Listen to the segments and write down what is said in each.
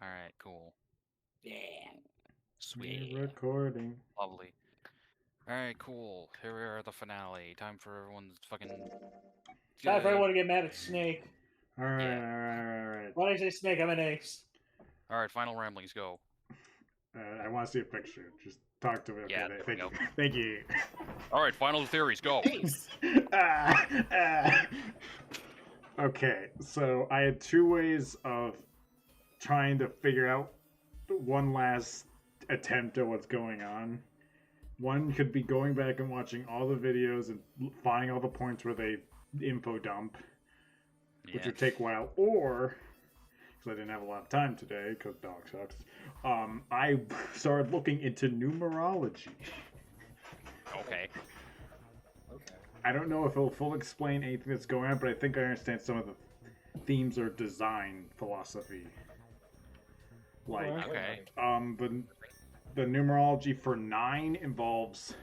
Alright, cool. Yeah. Sweet. We're recording. Lovely. Alright, cool. Here we are at the finale. Time for everyone's fucking... Time for everyone to get mad at Snake. Alright, Yeah. alright. Why did I say Snake? I'm an ace. Alright, final ramblings, go. I want to see a picture. Just talk to me. Okay, Yeah, there we thank go. you. Thank you. Alright, final theories, go. Ace. Okay, so I had two ways of trying to figure out one last attempt at what's going on. One could be going back and watching all the videos and finding all the points where they info dump, which would take a while, or because I didn't have a lot of time today because dog sucks, I started looking into numerology. Okay. Okay. I don't know if it'll fully explain anything that's going on, but I think I understand some of the themes or design philosophy. Like, Okay. the numerology for 9 involves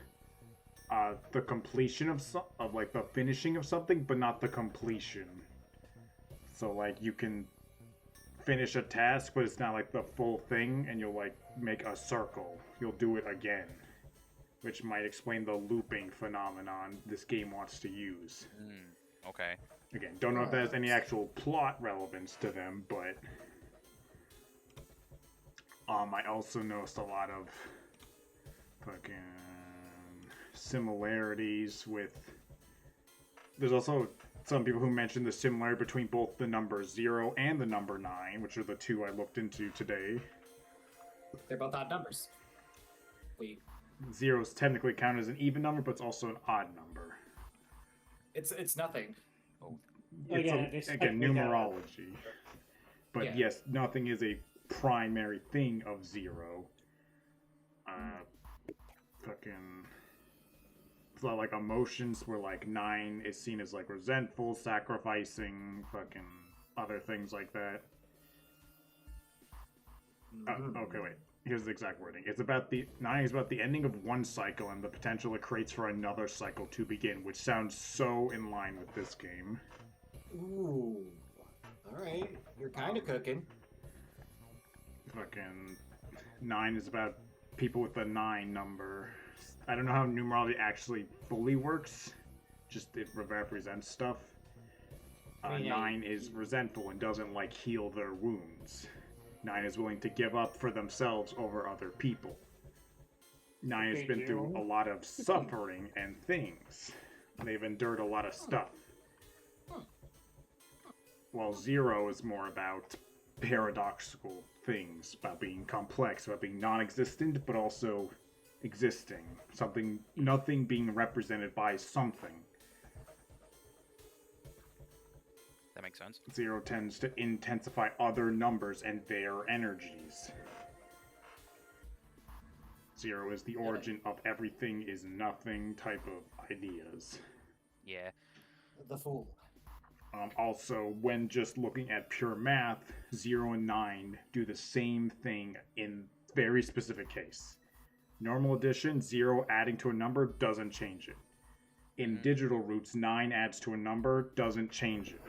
the completion of like the finishing of something, but not the completion. So like you can finish a task, but it's not like the full thing, and you'll like make a circle. You'll do it again, which might explain the looping phenomenon this game wants to use. Okay. Again, don't know if that has any actual plot relevance to them, but I also noticed a lot of fucking similarities with. There's also some people who mentioned the similarity between both the number 0 and the number 9, which are the two I looked into today. They're both odd numbers. Wait. 0 is technically counted as an even number, but it's also an odd number. It's nothing. It's again numerology. But Yeah. yes, nothing is a primary thing of 0. Fucking. So like emotions where like 9 is seen as like resentful, sacrificing, fucking other things like that. Okay, wait. Here's the exact wording. It's about 9 is about the ending of one cycle and the potential it creates for another cycle to begin, which sounds so in line with this game. Ooh. Alright. You're kind of cooking. Fucking 9 is about people with the 9 number. I don't know how numerology actually fully works. Just it represents stuff. 9 is resentful and doesn't like heal their wounds. 9 is willing to give up for themselves over other people. 9 has been through a lot of suffering and things. They've endured a lot of stuff. While 0 is more about paradoxical things, about being complex, about being non-existent, but also existing. Nothing being represented by something. That makes sense. 0 tends to intensify other numbers and their energies. 0 is the origin of everything is nothing type of ideas. Yeah. The Fool. Also, when just looking at pure math, 0 and 9 do the same thing in very specific case. Normal addition, 0 adding to a number doesn't change it. In digital roots, 9 adds to a number doesn't change it.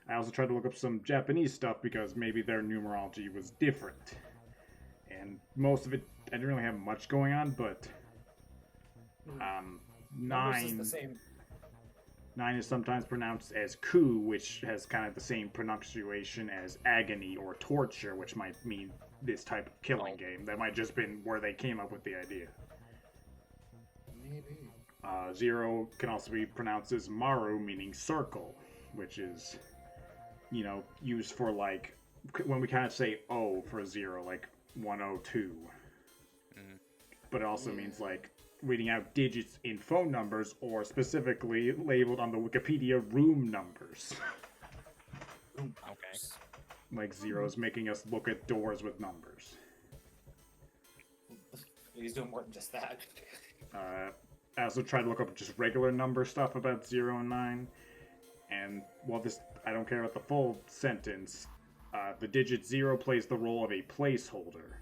I also tried to look up some Japanese stuff because maybe their numerology was different. And most of it, I didn't really have much going on, but 9 is the same. 9 is sometimes pronounced as ku, which has kind of the same pronunciation as agony or torture, which might mean this type of killing game. That might just been where they came up with the idea. Maybe. 0 can also be pronounced as maru, meaning circle, which is, used for like when we kind of say O for 0, like 102. But it also means like reading out digits in phone numbers, or specifically labeled on the Wikipedia room numbers. Okay. Like 0's making us look at doors with numbers. He's doing more than just that. I also tried to look up just regular number stuff about 0 and 9. And while I don't care about the full sentence, the digit 0 plays the role of a placeholder.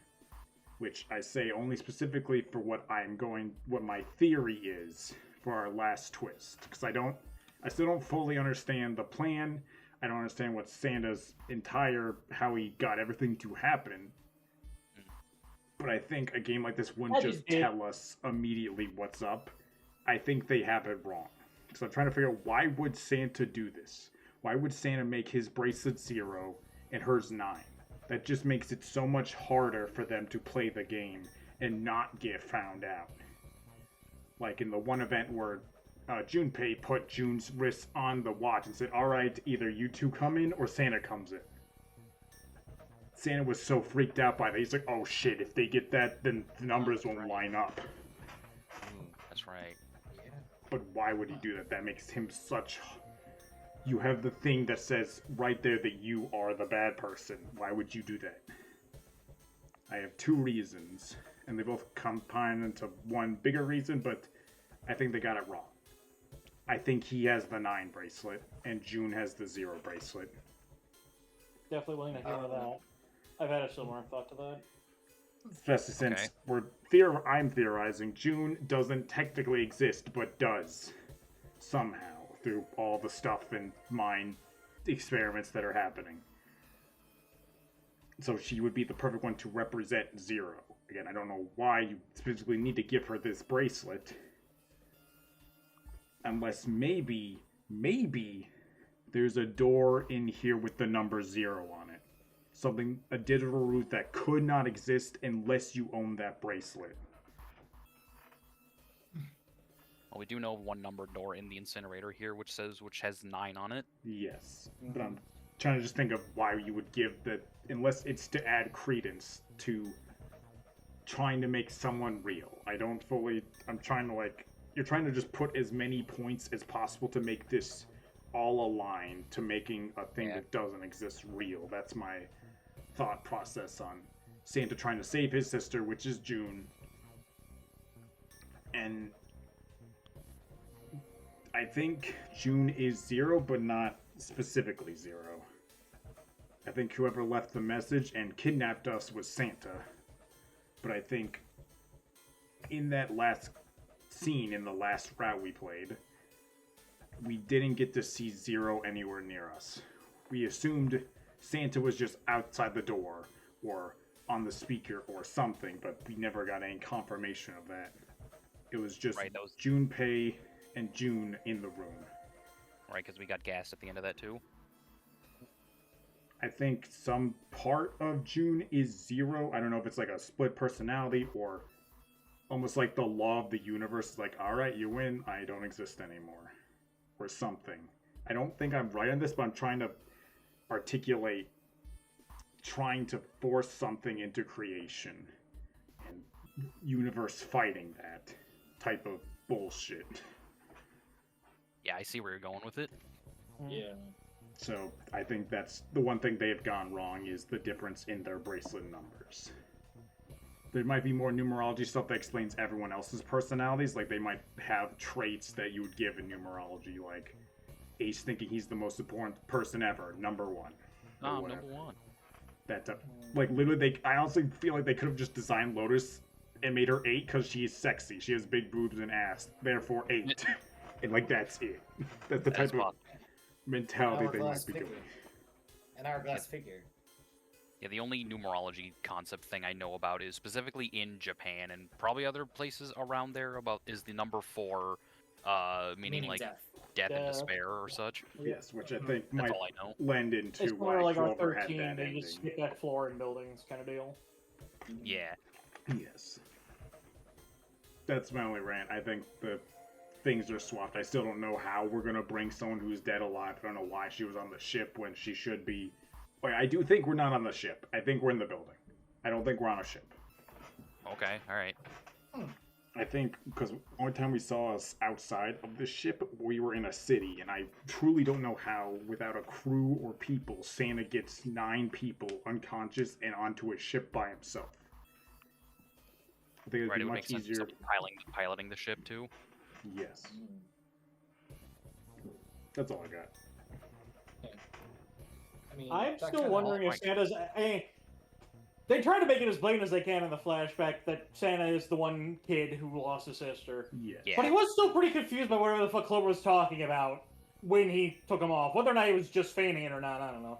Which I say only specifically for what my theory is for our last twist. Because I still don't fully understand the plan. I don't understand what Santa's how he got everything to happen. But I think a game like this wouldn't just tell us immediately what's up. I think they have it wrong. So I'm trying to figure out, why would Santa do this? Why would Santa make his bracelet 0 and hers 9? That just makes it so much harder for them to play the game and not get found out. Like in the one event where Junpei put June's wrist on the watch and said, alright, either you two come in or Santa comes in. Santa was so freaked out by that. He's like, oh shit, if they get that, then the numbers won't line up. That's right. Yeah. But why would he do that? That makes him such... You have the thing that says right there that you are the bad person. Why would you do that? I have 2 reasons, and they both combine into one bigger reason, but I think they got it wrong. I think he has the 9 bracelet, and June has the 0 bracelet. Definitely willing to hear that. I've had a similar thought to that. Especially since I'm theorizing, June doesn't technically exist, but does. Somehow. Through all the stuff and mind experiments that are happening. So she would be the perfect one to represent 0. Again, I don't know why you specifically need to give her this bracelet. Unless maybe there's a door in here with the number 0 on it. Something, a digital route that could not exist unless you own that bracelet. Well, we do know one numbered door in the incinerator here, which has 9 on it. Yes, but I'm trying to just think of why you would give that, unless it's to add credence to trying to make someone real. I'm trying to you're trying to just put as many points as possible to make this all align to making a thing that doesn't exist real. That's my thought process on Santa trying to save his sister, which is June. And I think June is 0, but not specifically 0. I think whoever left the message and kidnapped us was Santa. But I think in that last scene, in the last route we played, we didn't get to see 0 anywhere near us. We assumed Santa was just outside the door, or on the speaker, or something, but we never got any confirmation of that. It was just Junpei and June in the room. Right, because we got gassed at the end of that too. I think some part of June is 0. I don't know if it's like a split personality or almost like the law of the universe is like, alright, you win, I don't exist anymore. Or something. I don't think I'm right on this, but I'm trying to articulate trying to force something into creation. And universe fighting that type of bullshit. Yeah, I see where you're going with it. Yeah. So I think that's the one thing they have gone wrong, is the difference in their bracelet numbers. There might be more numerology stuff that explains everyone else's personalities. Like they might have traits that you would give in numerology, like Ace thinking he's the most important person ever, number 1. Number 1. That like literally, I honestly feel like they could have just designed Lotus and made her 8 because she is sexy. She has big boobs and ass, therefore 8. And like that's it. That's the type of mentality they might be doing. An hourglass figure. Yeah, the only numerology concept thing I know about is specifically in Japan and probably other places around there is the number 4, meaning like death and despair or such. Yes, which I think might all I know. lend into it's why more like our Clover had 13, that they ending. just skip that floor in buildings kind of deal. Yeah. Yes. That's my only rant. I think the things are swapped. I still don't know how we're going to bring someone who's dead alive. I don't know why she was on the ship when she should be... Wait, I do think we're not on the ship. I think we're in the building. I don't think we're on a ship. Okay, alright. I think because the only time we saw us outside of the ship, we were in a city, and I truly don't know how, without a crew or people, Santa gets 9 people unconscious and onto a ship by himself. I think it'd be much easier. Piloting the ship too. Yes. That's all I got. I mean, I'm still wondering if Santa's... they try to make it as blatant as they can in the flashback that Santa is the one kid who lost his sister. Yes. Yeah. But he was still pretty confused by whatever the fuck Clover was talking about. when he took them off. Whether or not he was just feigning it or not, I don't know.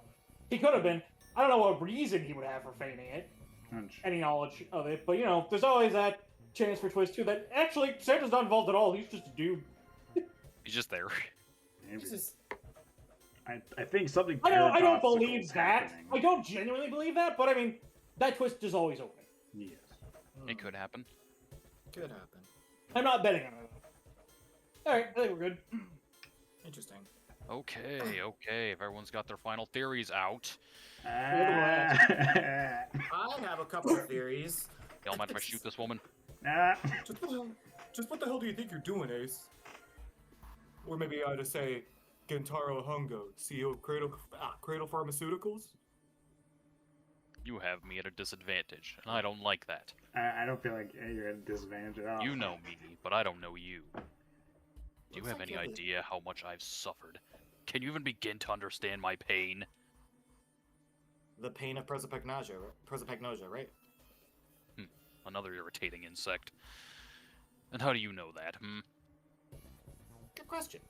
He could have been. I don't know what reason he would have for feigning it. Any knowledge of it, but you know, there's always that chance for twist too. That actually Santa's not involved at all. He's just a dude. He's just there. I think something. I don't paradoxical believe is that. happening. I don't genuinely believe that, but I mean, that twist is always open. Yes. It could happen. Could happen. I'm not betting on it. All right, I think we're good. Interesting. Okay, okay. If everyone's got their final theories out, I have a couple of theories. y'all mind if I shoot this woman? Just what the hell do you think you're doing, Ace? Or maybe I ought to say, Gentaro Hongo, CEO of Cradle Pharmaceuticals? You have me at a disadvantage, and I don't like that. I don't feel like you're at a disadvantage at all. You know me, but I don't know you. Do you Looks have like any you're the- idea how much I've suffered? Can you even begin to understand my pain? The pain of prosopagnosia, right? Another irritating insect. And how do you know that, Good question.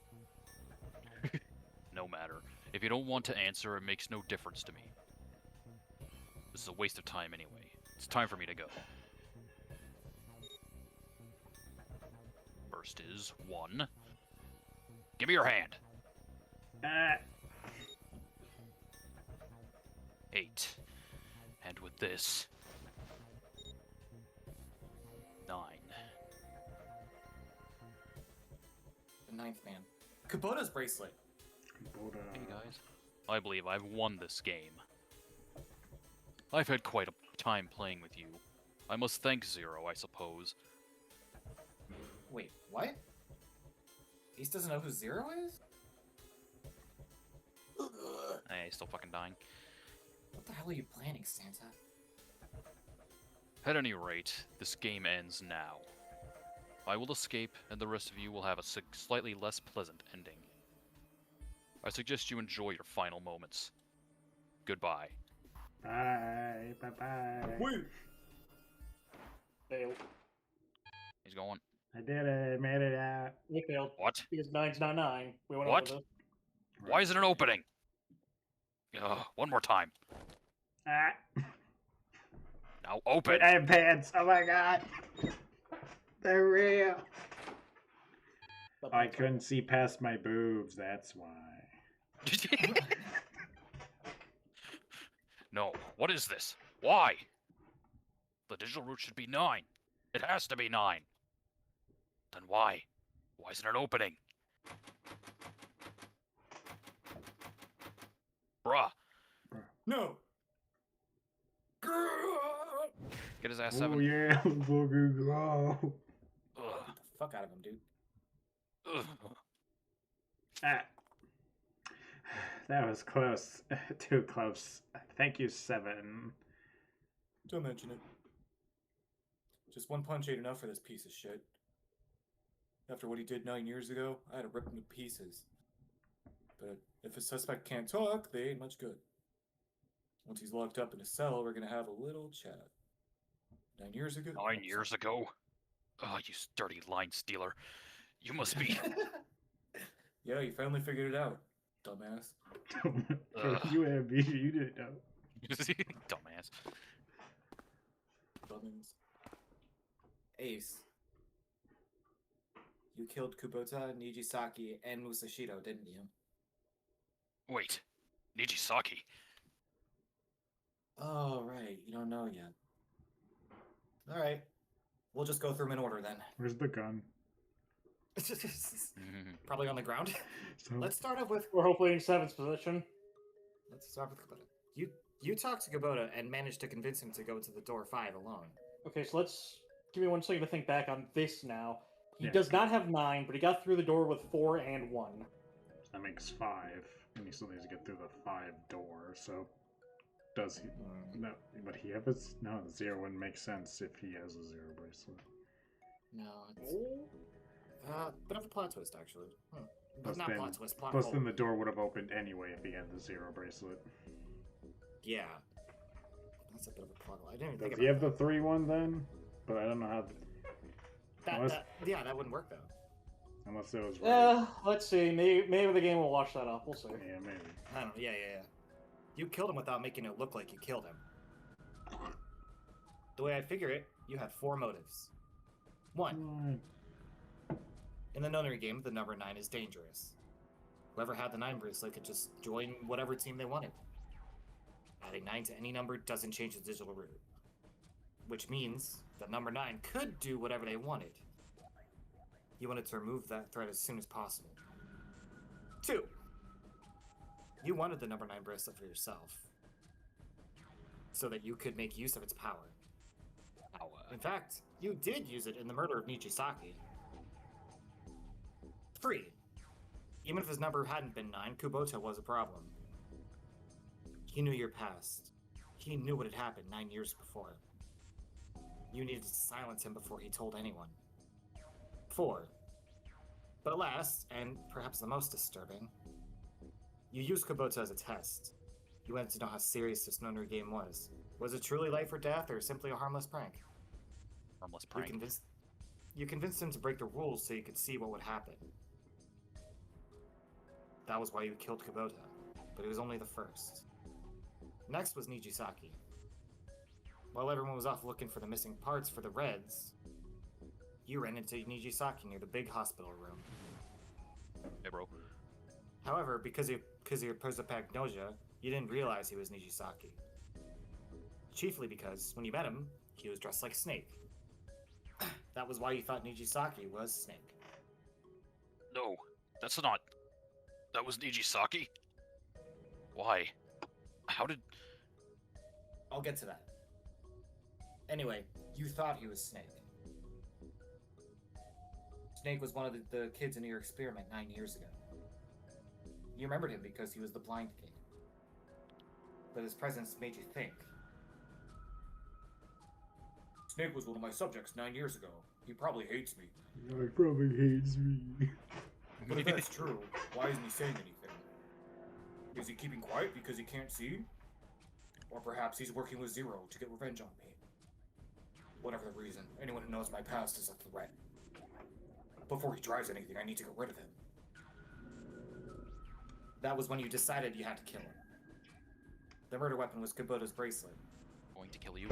No matter. If you don't want to answer, it makes no difference to me. This is a waste of time anyway. It's time for me to go. First is 1. Give me your hand. 8. And with this... 9. The ninth man. Kubota's bracelet. Hey guys. I believe I've won this game. I've had quite a time playing with you. I must thank Zero, I suppose. Wait, what? Ace doesn't know who Zero is? Hey, still fucking dying. What the hell are you planning, Santa? At any rate, this game ends now. I will escape, and the rest of you will have a slightly less pleasant ending. I suggest you enjoy your final moments. Goodbye. Bye. Bye. Wait! Failed. He's going. I did it. I made it out. We failed. What? Because 9's not 9. We went What? over this. Why is it an opening? Ugh, one more time. Ah. Now open! Wait, I have pants. Oh my god. They're real. I couldn't see past my boobs, that's why. No, what is this? Why? The digital root should be 9. It has to be 9. Then why? Why isn't it opening? Bruh. No! Get his ass Oh 7. yeah, booger glow. Ugh. Get the fuck out of him, dude. Ugh. Ah. That was close. Too close. Thank you, 7. Don't mention it. Just one punch ain't enough for this piece of shit. After what he did 9 years ago, I had to rip him to pieces. But if a suspect can't talk, they ain't much good. Once he's locked up in a cell, we're gonna have a little chat. 9 years ago? 9 years ago? Oh, you dirty line stealer. You must be... Yeah, you finally figured it out, dumbass. You have you didn't know. Dumbass. Dumbass. Ace. You killed Kubota, Nijisaki, and Musashito, didn't you? Wait. Nijisaki. Oh, right. You don't know yet. Alright. We'll just go through them in order then. Where's the gun? Probably on the ground. So, Let's start off with... We're hopefully in 7's position. Let's start with Kubota. You talked to Kubota and managed to convince him to go to the door 5 alone. Okay, so let's... Give me 1 second to think back on this now. He Yeah. does not have 9, but he got through the door with 4 and 1. that makes 5. And he still needs to get through the 5 door, so does he no but he have his no, the 0 wouldn't make sense if he has a 0 bracelet. No, it's... bit of a plot twist, actually. Plus Not then- plot twist, plot Plus hole. then the door would have opened anyway if he had the 0 bracelet. Yeah. That's a bit of a plot hole. I didn't even think Does about he have the 3 one then? But I don't know how that. unless- Yeah, that wouldn't work, though. Unless it was right. Let's see. Maybe the game will wash that up. We'll see. Yeah, maybe. I don't know. Yeah. You killed him without making it look like you killed him. The way I figure it, you had 4 motives. 1. In the Nonary game, the number 9 is dangerous. Whoever had the 9 bracelet could just join whatever team they wanted. Adding 9 to any number doesn't change the digital root. Which means that number 9 could do whatever they wanted. You wanted to remove that threat as soon as possible. 2. You wanted the number 9 bracelet for yourself, so that you could make use of its power. In fact, you did use it in the murder of Nencha.K. 3. Even if his number hadn't been 9, Kubota was a problem. He knew your past. He knew what had happened 9 years before. You needed to silence him before he told anyone. 4. But last, and perhaps the most disturbing, you used Kubota as a test. You wanted to know how serious this Nonary game was. Was it truly life or death, or simply a harmless prank? Harmless prank. You convinced him to break the rules so you could see what would happen. That was why you killed Kubota, but it was only the first. Next was Nencha.K. While everyone was off looking for the missing parts for the Reds, you ran into Nencha.K near the big hospital room. Hey, bro. However, because of your prosopagnosia, you didn't realize he was Nencha.K. Chiefly because, when you met him, he was dressed like Snake. That was why you thought Nencha.K was Snake. No, that's not... That was Nencha.K? Why? How did... I'll get to that. Anyway, you thought he was Snake. Snake was one of the kids in your experiment 9 years ago. You remembered him because he was the blind kid. But his presence made you think. Snake was one of my subjects 9 years ago. He probably hates me. He probably hates me. But if that's true, why isn't he saying anything? Is he keeping quiet because he can't see? Or perhaps he's working with Zero to get revenge on me. Whatever the reason, anyone who knows my past is a threat. Before he tries anything, I need to get rid of him. That was when you decided you had to kill him. The murder weapon was Kubota's bracelet. Going to kill you?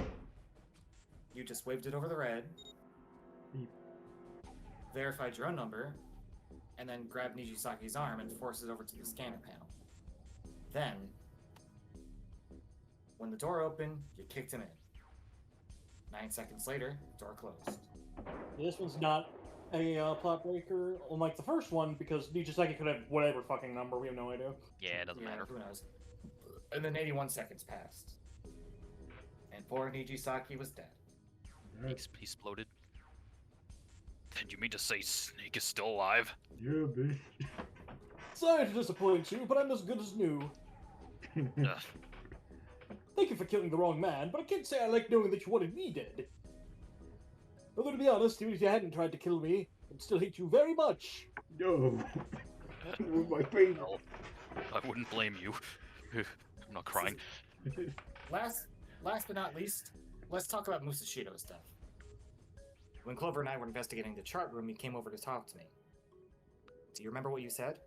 You just waved it over the red, verified your own number, and then grabbed Nencha.K's arm and forced it over to the scanner panel. Then, when the door opened, you kicked him in. 9 seconds later, door closed. This one's not a plot breaker, unlike the first one, because Nencha.K could have whatever fucking number, we have no idea. Yeah, it doesn't matter. Who knows? And then 81 seconds passed. And poor Nencha.K was dead. He exploded. Then you mean to say Snake is still alive? Yeah, bitch. Sorry to disappoint you, but I'm as good as new. Ugh. Thank you for killing the wrong man, but I can't say I like knowing that you wanted me dead. Although to be honest, even if you hadn't tried to kill me, I'd still hate you very much. No. With my face. Well, I wouldn't blame you. I'm not crying. Last but not least, let's talk about Musashido's death. When Clover and I were investigating the chart room, you came over to talk to me. Do you remember what you said?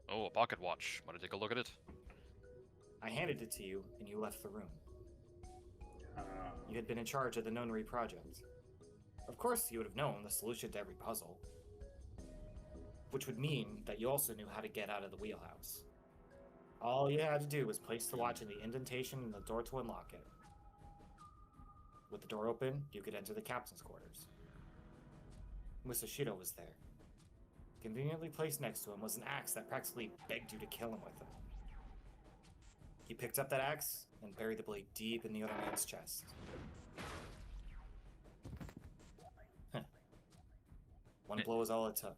Oh, a pocket watch. Want to take a look at it? I handed it to you, and you left the room. You had been in charge of the Nonary project. Of course, you would have known the solution to every puzzle. Which would mean that you also knew how to get out of the wheelhouse. All you had to do was place the watch in the indentation in the door to unlock it. With the door open, you could enter the captain's quarters. Musashido was there. Conveniently placed next to him was an axe that practically begged you to kill him with it. He picked up that axe and buried the blade deep in the other man's chest. One blow is all it took.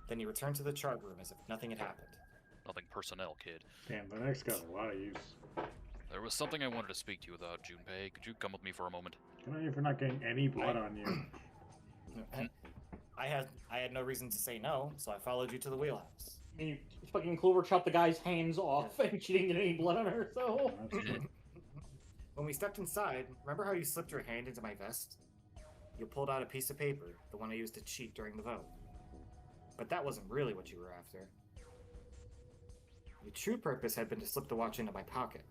Then he returned to the chart room as if nothing had happened. Nothing personnel, kid. Damn, the next got a lot of use. There was something I wanted to speak to you about, Junpei. Could you come with me for a moment? Can I for not getting any blood on you? I had no reason to say no, so I followed you to the wheelhouse. I mean, fucking Clover chopped the guy's hands off, and she didn't get any blood on her, so... When we stepped inside, remember how you slipped your hand into my vest? You pulled out a piece of paper, the one I used to cheat during the vote. But that wasn't really what you were after. Your true purpose had been to slip the watch into my pocket.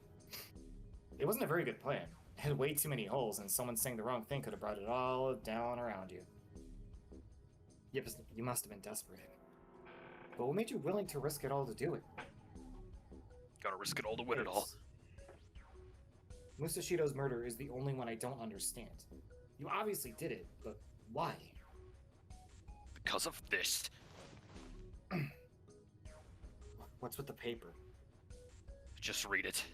It wasn't a very good plan. It had way too many holes, and someone saying the wrong thing could have brought it all down around you. You must have been desperate. But what made you willing to risk it all to do it? Gotta risk it all to win it all. Musashido's murder is the only one I don't understand. You obviously did it, but why? Because of this. What's with the paper? Just read it.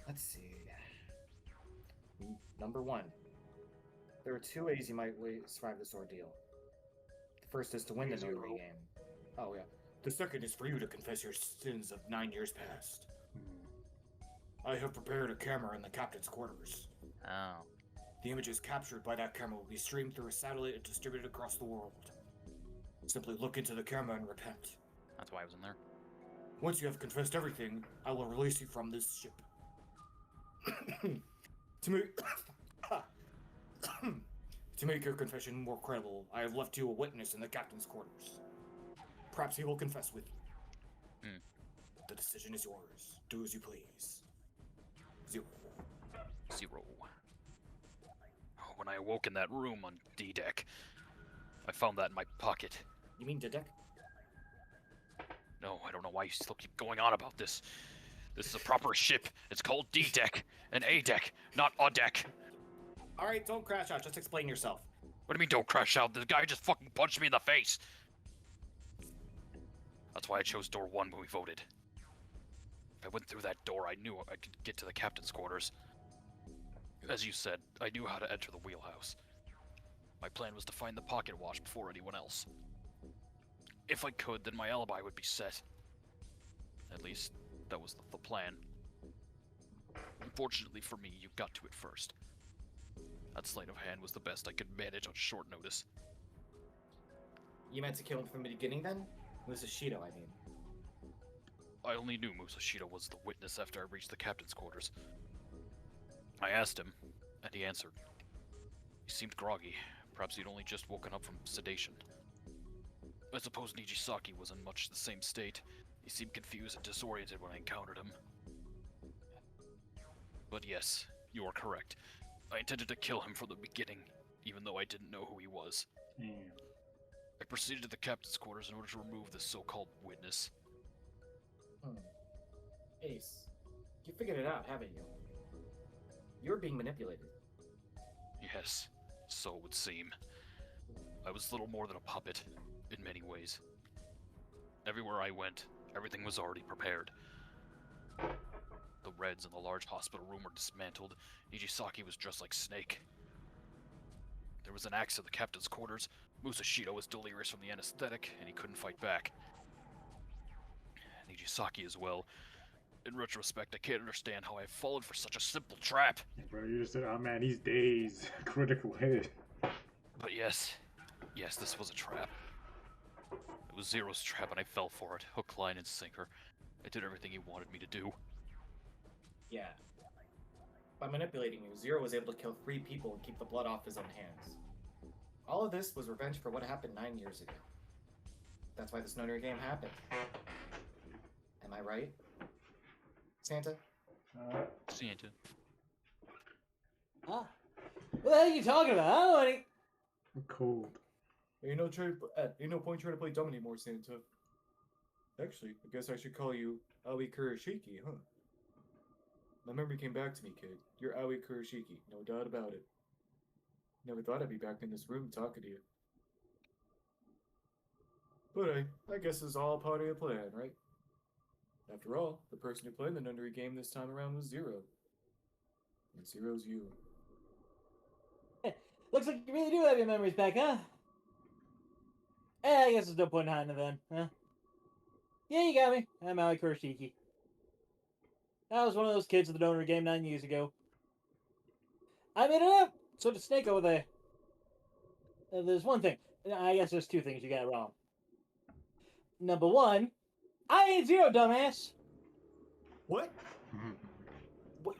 Let's see. Number 1. There are 2 ways you might survive this ordeal. The first is to win the Nonary game. Oh, yeah. The second is for you to confess your sins of 9 years past. I have prepared a camera in the captain's quarters. Oh. The images captured by that camera will be streamed through a satellite and distributed across the world. Simply look into the camera and repent. That's why I was in there. Once you have confessed everything, I will release you from this ship. To make your confession more credible, I have left you a witness in the captain's quarters. Perhaps he will confess with you. The decision is yours. Do as you please. 0. When I awoke in that room on D-Deck, I found that in my pocket. You mean D-Deck? No, I don't know why you still keep going on about this. This is a proper ship. It's called D-Deck and A-Deck, not A-Deck. Alright, don't crash out. Just explain yourself. What do you mean don't crash out? The guy just fucking punched me in the face. That's why I chose door 1 when we voted. If I went through that door, I knew I could get to the captain's quarters. As you said, I knew how to enter the wheelhouse. My plan was to find the pocket watch before anyone else. If I could, then my alibi would be set. At least, that was the plan. Unfortunately for me, you got to it first. That sleight of hand was the best I could manage on short notice. You meant to kill him from the beginning, then? Musashido, I mean. I only knew Musashido was the witness after I reached the captain's quarters. I asked him, and he answered. He seemed groggy. Perhaps he'd only just woken up from sedation. I suppose Nijisaki was in much the same state. He seemed confused and disoriented when I encountered him. But yes, you are correct. I intended to kill him from the beginning, even though I didn't know who he was. I proceeded to the captain's quarters in order to remove this so-called witness. Ace, you figured it out, haven't you? You're being manipulated. Yes, so it would seem. I was little more than a puppet, in many ways. Everywhere I went, everything was already prepared. The Reds in the large hospital room were dismantled. Nijisaki was dressed like Snake. There was an axe in the captain's quarters. Musashido was delirious from the anesthetic, and he couldn't fight back. Nijisaki as well. In retrospect, I can't understand how I've fallen for such a simple trap. Bro, you just said, oh man, he's dazed. Critical hit. But yes, this was a trap. It was Zero's trap, and I fell for it. Hook, line, and sinker. I did everything he wanted me to do. Yeah. By manipulating you, Zero was able to kill 3 people and keep the blood off his own hands. All of this was revenge for what happened 9 years ago. That's why this Nonary game happened. Am I right? Santa? Santa. Huh? What the hell are you talking about? I don't know any... I'm cold. Ain't no point trying to play dumb anymore, Santa. Actually, I guess I should call you Aoi Kurashiki, huh? My memory came back to me, kid. You're Aoi Kurashiki, no doubt about it. Never thought I'd be back in this room talking to you. But I guess it's all part of the plan, right? After all, the person who played the Nonary game this time around was Zero. And Zero's you. Looks like you really do have your memories back, huh? I guess there's no point in hiding them, huh? Yeah, you got me. I'm Aoi Kurashiki. I was one of those kids with the Nonary game 9 years ago. I made it up! So did Snake over there. There's one thing. I guess there's 2 things you got wrong. Number 1, I ain't Zero, dumbass! What?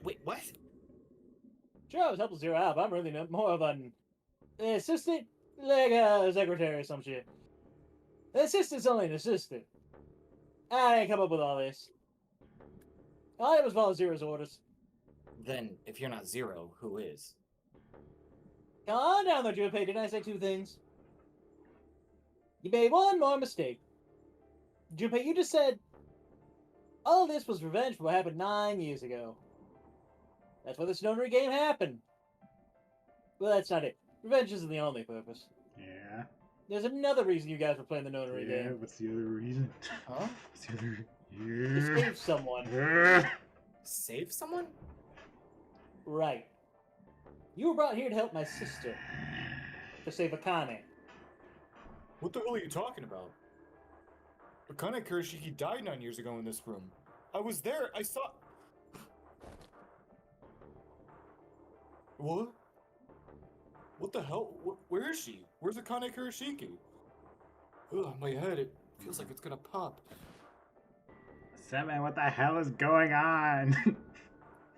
Wait, what? Sure, I was helping Zero out, but I'm really more of an assistant, like a secretary or some shit. The assistant's only an assistant. I ain't come up with all this. All I was follow Zero's orders. Then, if you're not Zero, who is? Come on down there, Junpei. Didn't I say two things? You made one more mistake. Junpei, you just said all this was revenge for what happened 9 years ago. That's why this Nonary game happened. Well, that's not it. Revenge isn't the only purpose. Yeah. There's another reason you guys were playing the Nonary Yeah, game. what's the other reason? Huh? What's the other... To Yeah. save someone. Save someone? Right. You were brought here to help my sister. To save Akane. What the hell are you talking about? Akane Kurashiki died 9 years ago in this room. I was there. I saw. What? What the hell? Where is she? Where's Akane Kurashiki? Ugh, my head. It feels like it's gonna pop. Seven, what the hell is going on?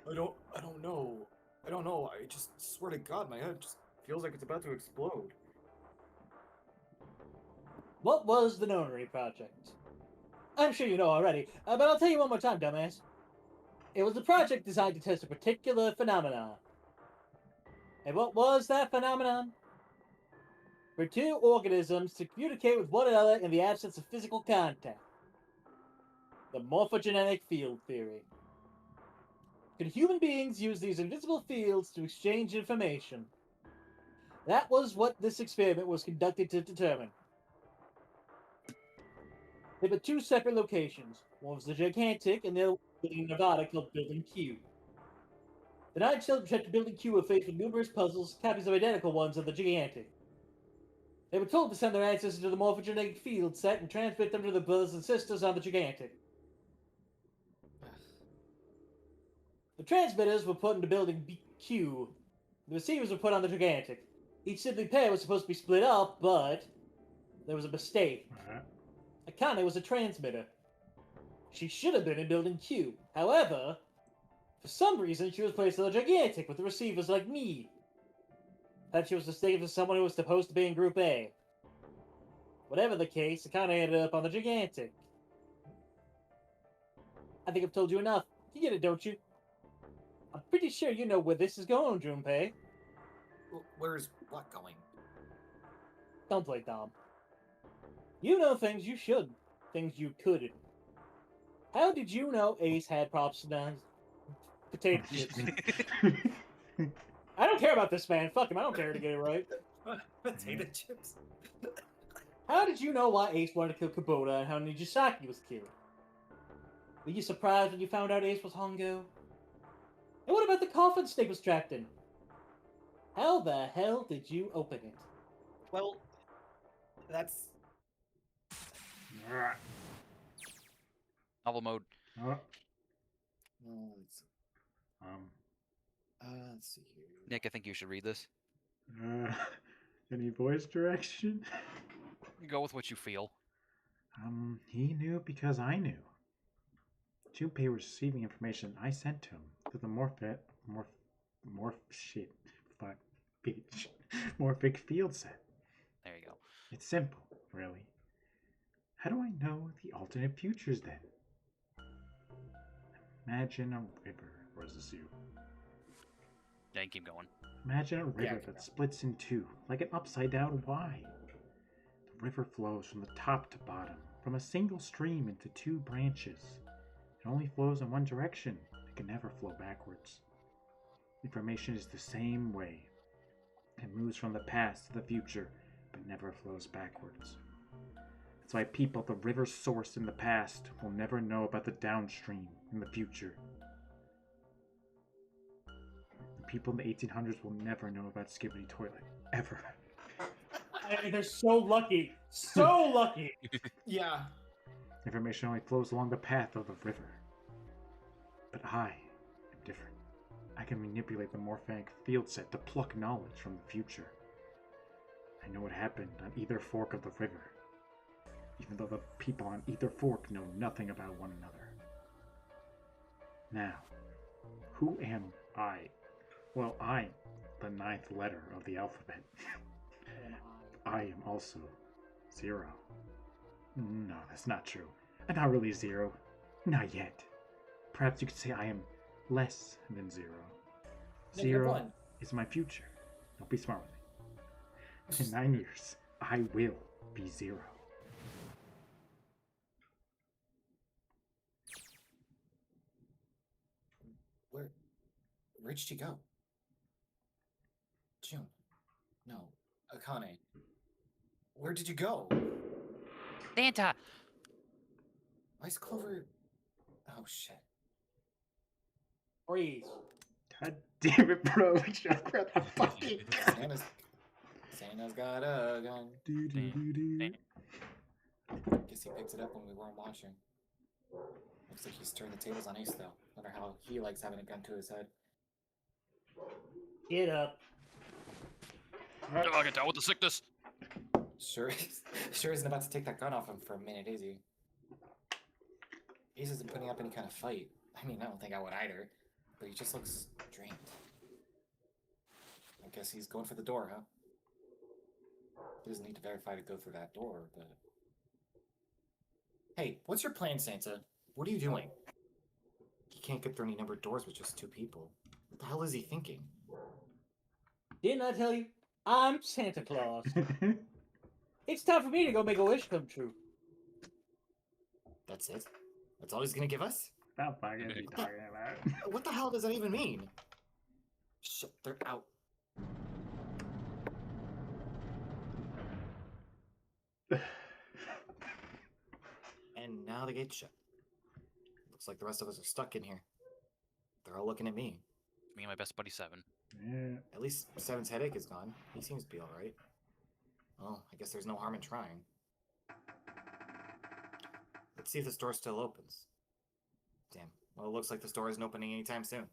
I don't know. I don't know. I just swear to God, my head just feels like it's about to explode. What was the Nonary Project? I'm sure you know already, but I'll tell you one more time, dumbass. It was a project designed to test a particular phenomenon. And what was that phenomenon? For two organisms to communicate with one another in the absence of physical contact. The morphogenetic field theory. Could human beings use these invisible fields to exchange information? That was what this experiment was conducted to determine. There were two separate locations. One was the Gigantic, and the other was in Nevada called Building Q. The 9 children trapped in Building Q were faced with numerous puzzles, copies of identical ones of the Gigantic. They were told to send their answers into the morphogenetic field set and transmit them to their brothers and sisters on the Gigantic. The transmitters were put into Building Q. The receivers were put on the Gigantic. Each sibling pair was supposed to be split up, but there was a mistake. Akane was a transmitter. She should have been in Building Q. However, for some reason, she was placed in the Gigantic with the receivers like me. Perhaps she was mistaken for someone who was supposed to be in Group A. Whatever the case, Akane ended up on the Gigantic. I think I've told you enough. You get it, don't you? I'm pretty sure you know where this is going, Junpei. Where's what going? Don't play dumb. You know things you shouldn't. Things you couldn't. How did you know Ace had props to potato chips? I don't care about this man. Fuck him. I don't care to get it right. Potato chips? How did you know why Ace wanted to kill Kubota and how Nijisaki was killed? Were you surprised when you found out Ace was Hongo? And what about the coffin Snake was trapped in? How the hell did you open it? Well, that's... Novel mode. Oh, let's see here. Nick, I think you should read this. any voice direction? Go with what you feel. He knew because I knew. Junpei was receiving information I sent to him through the morphic field set. There you go. It's simple, really. How do I know the alternate futures then? Imagine a river, or is this you? Yeah, you keep going. Imagine a river Yeah, that splits in two, like an upside-down Y. The river flows from the top to bottom, from a single stream into two branches. It only flows in one direction. It can never flow backwards. Information is the same way. It moves from the past to the future, but never flows backwards. That's why people at the river's source in the past will never know about the downstream in the future. The people in the 1800s will never know about Skibbity Toilet. Ever. I mean, they're so lucky. So lucky. Yeah. Information only flows along the path of the river. But I am different. I can manipulate the morphic field set to pluck knowledge from the future. I know what happened on either fork of the river, even though the people on either fork know nothing about one another. Now, who am I? Well, I'm the 9th letter of the alphabet. I am also 0. No, that's not true. I'm not really 0. Not yet. Perhaps you could say I am less than 0. Then you're 0 1. is my future. Don't be smart with me. In 9 years, I will be 0. Where'd she go? June. No. Akane. Where did you go? Santa! Why is Clover... Oh, shit. Freeze. God damn it, bro. Just grab the fucking Santa's got a gun. do. Guess he picked it up when we weren't watching. Looks like he's turned the tables on Ace, though. Wonder how he likes having a gun to his head. Get up. I get down with the sickness. Sure isn't about to take that gun off him for a minute, is he? Ace isn't putting up any kind of fight. I mean, I don't think I would either. But he just looks drained. I guess he's going for the door, huh? He doesn't need to verify to go through that door, but... Hey, what's your plan, Santa? What are you doing? He can't get through any numbered doors with just 2 people. What the hell is he thinking? Didn't I tell you? I'm Santa Claus. It's time for me to go make a wish come true. That's it? That's all he's gonna give us? What the fuck is he talking about? What the hell does that even mean? Shit, they're out. And now the gate's shut. Looks like the rest of us are stuck in here. They're all looking at me. Me and my best buddy 7. Yeah. At least 7's headache is gone. He seems to be alright. Well, I guess there's no harm in trying. Let's see if this door still opens. Damn. Well, it looks like this door isn't opening anytime soon.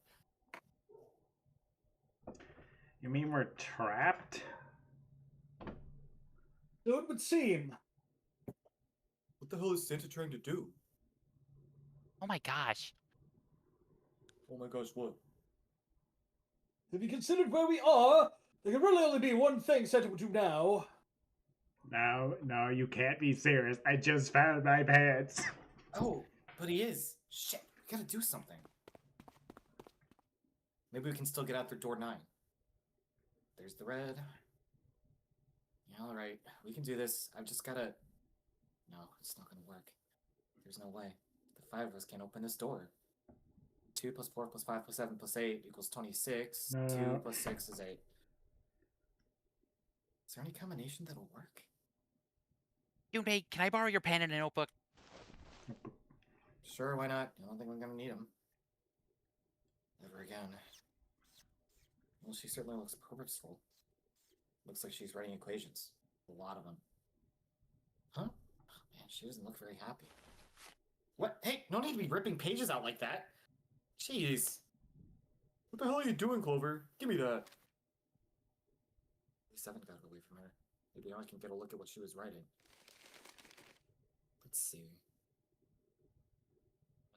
You mean we're trapped? So it would seem. What the hell is Santa trying to do? Oh my gosh. Oh my gosh, what? Have you considered where we are? There can really only be one thing Santa would do now. No, you can't be serious. I just found my pants. Oh, but he is. Shit, we gotta do something. Maybe we can still get out through door 9. There's the red. Yeah, alright. We can do this. I've just gotta... No, it's not gonna work. There's no way. The 5 of us can't open this door. 2 plus 4 plus 5 plus 7 plus 8 equals 26. No. 2 plus 6 is 8. Is there any combination that'll work? Hey, can I borrow your pen and a notebook? Sure, why not? I don't think we're gonna need them. Never again. Well, she certainly looks purposeful. Looks like she's writing equations. A lot of them. Huh? Oh, man, she doesn't look very happy. What? Hey, no need to be ripping pages out like that. Jeez. What the hell are you doing, Clover? Give me that. 7 got away from her. Maybe now I can get a look at what she was writing. Let's see.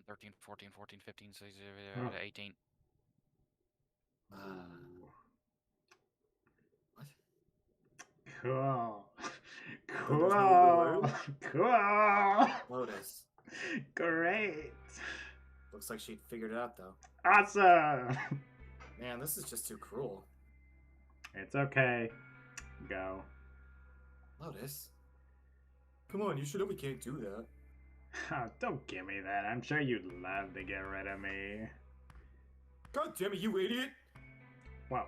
13, 14, 14, 15, 16, Oh. 18. What? Cool. Cool. Cool. Lotus. Great. Looks like she figured it out, though. Awesome. Man, this is just too cruel. It's okay. Go. Lotus? Come on, you should know we can't do that. Oh, don't give me that. I'm sure you'd love to get rid of me. God damn it, you idiot! Wow.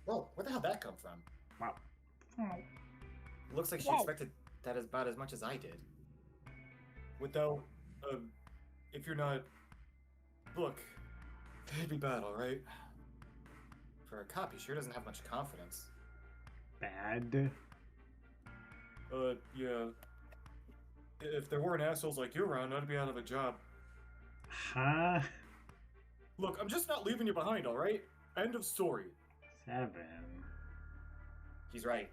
Whoa, where the hell did that come from? Wow. Looks like she Whoa. expected that about as much as I did. Without, if you're not... Look, it'd be bad, alright? For a cop, he sure doesn't have much confidence. Bad. Yeah. If there weren't assholes like you around, I'd be out of a job. Huh? Look, I'm just not leaving you behind, alright? End of story. 7. He's right.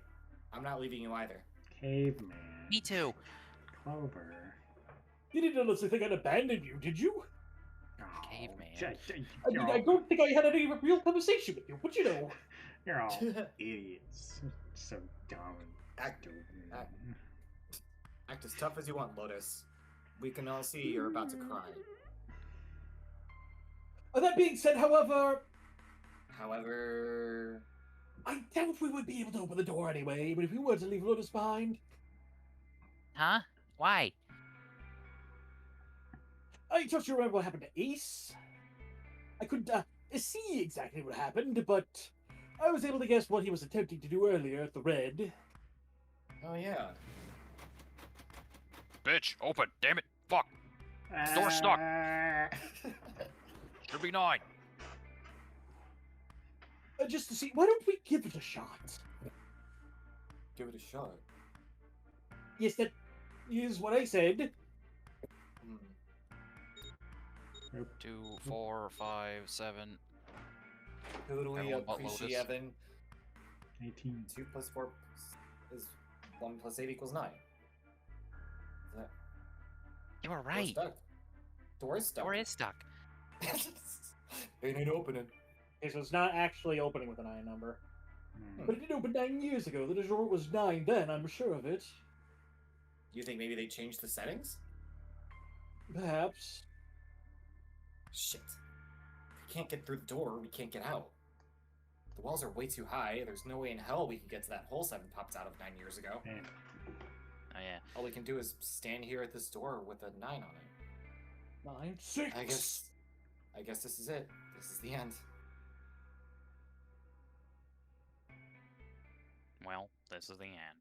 I'm not leaving you either. Caveman. Me too. Clover. You didn't honestly think I'd abandon you, did you? Oh, caveman. I don't think I had any real conversation with you, but you know. You're all idiots. So dumb and Act- stupid. Act as tough as you want, Lotus. We can all see you're about to cry. That being said, however, I doubt we would be able to open the door anyway, but if we were to leave Lotus behind... Huh? Why? I trust you remember what happened to Ace. I couldn't see exactly what happened, but I was able to guess what he was attempting to do earlier at the Red. Oh, yeah. Bitch, open, damn it, fuck. Door stuck. Should be 9. Just to see, why don't we give it a shot? Give it a shot. Yes, that is what I said. 2, 4, 5, 7. Totally Everyone but appreciate Lotus. Evan. 18. 2 plus 4 is 1 plus 8 equals 9. Is that You were door right. stuck? Door is stuck. Door is stuck. It ain't opening. Okay, so it's not actually opening with a 9 number. Hmm. But it did open 9 years ago. The door was 9 then, I'm sure of it. You think maybe they changed the settings? Perhaps. Shit. If we can't get through the door, we can't get out. The walls are way too high. There's no way in hell we can get to that hole Seven popped out of 9 years ago. Man. Oh, yeah. All we can do is stand here at this door with a 9 on it. 9, 6. I guess this is it. This is the end. Well, this is the end.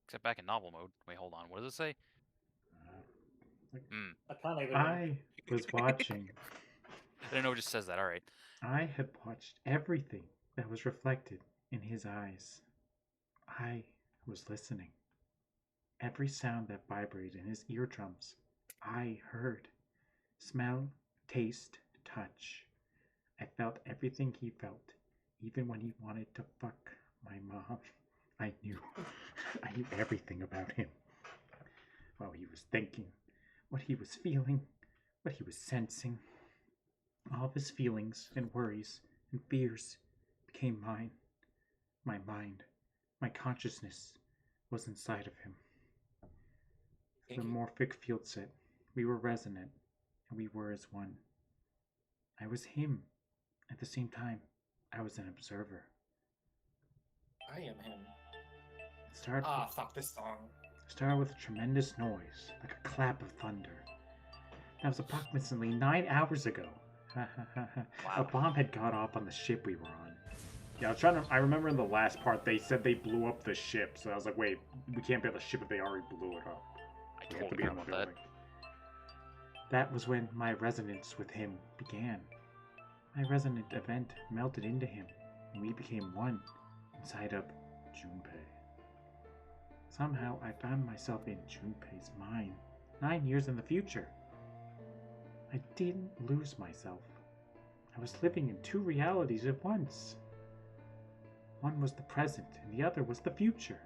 Except back in novel mode. Wait, hold on. What does it say? I can't even. I was watching. I didn't know it just says that. All right. I had watched everything that was reflected in his eyes. I was listening. Every sound that vibrated in his eardrums, I heard. Smell, taste, touch. I felt everything he felt, even when he wanted to fuck my mom. I knew everything about him. What he was thinking, what he was feeling, what he was sensing. All of his feelings and worries and fears became mine. My mind, my consciousness was inside of him. The morphic field set, we were resonant, and we were as one. I was him. At the same time, I was an observer. I am him. Fuck this song. Started with a tremendous noise, like a clap of thunder. That was approximately 9 hours ago. A bomb had gone off on the ship we were on. Yeah, I remember in the last part they said they blew up the ship, so I was like, wait, we can't be on the ship if they already blew it up. I We have to totally be forgot on the about that. building. That was when my resonance with him began. My resonant event melted into him, and we became one inside of Junpei. Somehow I found myself in Junpei's mind, 9 years in the future. I didn't lose myself. I was living in 2 realities at once. One was the present, and the other was the future.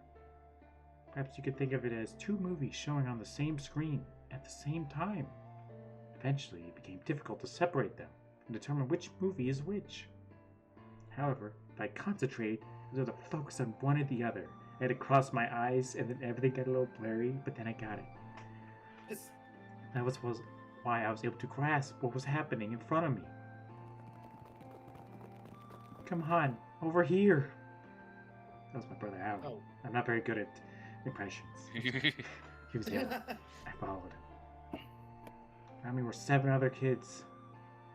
Perhaps you could think of it as 2 movies showing on the same screen at the same time. Eventually, it became difficult to separate them and determine which movie is which. However, if I concentrated, I was able to focus on one or the other. I had to cross my eyes, and then everything got a little blurry, but then I got it. That was why I was able to grasp what was happening in front of me. Come on, over here. That was my brother Alan. Oh. I'm not very good at impressions. He was yelling. I followed him. Around me were 7 other kids.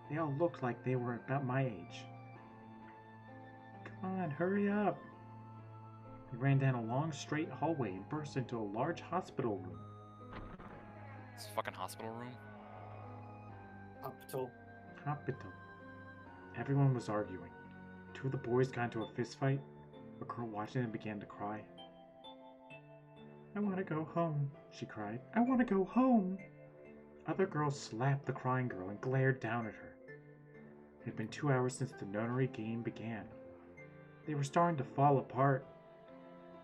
They all looked like they were about my age. Come on, hurry up. We ran down a long straight hallway and burst into a large hospital room. This fucking hospital room. Hospital. Hospital. Everyone was arguing. 2 of the boys got into a fist fight. A girl watching them began to cry. I want to go home, she cried. I want to go home. Other girls slapped the crying girl and glared down at her. It had been 2 hours since the Nonary game began. They were starting to fall apart.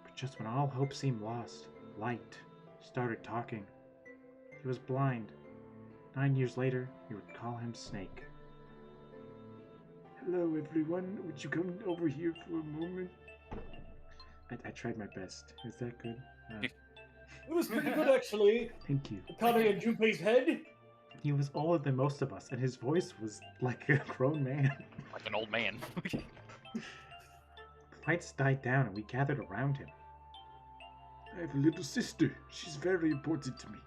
But just when all hope seemed lost, Light started talking. He was blind. 9 years later, we would call him Snake. Hello, everyone. Would you come over here for a moment? I tried my best. Is that good? It was pretty good, actually. Thank you. Cutting in Junpei's head. He was older than most of us, and his voice was like a grown man. Like an old man. The fights died down, and we gathered around him. I have a little sister. She's very important to me.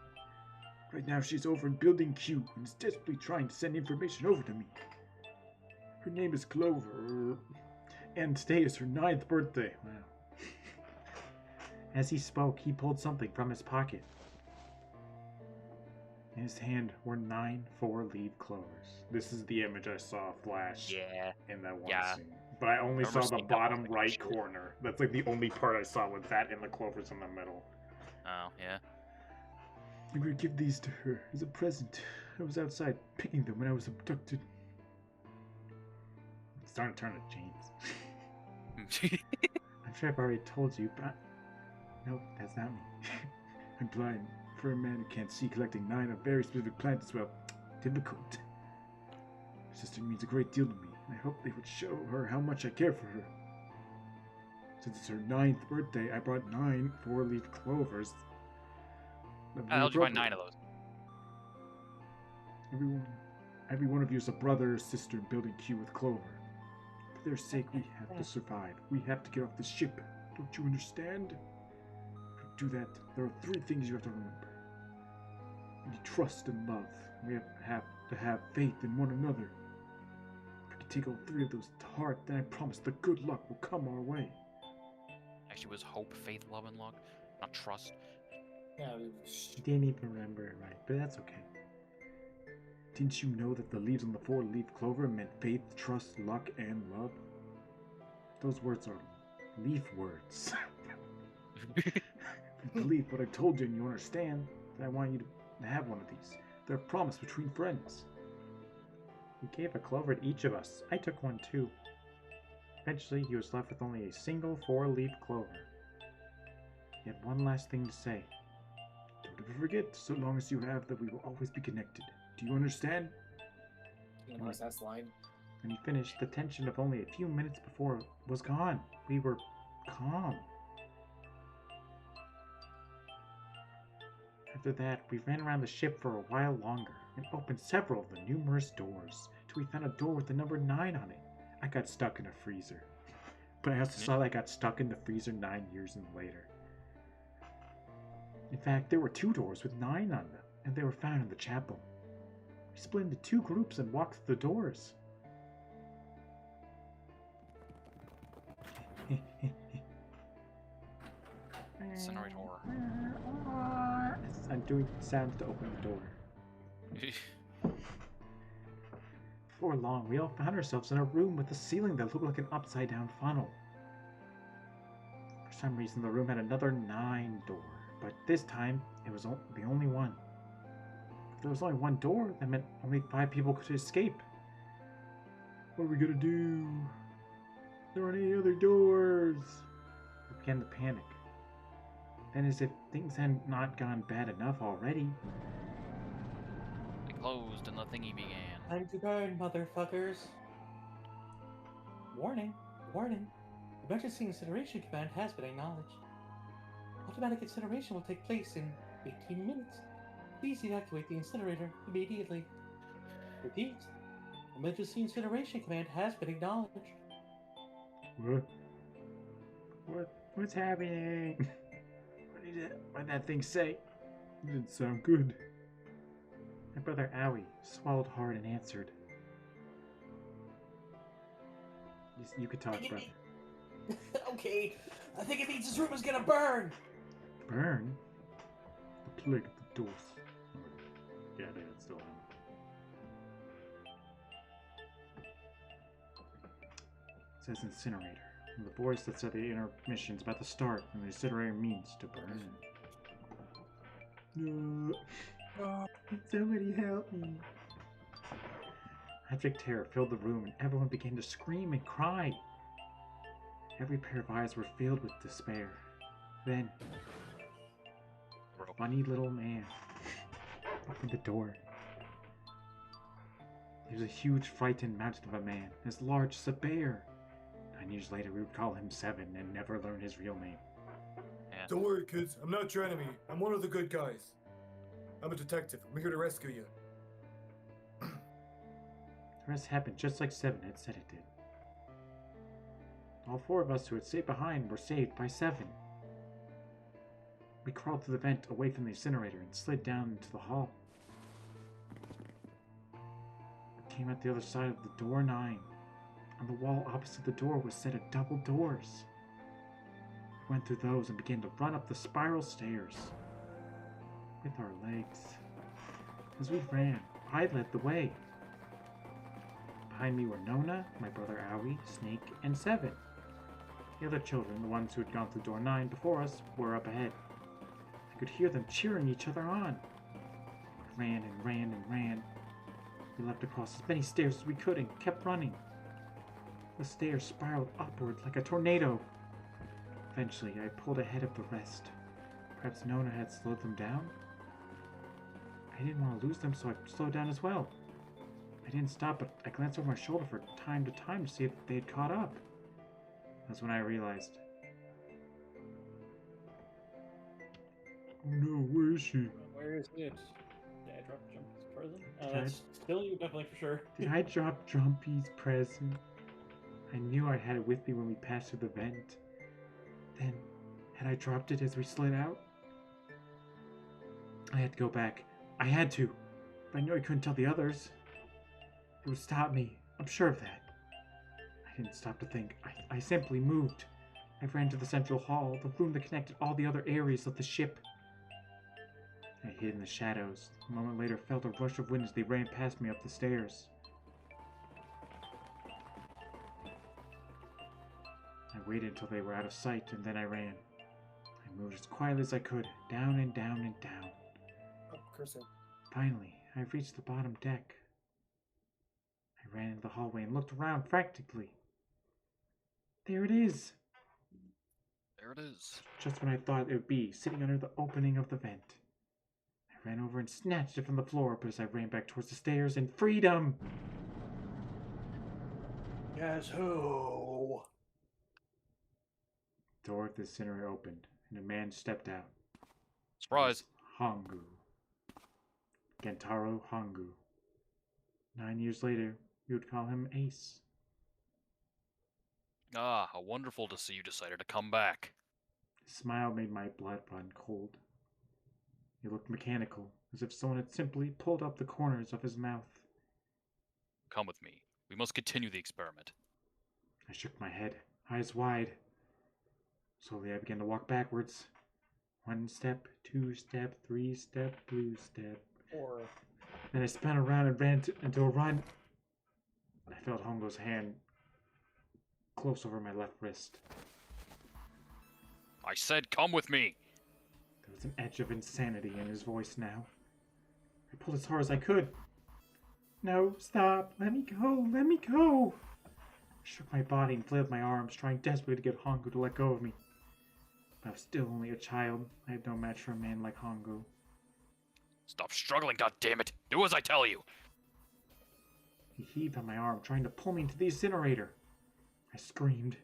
Right now, she's over in Building Q and is desperately trying to send information over to me. Her name is Clover, and today is her 9th birthday. Wow. As he spoke, he pulled something from his pocket. In his hand were 9 4-leaf clovers. This is the image I saw flash in that one scene. But I only saw the bottom right corner. That's like the only part I saw with that and the clovers in the middle. Oh, yeah. I'm going to give these to her as a present. I was outside picking them when I was abducted. It's starting to turn to James. I'm sure I've already told you, but... Nope, that's not me. I'm blind. For a man who can't see, collecting 9 of very specific plants is, well, difficult. My sister means a great deal to me, and I hope they would show her how much I care for her. Since it's her 9th birthday, I brought 9 4-leaf clovers. How'd you find 9 of those? Every one of you is a brother or sister in Building Q with Clover. For their sake, we have to survive. We have to get off this ship. Don't you understand? To do that, there are 3 things you have to remember. We need trust and love. We have to have faith in one another. If we can take all 3 of those to heart, then I promise the good luck will come our way. Actually, was hope, faith, love, and luck, not trust. Yeah, You didn't even remember it right, but that's okay. Didn't you know that the leaves on the 4-leaf clover meant faith, trust, luck, and love? Those words are leaf words. If you believe what I told you and you understand, then I want you to have one of these. They're a promise between friends. He gave a clover to each of us. I took one too. Eventually, he was left with only a single 4-leaf clover. He had one last thing to say. Don't ever forget, so long as you have, that we will always be connected. Do you understand? MSS line. When he finished, the tension of only a few minutes before was gone. We were calm. After that, we ran around the ship for a while longer and opened several of the numerous doors till we found a door with the number 9 on it. I got stuck in a freezer. But I also saw that I got stuck in the freezer 9 years later. In fact, there were 2 doors with 9 on them, and they were found in the chapel. We split into 2 groups and walked through the doors. Incinerate horror. I'm doing sounds to open the door. Before long, we all found ourselves in a room with a ceiling that looked like an upside-down funnel. For some reason, the room had another 9 door, but this time, it was the only one. If there was only 1 door, that meant only 5 people could escape. What are we gonna do? There aren't any other doors. I began to panic. Then, as if things had not gone bad enough already, They closed and the thingy began. Time to burn, motherfuckers. Warning, warning. Emergency incineration command has been acknowledged. Automatic incineration will take place in 18 minutes. Please evacuate the incinerator immediately. Repeat. Emergency incineration command has been acknowledged. What's happening? What did that thing say? It didn't sound good. My brother Owie swallowed hard and answered. You could talk, brother. Okay, I think it means this room is gonna burn. Burn? The plague at the doors. Yeah, I think it's still him. It says incinerator. And the voice that said the intermission's about to start, and the incinerator means to burn. No. Somebody help me. Abject terror filled the room, and everyone began to scream and cry. Every pair of eyes were filled with despair. Then, a funny little man opened the door. He was a huge, frightened mountain of a man, as large as a bear. 9 years later, we would call him Seven and never learn his real name. Yeah. Don't worry, kids. I'm not your enemy. I'm one of the good guys. I'm a detective. I'm here to rescue you. The rest happened just like Seven had said it did. All 4 of us who had stayed behind were saved by Seven. We crawled through the vent away from the incinerator and slid down into the hall. We came out the other side of the door 9. On the wall opposite the door was set of double doors. We went through those and began to run up the spiral stairs with our legs. As we ran, I led the way. Behind me were Nona, my brother Owie, Snake, and Seven. The other children, the ones who had gone through door 9 before us, were up ahead. I could hear them cheering each other on. We ran and ran and ran. We leapt across as many stairs as we could and kept running. The stairs spiraled upward like a tornado. Eventually, I pulled ahead of the rest. Perhaps Nona had slowed them down? I didn't want to lose them, so I slowed down as well. I didn't stop, but I glanced over my shoulder from time to time to see if they had caught up. That's when I realized. Oh no, where is she? Where is it? Did I drop Jumpy's present? Did That's still you, definitely for sure. Did I drop Jumpy's present? I knew I had it with me when we passed through the vent. Then, had I dropped it as we slid out? I had to go back. I had to. But I knew I couldn't tell the others. It would stop me. I'm sure of that. I didn't stop to think. I simply moved. I ran to the central hall, the room that connected all the other areas of the ship. I hid in the shadows. A moment later, felt a rush of wind as they ran past me up the stairs. I waited until they were out of sight, and then I ran. I moved as quietly as I could, down and down and down. Oh, cursor. Finally, I reached the bottom deck. I ran into the hallway and looked around frantically. There it is! There it is. Just when I thought it would be, sitting under the opening of the vent. I ran over and snatched it from the floor, but as I ran back towards the stairs, in freedom! Guess who? The door of the incinerator opened, and a man stepped out. Surprise. It was Hongu. Gentaro Hongu. 9 years later, we would call him Ace. Ah, how wonderful to see you decided to come back. His smile made my blood run cold. He looked mechanical, as if someone had simply pulled up the corners of his mouth. Come with me. We must continue the experiment. I shook my head, eyes wide. Slowly I began to walk backwards. 1 step, 2 step, 3 step, blue step. 4. Then I spun around and ran into a run. I felt Hongo's hand close over my left wrist. I said come with me! There was an edge of insanity in his voice now. I pulled as hard as I could. No, stop. Let me go. Let me go. I shook my body and flailed my arms, trying desperately to get Hongo to let go of me. But I was still only a child. I had no match for a man like Hongo. Stop struggling, goddammit! Do as I tell you! He heaved on my arm, trying to pull me into the incinerator. I screamed,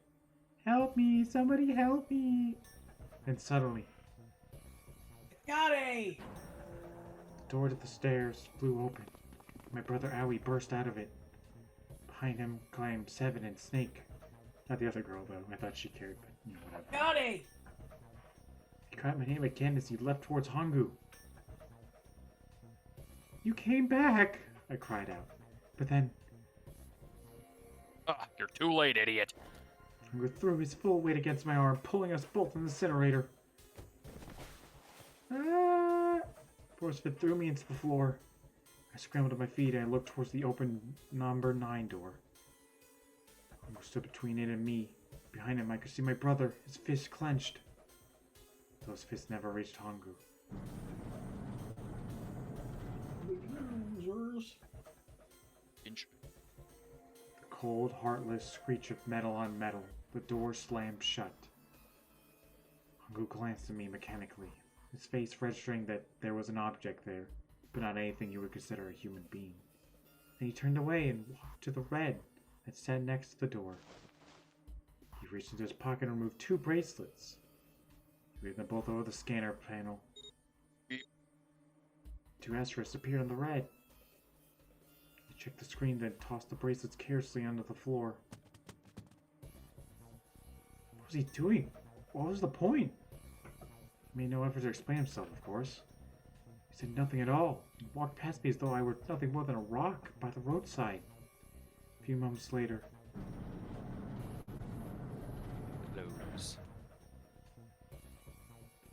"Help me! Somebody help me!" Then suddenly, Yade! the door to the stairs flew open. My brother Owie burst out of it. Behind him climbed Seven and Snake. Not the other girl, though. I thought she cared, but whatever. Yade! He cried my name again as he leapt towards Hongu. "You came back!" I cried out. But then, Ah, you're too late, idiot! Hongu threw his full weight against my arm, pulling us both in the incinerator. Ah! Force fit threw me into the floor. I scrambled to my feet and I looked towards the open number 9 door. Hongu stood between it and me. Behind him I could see my brother, his fists clenched. Those fists never reached Hongu. Losers. Inch. The cold, heartless screech of metal on metal. The door slammed shut. Hongu glanced at me mechanically, his face registering that there was an object there, but not anything you would consider a human being. Then he turned away and walked to the red that sat next to the door. He reached into his pocket and removed 2 bracelets. He laid them both over the scanner panel. 2 asterisks appeared on the red. He checked the screen, then tossed the bracelets carelessly onto the floor. What was he doing? What was the point? He made no effort to explain himself, of course. He said nothing at all. He walked past me as though I were nothing more than a rock by the roadside. A few moments later, Close.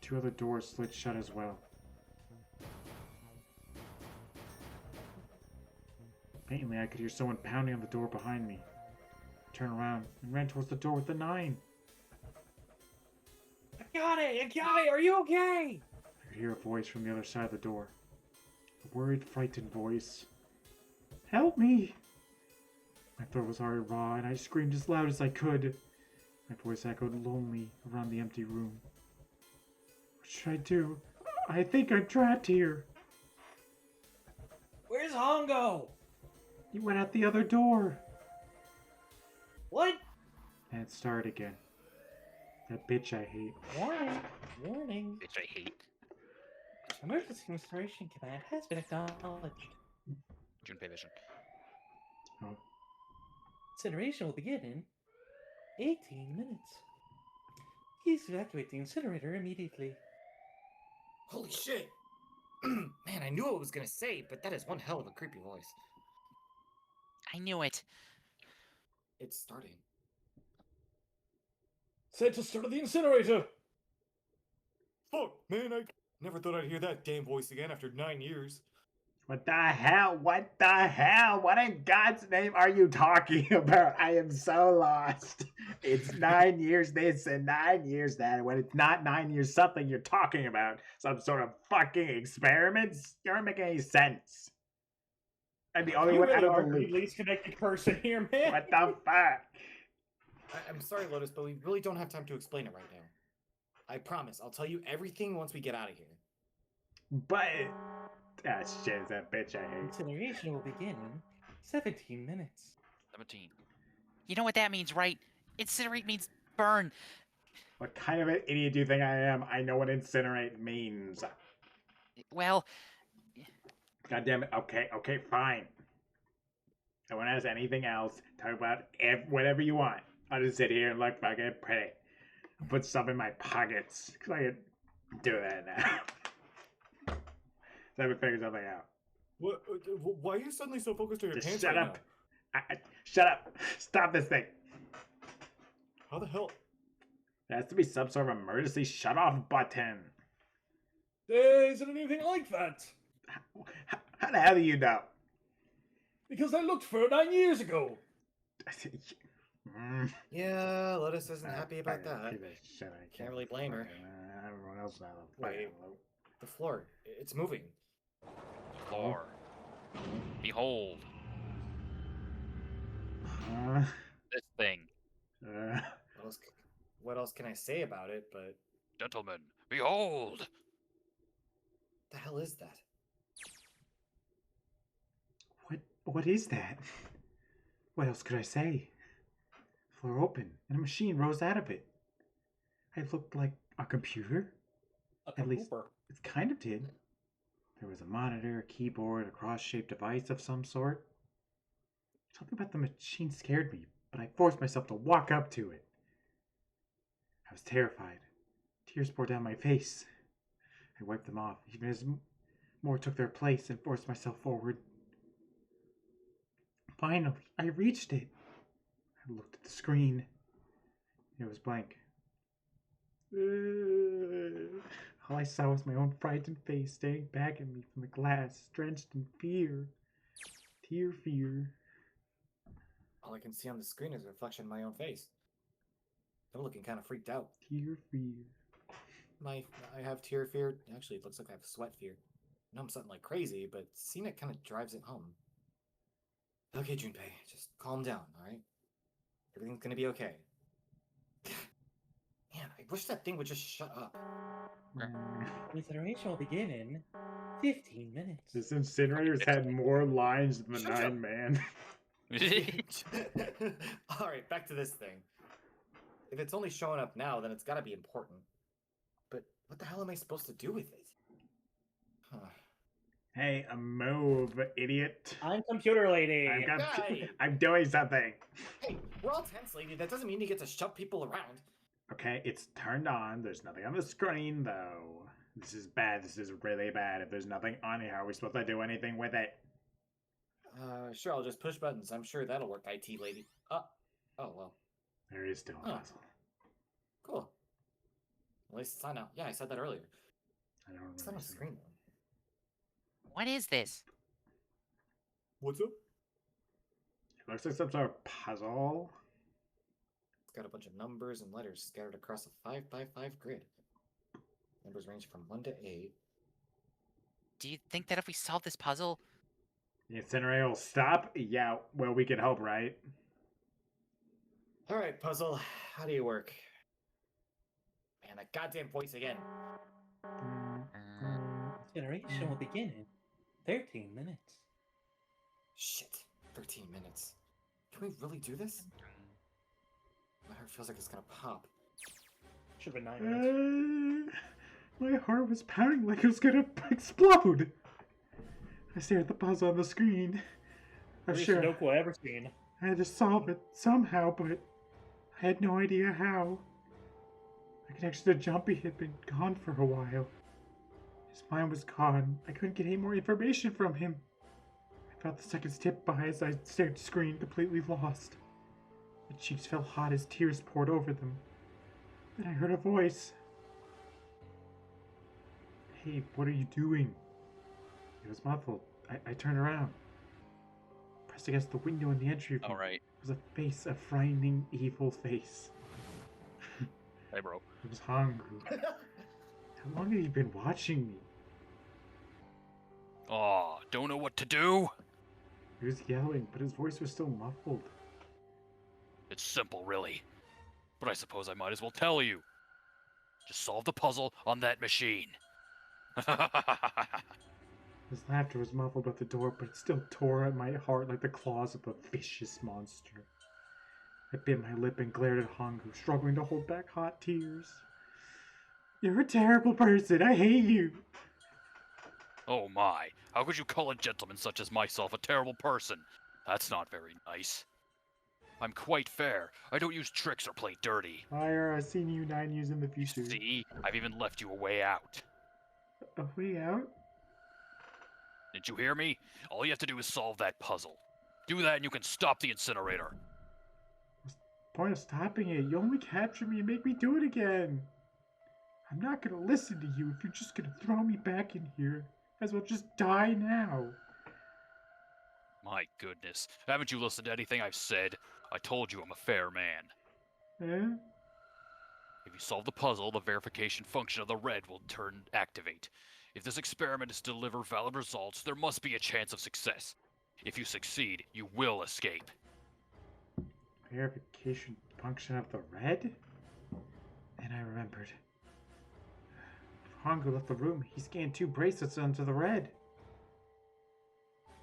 the 2 other doors slid shut as well. Faintly, I could hear someone pounding on the door behind me. I turned around and ran towards the door with the 9. I got it! Are you okay? I could hear a voice from the other side of the door. A worried, frightened voice. Help me! My throat was already raw, and I screamed as loud as I could. My voice echoed lonely around the empty room. What should I do? I think I'm trapped here. Where's Hongo? He went out the other door. What? And it started again. That bitch I hate. Warning. Which I hate. Emergency restoration command has been acknowledged. Junpei vision. Oh, Incineration will begin in 18 minutes. Please evacuate the incinerator immediately. Holy shit! Man, I knew what I was gonna say, but that is one hell of a creepy voice. I knew it. It's starting. Set to start the incinerator! Fuck, man, I never thought I'd hear that damn voice again after 9 years. what the hell? What the hell? What in God's name are you talking about? I am so lost. It's 9 years this and 9 years that. When it's not 9 years something you're talking about. Some sort of fucking experiments? You aren't making any sense. I'm the only You one really out are of the the loop. least connected person here, man. What the fuck? I'm sorry, Lotus, but we really don't have time to explain it right now. I promise, I'll tell you everything once we get out of here. But... Ah, shit, is that bitch I hate. Incineration will begin in 17 minutes. 17. You know what that means, right? Incinerate means burn. What kind of an idiot do you think I am? I know what incinerate means. Well, God damn it. Okay, fine. I won't ask anything else. Talk about whatever you want. I'll just sit here and look fucking pretty. I'll put stuff in my pockets. Because I can do that now. So I can figure something out. What? Why are you suddenly so focused on your Just pants shut right up. now? Shut up. Stop this thing. How the hell? There has to be some sort of emergency shut-off button. There isn't anything like that. How the hell do you know? Because I looked for it 9 years ago. Yeah, Lotus isn't happy about that. Shit, I Can't really blame her. Everyone else is out of the Wait. fucking loop. The floor, it's moving. floor. Behold, this thing. What else can I say about it, but... Gentlemen, behold! The hell is that? What is that? What else could I say? The floor opened, and a machine rose out of it. It looked like a computer. At least it kind of did. There was a monitor, a keyboard, a cross-shaped device of some sort. Something about the machine scared me, but I forced myself to walk up to it. I was terrified. Tears poured down my face. I wiped them off, even as more took their place, and forced myself forward. Finally, I reached it. I looked at the screen. It was blank. All I saw was my own frightened face staring back at me from the glass, drenched in fear. Fear. All I can see on the screen is a reflection of my own face. I'm looking kind of freaked out. Fear. I have tear fear. Actually, it looks like I have sweat fear. I know I'm something like crazy, but seeing it kind of drives it home. Okay, Junpei, just calm down, alright? Everything's gonna be okay. Man, I wish that thing would just shut up. Incineration will begin in 15 minutes. This incinerator's had more lines than the Shut up. 9-man. Alright, back to this thing. If it's only showing up now, then it's gotta be important. But what the hell am I supposed to do with it? Huh. Hey, a move, idiot. I'm computer lady. Guy. I'm doing something. Hey, we're all tense, lady. That doesn't mean you get to shove people around. Okay, it's turned on. There's nothing on the screen, though. This is bad. This is really bad. If there's nothing on here, how are we supposed to do anything with it? Sure, I'll just push buttons. I'm sure that'll work, IT lady. Oh, well. There is still a Huh. puzzle. Cool. At least it's on now. Yeah, I said that earlier. I don't It's not on remember. the screen, though. What is this? What's up? It looks like some sort of puzzle. It's got a bunch of numbers and letters scattered across a 5x5 grid. Numbers range from 1 to 8. Do you think that if we solve this puzzle... The incinerator will stop? Yeah, well, we can hope, right? Alright, puzzle. How do you work? Man, that goddamn voice again. Incineration will begin in 13 minutes. Shit. 13 minutes. Can we really do this? My heart feels like it's gonna pop. Should have been 9 minutes. My heart was pounding like it was gonna explode. I stared at the puzzle on the screen. I'm Worst sure Sudoku I've ever seen. I had to solve it somehow, but I had no idea how. I could actually, the jumpy had been gone for a while. His mind was gone. I couldn't get any more information from him. I felt the seconds tip by as I stared at the screen, completely lost. My cheeks felt hot as tears poured over them. Then I heard a voice. Hey, what are you doing? It was muffled. I turned around. Pressed against the window in the entry room Alright. was a face, a frightening, evil face. Hey, bro. It was Hangu. How long had he been watching me? Oh, don't know what to do? He was yelling, but his voice was still muffled. It's simple, really. But I suppose I might as well tell you. Just solve the puzzle on that machine. His laughter was muffled at the door, but it still tore at my heart like the claws of a vicious monster. I bit my lip and glared at Hangu, struggling to hold back hot tears. You're a terrible person. I hate you. Oh my, how could you call a gentleman such as myself a terrible person? That's not very nice. I'm quite fair. I don't use tricks or play dirty. Liar, I've seen you 9 years in the future. See? I've even left you a way out. A way out? Did you hear me? All you have to do is solve that puzzle. Do that and you can stop the incinerator. What's the point of stopping it? You only capture me and make me do it again. I'm not gonna listen to you if you're just gonna throw me back in here. Might as well just die now. My goodness. Haven't you listened to anything I've said? I told you I'm a fair man. Eh? If you solve the puzzle, the verification function of the red will activate. If this experiment is to deliver valid results, there must be a chance of success. If you succeed, you will escape. Verification function of the red? And I remembered. Hangu left the room. He scanned 2 bracelets onto the red.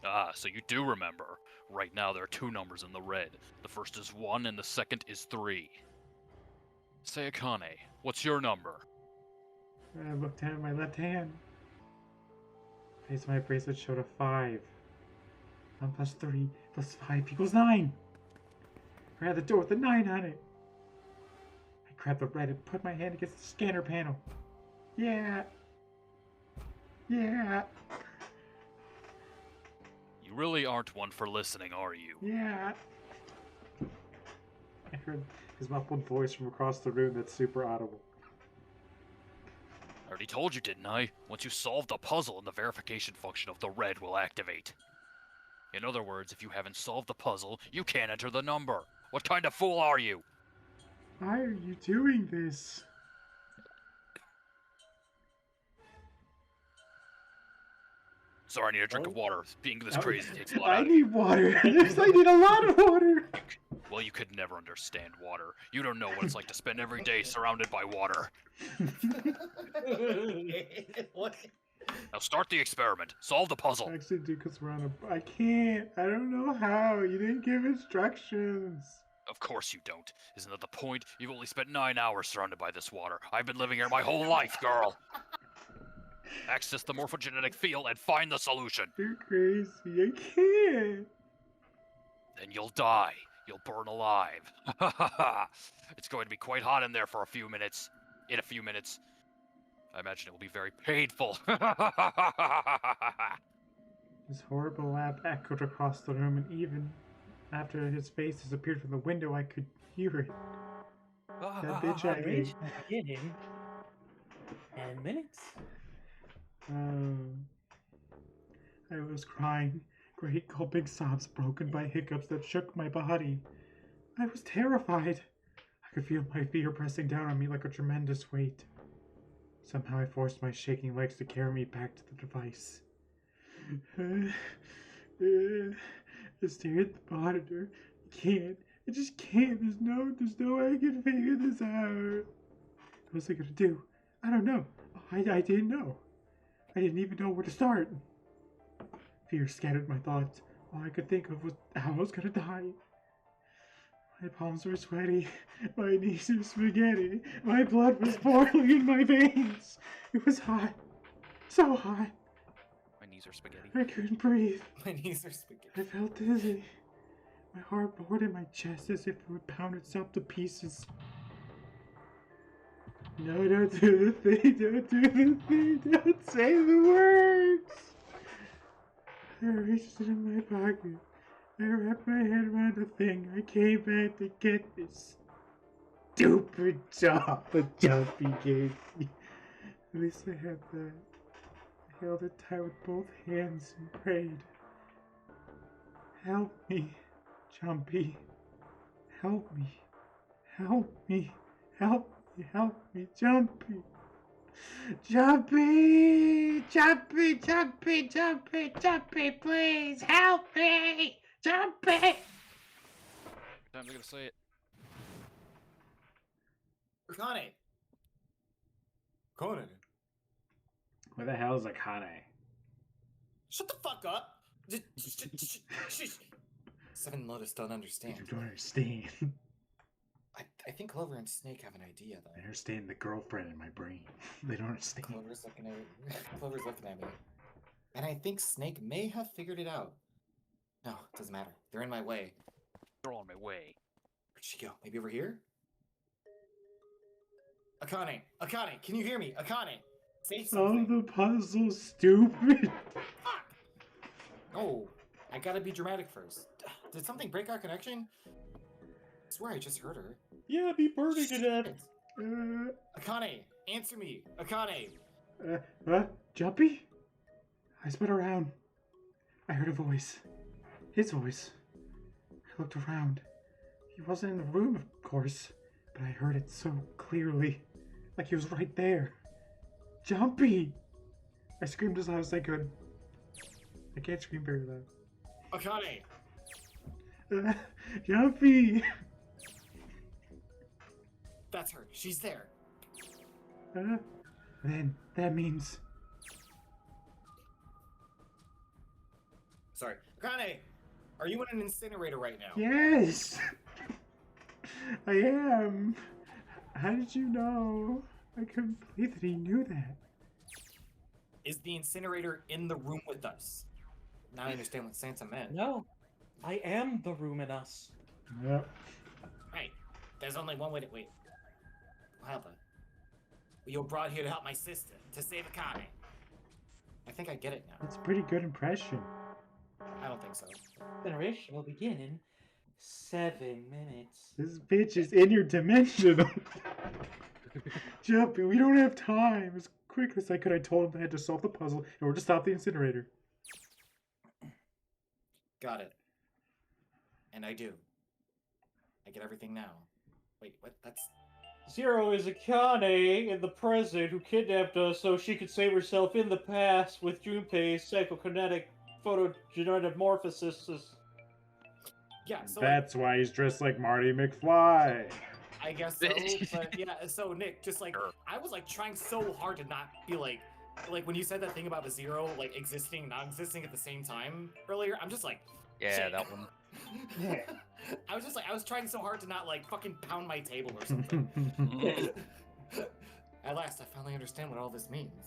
Ah, so you do remember. Right now there are 2 numbers in the red. The first is 1 and the second is 3. Sayakane, what's your number? I looked at my left hand. Face of my bracelet showed a 5. 1 plus 3 plus 5 equals 9. I had the door with a 9 on it. I grabbed the red and put my hand against the scanner panel. Yeah. Yeah. You really aren't one for listening, are you? Yeah. I heard his muffled voice from across the room that's super audible. I already told you, didn't I? Once you solve the puzzle, the verification function of the red will activate. In other words, if you haven't solved the puzzle, you can't enter the number. What kind of fool are you? Why are you doing this? Sorry, I need a drink of water. Being this crazy takes a lot I out of me. need water. I need a lot of water. Well, you could never understand water. You don't know what it's like to spend every day surrounded by water. What? Now start the experiment. Solve the puzzle. Actually, dude, because we're on a... I can't. I don't know how. You didn't give instructions. Of course you don't. Isn't that the point? You've only spent 9 hours surrounded by this water. I've been living here my whole life, girl. Access the morphogenetic field and find the solution. You're crazy. I can't. Then you'll die. You'll burn alive. It's going to be quite hot in there for a few minutes. In a few minutes. I imagine it will be very painful. His horrible laugh echoed across the room, and even after his face disappeared from the window, I could hear it. That bitch I hate. Beginning. 10 minutes. I was crying, great gulping sobs broken by hiccups that shook my body. I was terrified. I could feel my fear pressing down on me like a tremendous weight. Somehow I forced my shaking legs to carry me back to the device. I stare at the monitor. I just can't. There's no way I can figure this out. What was I gonna do? I don't know. I didn't know. I didn't even know where to start. Fear scattered my thoughts. All I could think of was how I was gonna die. My palms were sweaty. My knees were spaghetti. My blood was boiling in my veins. It was hot. So hot. My knees are spaghetti. I couldn't breathe. My knees are spaghetti. I felt dizzy. My heart roared in my chest as if it would pound itself to pieces. No, don't do the thing. Don't do the thing. Don't say the words. I reached in my pocket. I wrapped my head around the thing. I came back to get this stupid job a Jumpy gave me. At least I had that. I held it tight with both hands and prayed. Help me, Jumpy. Help me. Help me. Help me. Help me, Jumpy. Jumpy! Jumpy! Jumpy! Jumpy! Jumpy! Please help me! Jumpy! I'm gonna say it. Akane! Conan. Where the hell is Akane? Shut the fuck up! Seven Lotus don't understand. You don't understand. I think Clover and Snake have an idea, though. I understand the girlfriend in my brain. They don't understand. Clover's looking at me. And I think Snake may have figured it out. No, it doesn't matter. They're in my way. They're on my way. Where'd she go? Maybe over here? Akane! Akane! Can you hear me? Akane! Say something! Oh, the puzzle's stupid! Fuck! Oh, I gotta be dramatic first. Did something break our connection? I swear I just heard her. Yeah, be burning to death. Akane! Answer me! Akane! Jumpy? I spun around. I heard a voice. His voice. I looked around. He wasn't in the room, of course, but I heard it so clearly. Like he was right there. Jumpy! I screamed as loud as I could. I can't scream very loud. Akane! Jumpy! That's her. She's there. Then that means... Sorry. Akane! Are you in an incinerator right now? Yes! I am. How did you know? I couldn't believe that he knew that. Is the incinerator in the room with us? Now I understand what Santa meant. No, I am the room in us. Yep. Right. There's only one way to wait. Well, you're brought here to help my sister, to save Akane. I think I get it now. That's a pretty good impression. I don't think so. Generation will begin in 7 minutes. This bitch is interdimensional. Jumpy, we don't have time. As quick as I could, I told him I had to solve the puzzle in order to stop the incinerator. Got it. And I do. I get everything now. Wait, what? That's... Zero is Akane in the present who kidnapped us so she could save herself in the past with Junpei's psychokinetic photogenetic morphosis. Yeah, so That's why he's dressed like Marty McFly. I guess so. But yeah, so Nick, just like Sure. I was like trying so hard to not be like when you said that thing about the zero like existing, not existing at the same time earlier. I'm just like, Yeah, shit. that one. I was just like, I was trying so hard to not like fucking pound my table or something. At last, I finally understand what all this means.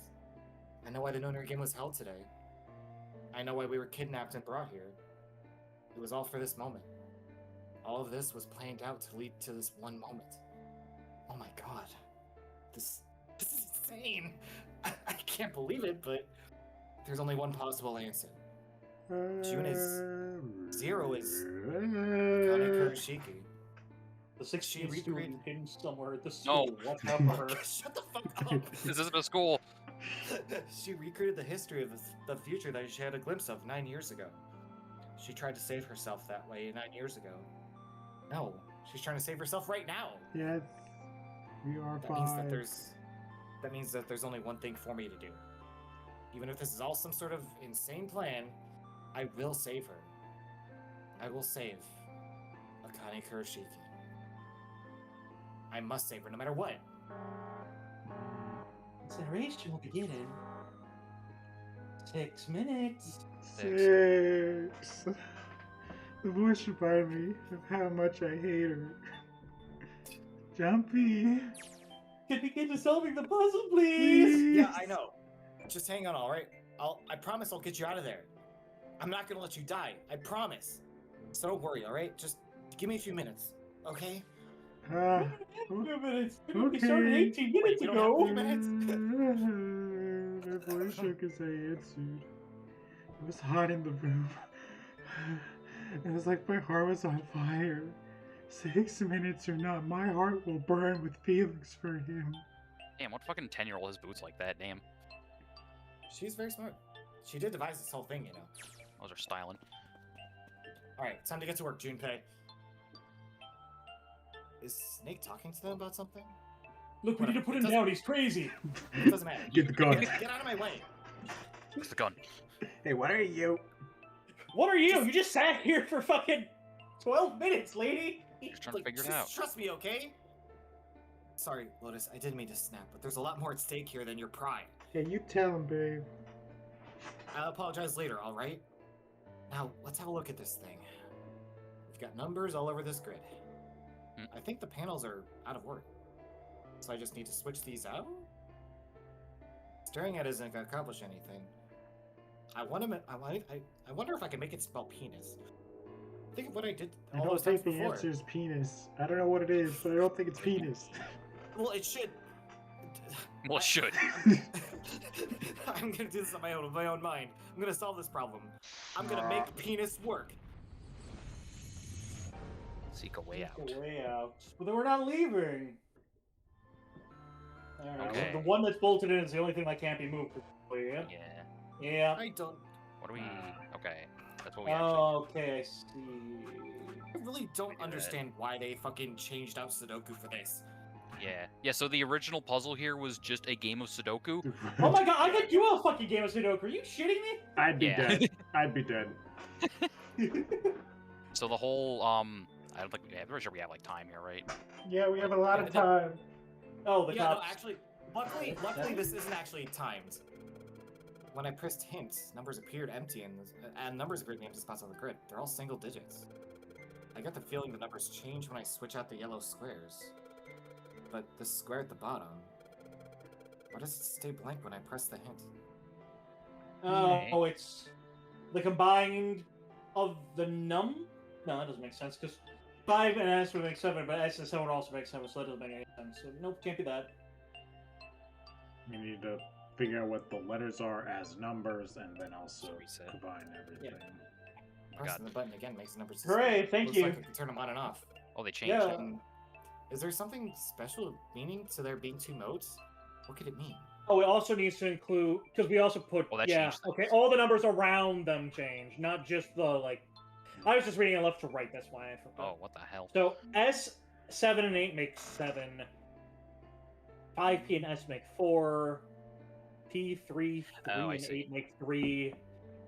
I know why the Nonary game was held today. I know why we were kidnapped and brought here. It was all for this moment. All of this was planned out to lead to this one moment. Oh my god. This is insane. I can't believe it, but there's only one possible answer. June is 0 is Akane Kurashiki. The 16th She student hidden somewhere at the school. Watch out for her. Shut the fuck up! This isn't a school. She recreated the history of the future that she had a glimpse of 9 years ago. She tried to save herself that way 9 years ago. No, she's trying to save herself right now. Yes, we are That fine. means that there's only one thing for me to do. Even if this is all some sort of insane plan, I will save her. I will save Akane Kurashiki. I must save her no matter what. Consideration will begin in 6 minutes. 6. The voice reminded me of how much I hate her. Jumpy. Can we get to solving the puzzle, please? Yeah, I know. Just hang on, all right? I promise I'll get you out of there. I'm not gonna let you die. I promise. So don't worry, all right? Just give me a few minutes, okay? 2 minutes. We Okay. started 18 minutes You don't have ago. a few minutes? My voice shook as I answered. It was hot in the room. It was like my heart was on fire. 6 minutes or not, my heart will burn with feelings for him. Damn, what fucking 10-year-old has boots like that? Damn. She's very smart. She did devise this whole thing, you know. Those are styling. All right, time to get to work, Junpei. Is Snake talking to them about something? Look, we need to put him Doesn't- down. He's crazy. It doesn't matter. Get the gun. Get out of my way. Where's the gun? Hey, what are you? What are you? You just sat here for fucking 12 minutes, lady. Just trying to figure it out. Trust me, okay? Sorry, Lotus, I didn't mean to snap, but there's a lot more at stake here than your pride. Hey, you tell him, babe. I'll apologize later, alright? Now, let's have a look at this thing. We've got numbers all over this grid. I think the panels are out of order. So I just need to switch these out? Staring at it isn't gonna accomplish anything. I wonder if I can make it spell penis. Think of what I did I all don't those times think the before. answer is penis. I don't know what it is, but I don't think it's penis. Well, it should. Well, it should. I'm gonna do this on my own mind. I'm gonna solve this problem. I'm gonna make penis work. Seek a way out. The way out. But then we're not leaving. Alright, Okay. The one that's bolted in is the only thing that can't be moved. Yeah. Yeah. Yeah. I don't. What do we... Okay. That's what we actually... Okay, I see. I really don't Look at that. understand why they fucking changed out Sudoku for this. Yeah. Yeah, so the original puzzle here was just a game of Sudoku. Oh my god, I could do a fucking game of Sudoku. Are you shitting me? I'd be Yeah. dead. I'd be dead. So the whole, I don't think... I'm pretty sure we have, like, time here, right? Yeah, we have a lot of time. Oh, the Yeah, no, cops. actually, luckily this isn't actually timed. When I pressed hint, numbers appeared empty and numbers appeared in the empty spots on the grid. They're all single digits. I get the feeling the numbers change when I switch out the yellow squares. But the square at the bottom, why does it stay blank when I press the hint? Oh, it's the combined of the num. No, that doesn't make sense because 5 and S would make 7, but S and 7 would also make 7, so that doesn't make any sense. So nope, can't be that. We need to figure out what the letters are as numbers, and then also Reset. combine everything. Pressing the button again makes the numbers Hooray, display. thank Looks you. like I can turn them on and off. Oh, they changed Yeah. it. Is there something special meaning to there being 2 modes? What could it mean? Oh, it also needs to include because we also put Well, that yeah. changed things. Okay, all the numbers around them change, not just the like. I was just reading it left to right. That's why I forgot. Oh, what the hell? So S 7 and 8 make 7. 5P and S make 4. P 3, 3 Oh, I and see. 8 make 3.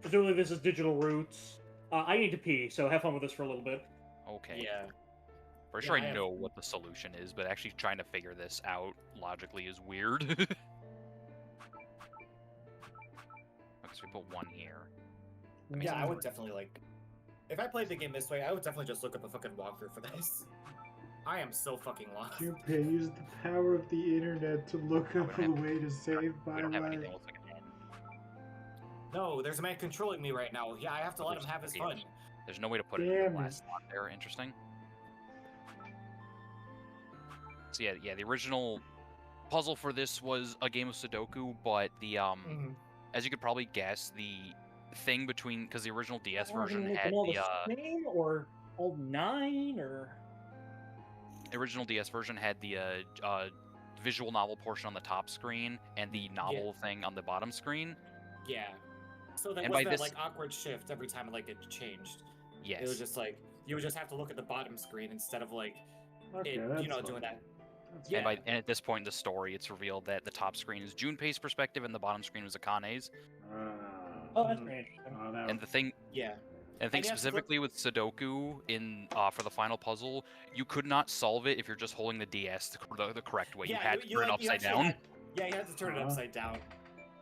Presumably this is digital roots. I need to pee, so have fun with this for a little bit. Okay. Yeah. Pretty Yeah, sure I I have- know what the solution is, but actually trying to figure this out logically is weird. Okay, so we put one here. That makes Yeah, I sense. would definitely like. If I played the game this way, I would definitely just look up a fucking walkthrough for this. I am so fucking lost. Junpei, use the power of the internet to look up a have- way to save We my don't have life. anything else like that. No, there's a man controlling me right now. Yeah, I have to let him have his fun. There's no way to put it in Damn the it. last slot there. Interesting. So yeah, the original puzzle for this was a game of Sudoku, but the as you could probably guess, the thing between because the original DS version had all the same or all 9 or original DS version had the visual novel portion on the top screen and the novel thing on the bottom screen. Yeah. So that And was by that this- like awkward shift every time like it changed. Yes. It was just like you would just have to look at the bottom screen instead of like Okay, it, that's you know, fine. doing that. That's Yeah. And at this point in the story, it's revealed that the top screen is Junpei's perspective and the bottom screen was Akane's. oh, that's pretty interesting. that And the thing Yeah. And I think And you have to flip- specifically with Sudoku in for the final puzzle, you could not solve it if you're just holding the DS the correct way. You had to turn it you upside actually down. had- yeah, you had to turn it Uh-huh. upside down.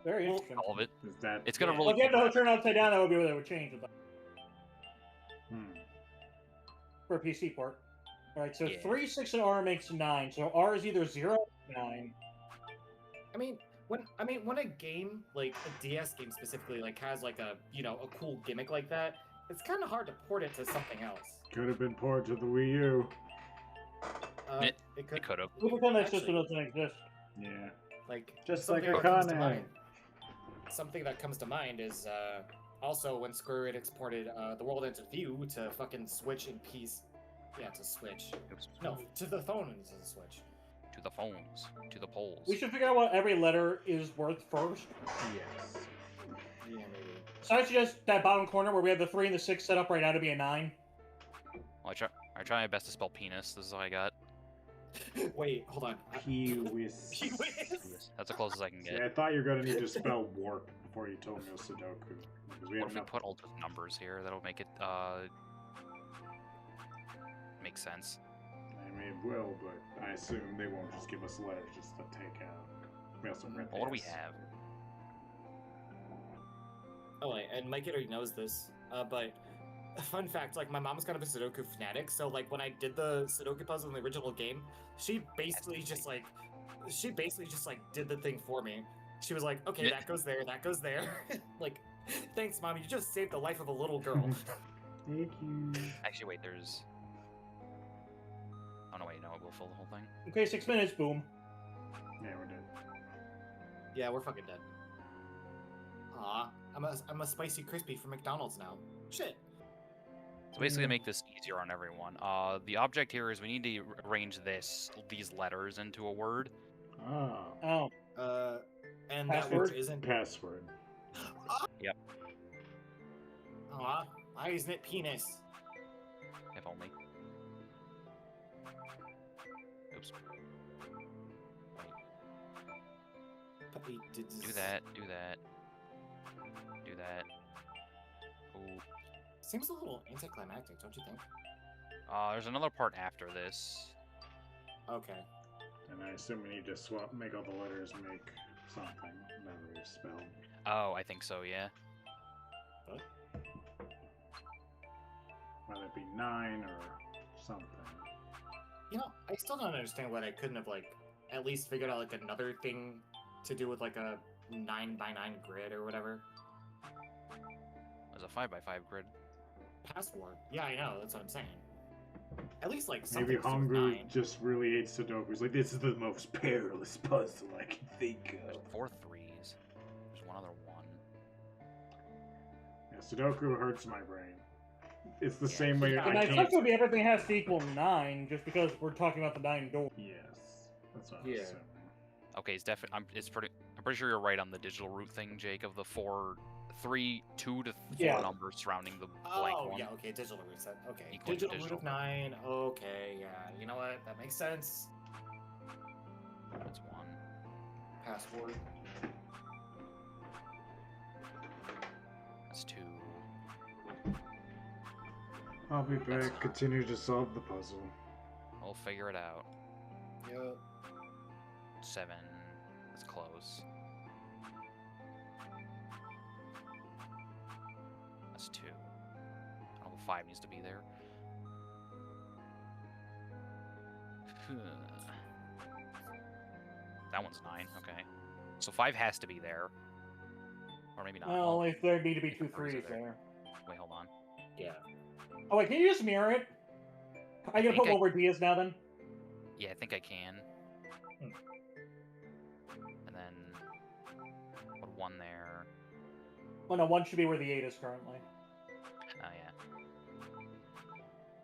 Very Well, interesting. Solve it. is that It's gonna Yeah. really. Well, if you have to turn it upside down, that would be where they would change it for a PC port. Alright, so Yeah. 3, 6, and R makes 9. So R is either 0 or 9. I mean, when a game like a DS game specifically like has like a a cool gimmick like that, it's kind of hard to port it to something else. could have been ported to the Wii U. It It could could have. We pretend that Actually- system doesn't exist. Yeah. like Just something like that comes to Akane. mind- Something that comes to mind is also when Square Enix ported The World Ends With You to fucking Switch and PC. Yeah, to Switch. No, to the phone and to the Switch. To the phones, to the poles. We should figure out what every letter is worth first. Yes. Yeah, maybe. So I suggest that bottom corner where we have the 3 and the 6 set up right now to be a 9. Well, I try my best to spell penis. This is all I got. Wait, hold on. Pewis. Pewis. That's the closest I can See, get. I thought you were gonna need to spell warp before you told me it was Sudoku. Because we What have if we enough. put all just numbers here? That'll make it make sense. I mean, it will, but I assume they won't just give us letters just to take out. We also read Well, what do we this. have? Oh, wait, and Mike already knows this, but fun fact, like my mom's kind of a Sudoku fanatic, so like when I did the Sudoku puzzle in the original game, she basically just like did the thing for me. She was like, okay, that goes there, that goes there. Like, thanks, mom, you just saved the life of a little girl. Thank you. Actually, wait. There's. Oh no, wait. No, it will fill the whole thing. Okay, 6 minutes, boom. Yeah, we're dead. Yeah, we're fucking dead. Aw, I'm a spicy crispy from McDonald's now. Shit. So basically, to make this easier on everyone, the object here is we need to arrange these letters into a word. Oh. Oh, And that Password? word isn't. Password. Yep. Aw, why isn't it penis? If only. Oops. Puppy did Do that. Do that. Do that. Ooh. Seems a little anticlimactic, don't you think? There's another part after this. Okay. And I assume we need to make all the letters make something. Never spelled. Oh, I think so. Yeah. Whether it be 9 or something. You know, I still don't understand why I couldn't have like at least figured out like another thing to do with like a 9x9 grid or whatever. There's a 5x5 grid. Password. Yeah, I know. That's what I'm saying. At least like something. Maybe to do with Hungry 9. just really hates Sudoku. He's like, this is the most perilous puzzle I can think There's of. 4 3s. There's one other one. Yeah, Sudoku hurts my brain. It's the Yeah. same way Yeah, and I I can't. think it would be everything has to equal 9 just because we're talking about the 9 door. Yes, that's what I was Yeah. assuming. Okay, it's definitely. I'm pretty sure you're right on the digital root thing, Jake. Of the 2 to 4 Yeah. numbers surrounding the blank Oh one. yeah, okay, digital reset. Okay, Equal to digital root digital. of 9. Okay, yeah, you know what? That makes sense. That's 1. Password. That's 2. I'll be back. Continue to solve the puzzle. We'll figure it out. Yep. 7. That's close. That's 2. I don't know, 5 needs to be there. That one's 9, okay. So 5 has to be there. Or maybe not. Well, if there need to be 2 3s 3s there. Wait, hold on. Yeah. Oh wait, can you just mirror it? Are you gonna put more Diaz now then? Yeah, I think I can. And then put 1 there. Oh no, 1 should be where the 8 is currently. Oh yeah.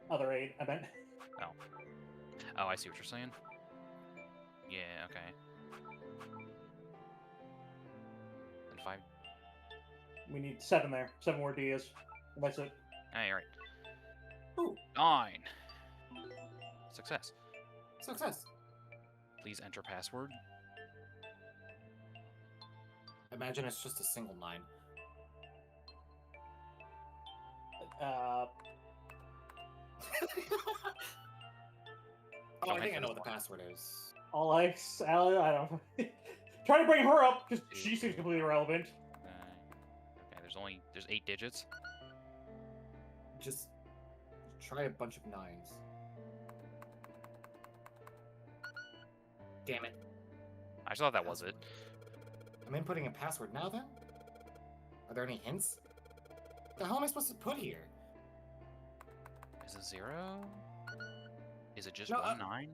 Other 8, I meant. Oh, I see what you're saying. Yeah, okay. And 5. We need 7 there. 7 more Diaz. That's it. Oh, you're right. Ooh. 9. Success. Success. Please enter password. Imagine it's just a single 9. Oh, I think I know what the password is. Alex, I don't know. Try to bring her up, because she seems completely irrelevant. Okay, there's 8 digits. Just try a bunch of 9s. Damn it. I just thought that was it. I'm inputting a password now then? Are there any hints? The hell am I supposed to put here? Is it 0? Is it just No, 1 9?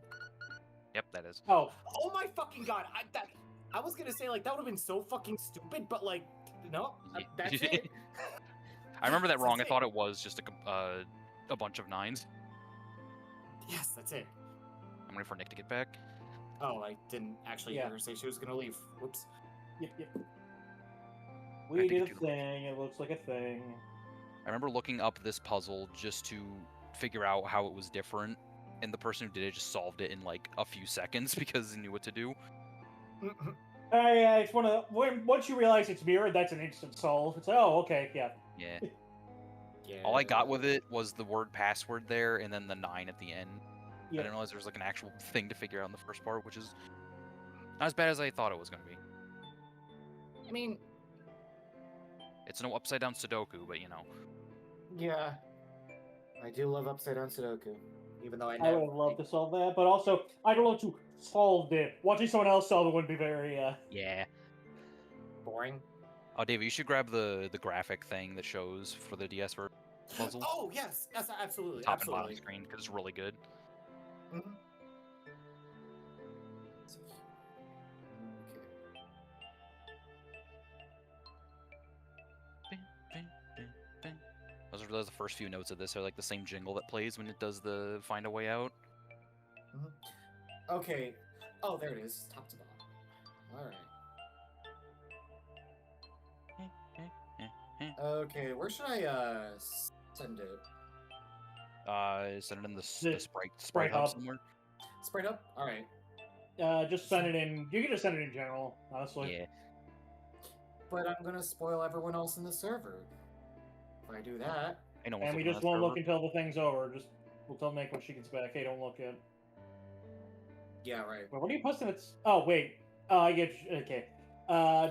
Yep, that is. Oh, Oh my fucking god! I was gonna say, like, that would have been so fucking stupid, but, like, no, that's it. I remember that wrong. I That's thought it. it was just a bunch of 9s. Yes, that's it. I'm waiting for Nick to get back. Oh, I didn't actually hear her say she was gonna leave. Whoops. yep. I We think did a it's too- thing. It looks like a thing. I remember looking up this puzzle just to figure out how it was different, and the person who did it just solved it in like a few seconds because he knew what to do. Yeah, it's one of the, once you realize it's mirrored, that's an instant solve. It's like, oh, okay, yeah. Yeah. Yeah. All I got with it was the word password there, and then the 9 at the end. I Yep. didn't realize there was like an actual thing to figure out in the first part, which is not as bad as I thought it was going to be. I mean, It's no upside down Sudoku, but you know. yeah. I do love upside down Sudoku, even though I I know. would have loved to solve that, but also, I don't know to solve it. Watching someone else solve it would be very, Yeah. Boring. Oh, David, you should grab the graphic thing that shows for the DS version puzzle. Oh yes, yes, absolutely, Top and bottom absolutely. screen, because it's really good. Mhm. Those are the first few notes of this are like the same jingle that plays when it does the find a way out. Okay. Oh, there it is, top to bottom. All right. Okay, where should I send it? Send it in the The sprite hub hub. somewhere. Sprite up. All right. just send it in. You can just send it in general, honestly. Yeah. But I'm gonna spoil everyone else in the server if I do that. I know. And we just won't look until the thing's over. We'll tell Nick when she gets back. Hey, don't look yet. Yeah, right. Wait, what are you posting? Oh, wait. I get you. Okay.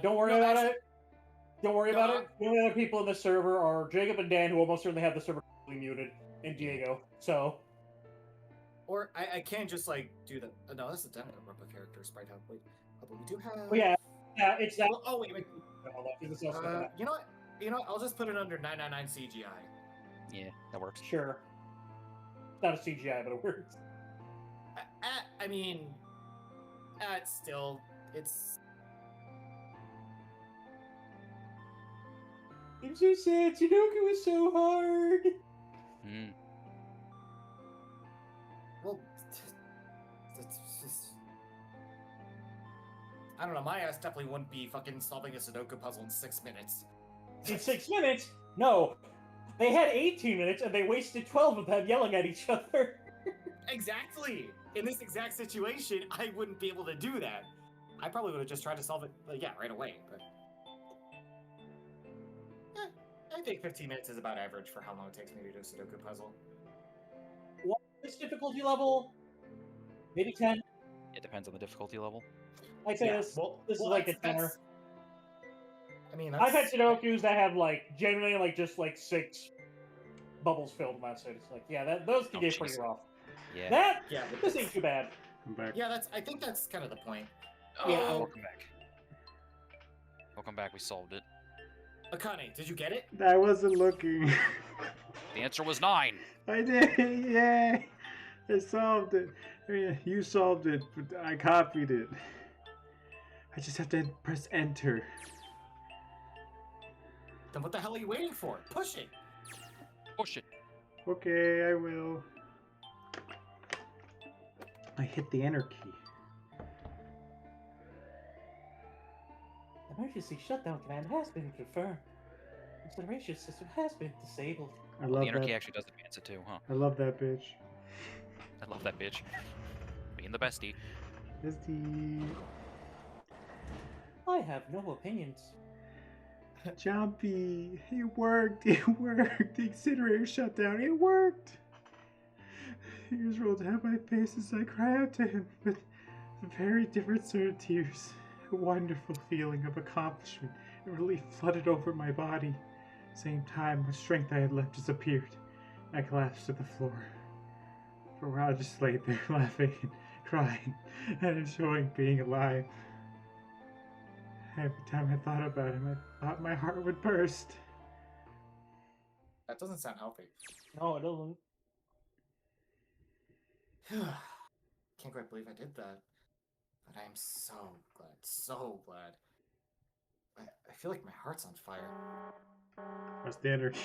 Don't worry about it. Don't worry about it. The only other people in the server are Jacob and Dan, who almost certainly have the server muted, and Diego. So. Or I can't just like do the. No, that's the Denver character sprite hub. Wait, but we do have. Oh, yeah, it's that. Oh wait. You You know what? I'll just put it under 999 CGI. Yeah, that works. Sure. It's not a CGI, but it works. I mean, it's still, it's. I'm so sad. Sudoku was so hard. Well, it's just. I don't know. My ass definitely wouldn't be fucking solving a Sudoku puzzle in 6 minutes. In 6 minutes? No. They had 18 minutes, and they wasted 12 of them yelling at each other. Exactly! In this exact situation, I wouldn't be able to do that. I probably would have just tried to solve it, yeah, right away, but... think 15 minutes is about average for how long it takes me to do a Sudoku puzzle. What this difficulty level? Maybe 10. It depends on the difficulty level. I'd say Yeah, this well, is well, like a that's- 10er. I mean, I've had that's... Sudokus that have like genuinely like just like 6 bubbles filled. So it's like, yeah, those can Oh, get pretty jeez. rough. Yeah. That Yeah, but this that's- ain't too bad. I'm back. Yeah, I think that's kind of the point. Oh, Yeah. welcome back. Welcome back. We solved it. Akane, did you get it? I wasn't looking. The answer was 9. I did. Yay! I solved it. I mean, you solved it, but I copied it. I just have to press enter. Then what the hell are you waiting for? Push it. Push it. Okay, I will. I hit the enter key. Emergency shutdown command has been confirmed. Acceleration system has been disabled. I Well, love the Nonary that. actually does advance it too, huh? I love that bitch. I love that bitch. Being the bestie. Is the I have no opinions. Jumpy? It worked. It worked. The incinerator shut down. It worked. Tears rolled down my face as I cried out to him with a very different sort of tears. A wonderful feeling of accomplishment and relief flooded over my body. Same time, the strength I had left disappeared. I collapsed to the floor. For a while, I just lay there laughing and crying and enjoying being alive. Every time I thought about him, I thought my heart would burst. That doesn't sound healthy. No, it doesn't. Can't quite believe I did that. But I am so glad, so glad. I feel like my heart's on fire. What's the energy?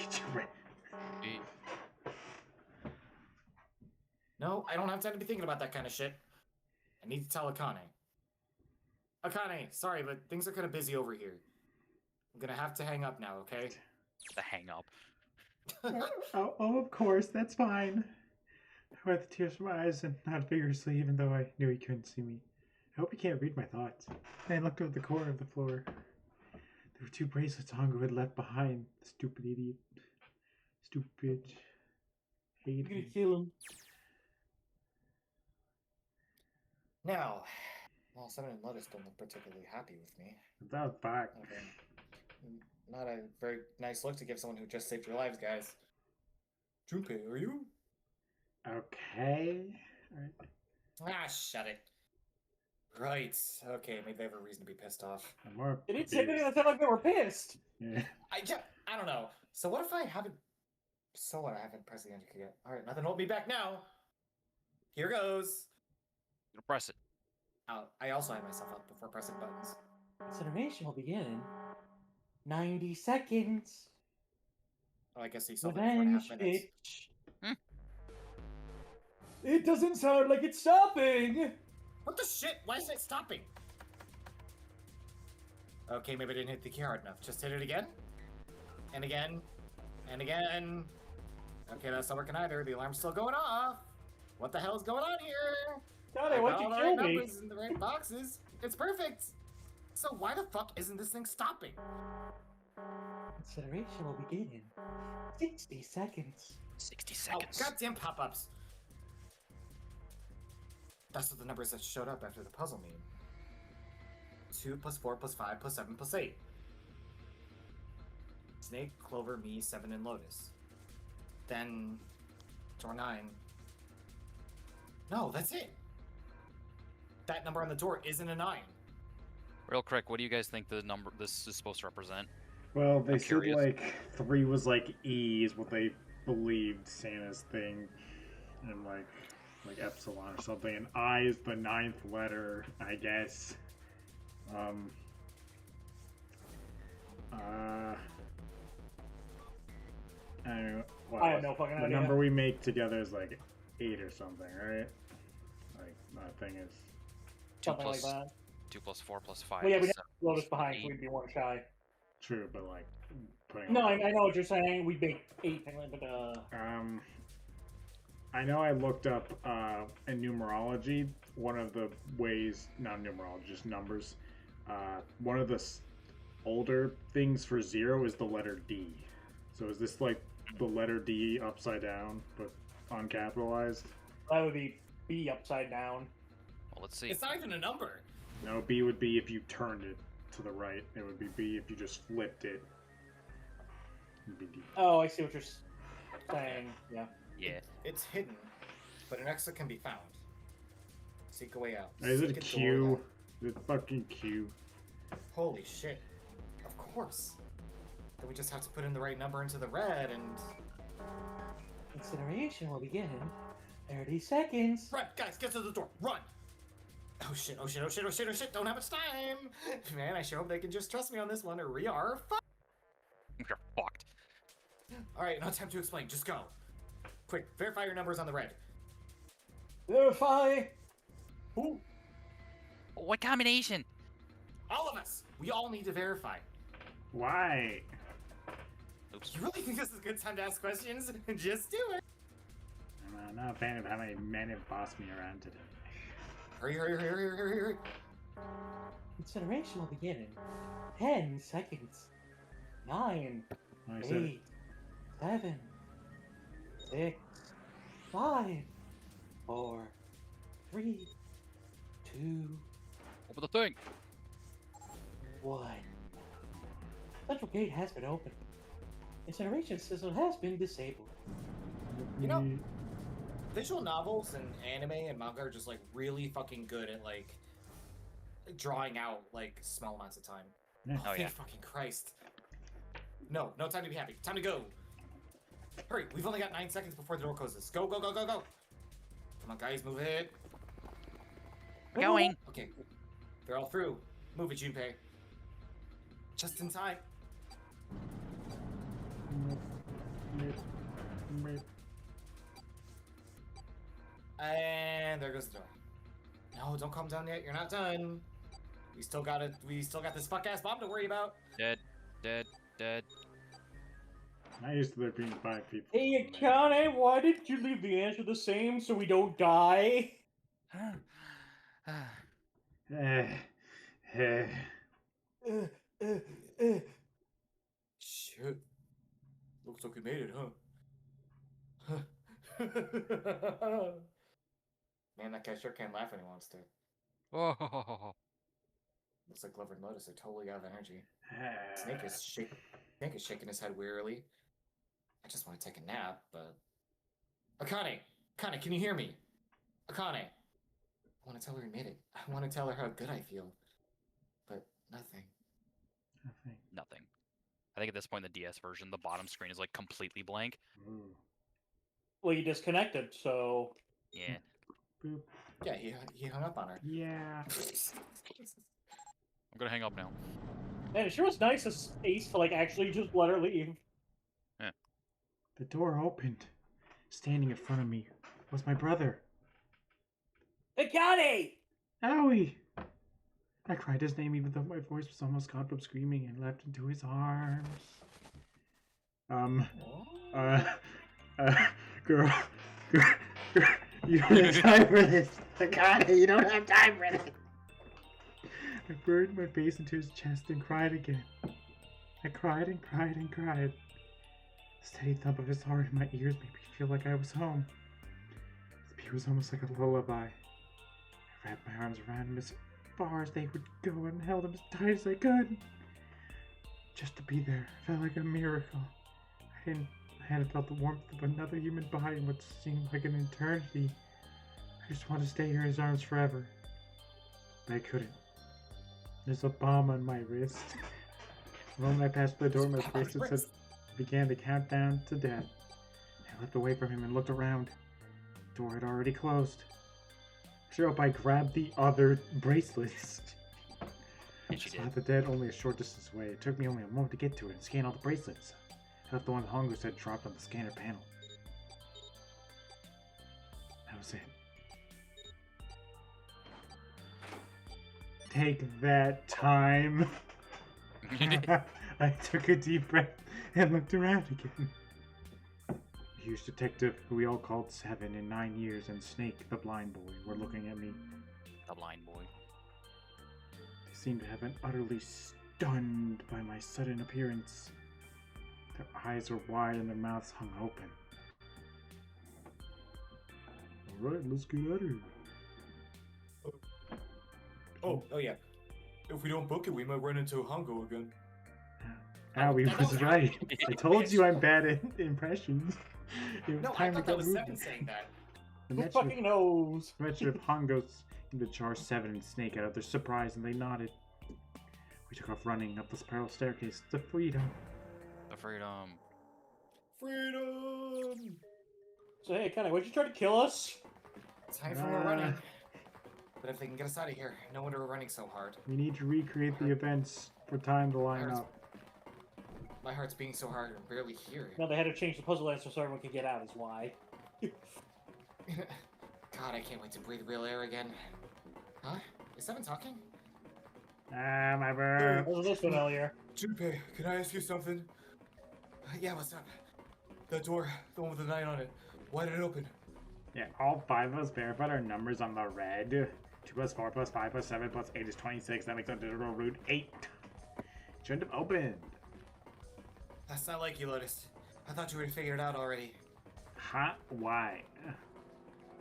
No, I don't have time to be thinking about that kind of shit. I need to tell Akane. Akane, sorry, but things are kind of busy over here. I'm gonna have to hang up now, okay? The hang up. Oh, of course, that's fine. I wiped the tears from my eyes and nodded vigorously, even though I knew he couldn't see me. I hope he can't read my thoughts. I looked over the corner of the floor. There were 2 bracelets Hongo had left behind. Stupid idiot. Stupid bitch. Hate You're gonna him. kill him. Now, well, Seven and Lotus don't look particularly happy with me. That was back. Not a very nice look to give someone who just saved your lives, guys. Junpei, are you? Okay. Alright. Ah, shut it. Right. Okay, maybe they have a reason to be pissed off. I'm more They didn't say anything confused. that sounded like they were pissed. Yeah. I don't know. So what if I haven't... So what? I haven't pressed the enter key yet. Alright, nothing hold me back now. Here goes. You press it. Oh, I also had myself up before pressing buttons. Incineration will begin in 90 seconds. Oh, I guess he saw that 4.5 Revenge, minutes. bitch. It doesn't sound like it's stopping. What the shit? Why isn't it stopping? Okay, maybe I didn't hit the key hard enough. Just hit it again. And again. And again. Okay, that's not working either. The alarm's still going off. What the hell is going on here? God, I why'd got you all the kill right me? numbers in the right boxes. It's perfect. So why the fuck isn't this thing stopping? Incineration will begin in 60 seconds. 60 Oh, seconds. goddamn pop-ups. That's what the numbers that showed up after the puzzle mean. 2 plus 4 plus 5 plus 7 plus 8. Snake, Clover, me, 7, and Lotus. Then... door 9. No, that's it! That number on the door isn't a 9. Real quick, what do you guys think the number this is supposed to represent? Well, they I'm said curious. like 3 was like E is what they believed Santa's thing, and like epsilon or something, and I is the 9th letter, I guess. I don't know, well, I have no fucking the idea. number we make together is like 8 or something, right? Like that thing is. 2 Something like plus that. 2 plus 4 plus 5. Well, yeah, is we have 7 Lotus plus behind, so 8. we'd be 1 shy. True, but like putting No, all- I know what you're saying. We make 8, but I know I looked up in numerology, one of the ways, not numerology, just numbers, one of the older things for 0 is the letter D. So is this like the letter D upside down, but uncapitalized? That would be B upside down. Well, let's see. It's not even a number. No, B would be if you turned it to the right. It would be B if you just flipped it. It'd be D. Oh, I see what you're saying. Yeah. Yeah. It's hidden, but an exit can be found. Seek a way out. Is it Seek a Q? door Is it fucking Q? that- Holy shit. Of course. Then we just have to put in the right number into the red and... Incineration will begin in 30 seconds. Run, guys, get to the door. Run! Oh shit, oh shit, oh shit, oh shit, oh shit. Don't have much time. Man, I sure hope they can just trust me on this one or we are fucked. You're fucked. Alright, no time to explain. Just go. Quick, verify your numbers on the red. Verify. Who? What combination? All of us! We all need to verify. Why? Oops. You really think this is a good time to ask questions? Just do it! I'm not a fan of how many men have bossed me around today. Hurry, hurry, hurry, hurry, hurry, hurry. Incineration will begin in 10 seconds. 9, I said 8, 7, 6, 5, 4, 3, 2, Open the thing. 1. Central gate has been opened. Incineration system has been disabled. You know, visual novels and anime and manga are just like really fucking good at like drawing out like small amounts of time. Yeah. Oh, Thank yeah. fucking Christ. No time to be happy. Time to go. Hurry, we've only got 9 seconds before the door closes. Go, go, go, go, go. Come on, guys, move it. Going. Okay, they're all through. Move it, Junpei. Just in time. And there goes the door. No, don't calm down yet. You're not done. We still got this fuck ass bomb to worry about. Dead. Dead. Dead. I used to there being 5 people. Hey, Akane, why did you leave the answer the same so we don't die? Eh, eh. Shit. Looks like we made it, huh? Man, that guy sure can't laugh when he wants to. Oh. Looks like Glover and Lotus are totally out of energy. Snake is shaking his head wearily. I just want to take a nap, but... Akane! Akane, can you hear me? Akane! I want to tell her we made it. I want to tell her how good I feel. But nothing. Nothing. I think at this point in the DS version, the bottom screen is like completely blank. Ooh. Well, you disconnected, so... Yeah. Boop. Yeah, he hung up on her. Yeah. I'm gonna hang up now. Man, it sure was nice of Ace to, like, actually just let her leave. The door opened. Standing in front of me was my brother. Akane! Owie! I cried his name even though my voice was almost caught up screaming and leapt into his arms. Girl, you don't have time for this. Akane, you don't have time for this. I buried my face into his chest and cried again. I cried and cried and cried. The steady thump of his heart in my ears made me feel like I was home. His beat was almost like a lullaby. I wrapped my arms around him as far as they would go and held him as tight as I could. Just to be there felt like a miracle. I hadn't felt the warmth of another human body in what seemed like an eternity. I just wanted to stay here in his arms forever. But I couldn't. There's a bomb on my wrist. The moment I passed the door, my bracelet began to count down to death. I leapt away from him and looked around. The door had already closed. I sure hope I grabbed the other bracelets. And I she saw did. the dead only a short distance away. It took me only a moment to get to it and scan all the bracelets. I left the one Hongo said dropped on the scanner panel. That was it. Take that time. I took a deep breath and looked around again. The huge detective, who we all called Seven in 9 years, and Snake, the blind boy, were looking at me. The blind boy. They seemed to have been utterly stunned by my sudden appearance. Their eyes were wide and their mouths hung open. Alright, let's get out of here. Oh yeah. If we don't book it, we might run into Hongo again. Owie that was was right. I told you bitch. I'm bad at impressions. It was No, I time to thought that get was moving. Seven saying that. The Who mention of- fucking knows? the mention of Hongos in the jar 7 and Snake out of their surprise, and they nodded. We took off running up the spiral staircase to freedom. The freedom. Freedom! So hey, Kenny, would you try to kill us? Time for more running. But if they can get us out of here, no wonder we're running so hard. We need to recreate the events for time to line Hearts- up. My heart's beating so hard I can barely hear it. No, they had to change the puzzle answer so everyone could get out. Is why. God, I can't wait to breathe real air again. Huh? Is Seven talking? Ah, my bird. Wasn't this familiar? Junpei, can I ask you something? Yeah, what's up? That door, the one with the 9 on it, why did it open? Yeah, all 5 of us verified our numbers on the red. 2 plus 4 plus 5 plus 7 plus 8 is 26. That makes our digital root 8. Shouldn't have opened. That's not like you, Lotus. I thought you would have figured it out already. Huh? Why?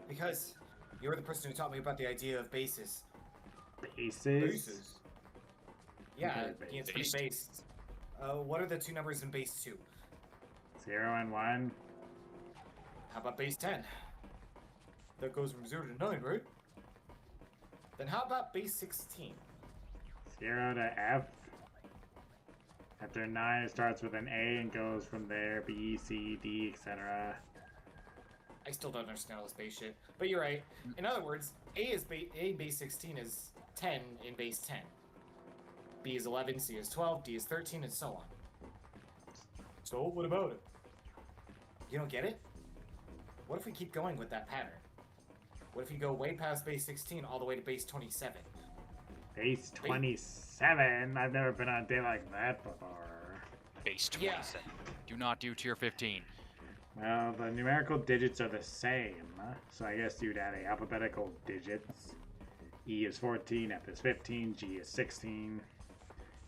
Because you were the person who taught me about the idea of bases. Bases? Yeah, Okay, it's based. pretty based. What are the 2 numbers in base 2? 0 and 1. How about base 10? That goes from 0 to 9, right? Then how about base 16? 0 to F. After 9, it starts with an A and goes from there. B, C, D, etc. I still don't understand all this base shit. But you're right. In other words, A in base 16 is 10 in base 10. B is 11, C is 12, D is 13, and so on. So, what about it? You don't get it? What if we keep going with that pattern? What if you go way past base 16 all the way to base 27? Base 27? I've never been on a day like that before. Base Yeah. 27. Do not do tier 15. Well, the numerical digits are the same, so I guess you'd add a alphabetical digits. E is 14, F is 15, G is 16,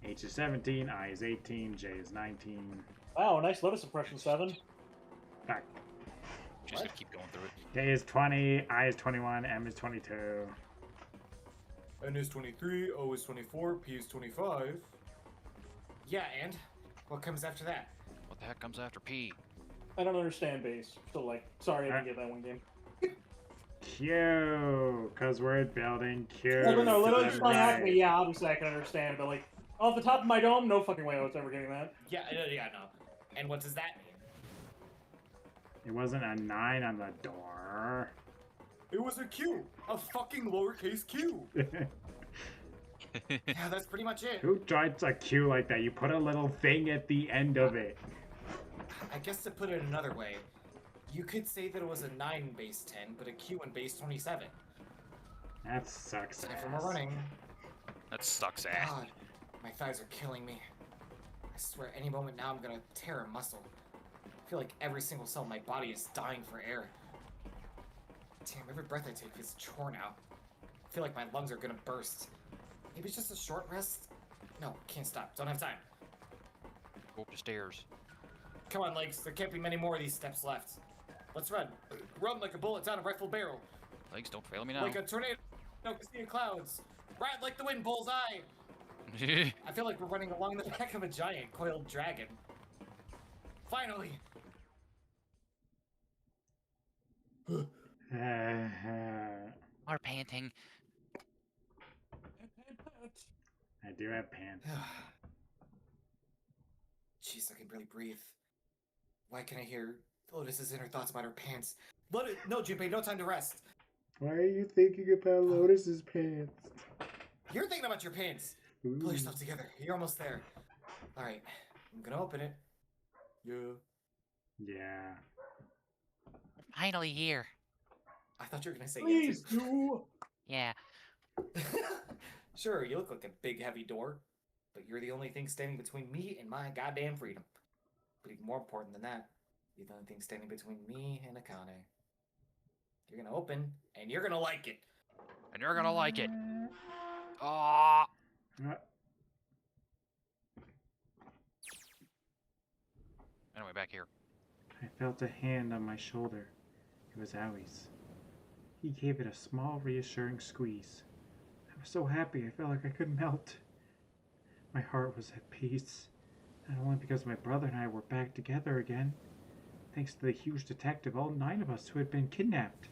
H is 17, I is 18, J is 19. Wow, nice Lotus impression, 7. Back. Just gonna keep going through it. J is 20, I is 21, M is 22. N is 23, O is 24, P is 25. Yeah, and? What comes after that? What the heck comes after P? I don't understand base. So like, sorry I didn't get that one game. Q, because we're building Q. Well, no, to literally the just playing out to me, right. yeah, obviously I can understand, but like, off the top of my dome, no fucking way I was ever getting that. Yeah, no. And what does that mean? It wasn't a 9 on the door. It was a Q! A fucking lowercase q! Yeah, that's pretty much it. Who writes a Q like that? You put a little thing at the end of it. I guess to put it another way, you could say that it was a 9 in base 10, but a Q in base 27. That sucks. Time for more ass. running. That sucks ass. God, my thighs are killing me. I swear any moment now I'm gonna tear a muscle. I feel like every single cell in my body is dying for air. Damn, every breath I take feels a chore now. I feel like my lungs are gonna burst. Maybe it's just a short rest? No, can't stop. Don't have time. Go up the stairs. Come on, legs. There can't be many more of these steps left. Let's run. Run like a bullet down a rifle barrel. Legs, don't fail me now. Like a tornado in clouds. Ride like the wind, bullseye. I feel like we're running along the back of a giant coiled dragon. Finally! Are panting. I do have pants. Jeez, I can barely breathe. Why can I hear Lotus's inner thoughts about her pants? Lotus, no, Junpei, no time to rest. Why are you thinking about Lotus's pants? You're thinking about your pants. Ooh. Pull yourself together. You're almost there. All right, I'm gonna open it. Yeah. Yeah. Finally here. I thought you were gonna say Please yes. do. Yeah. Sure, you look like a big heavy door, but you're the only thing standing between me and my goddamn freedom. But even more important than that, you're the only thing standing between me and Akane. You're gonna open, and you're gonna like it. And you're gonna like it. Ah. Anyway, back here. I felt a hand on my shoulder. It was Owie's. He gave it a small, reassuring squeeze. I was so happy I felt like I could melt. My heart was at peace, not only because my brother and I were back together again, thanks to the huge detective, all 9 of us who had been kidnapped.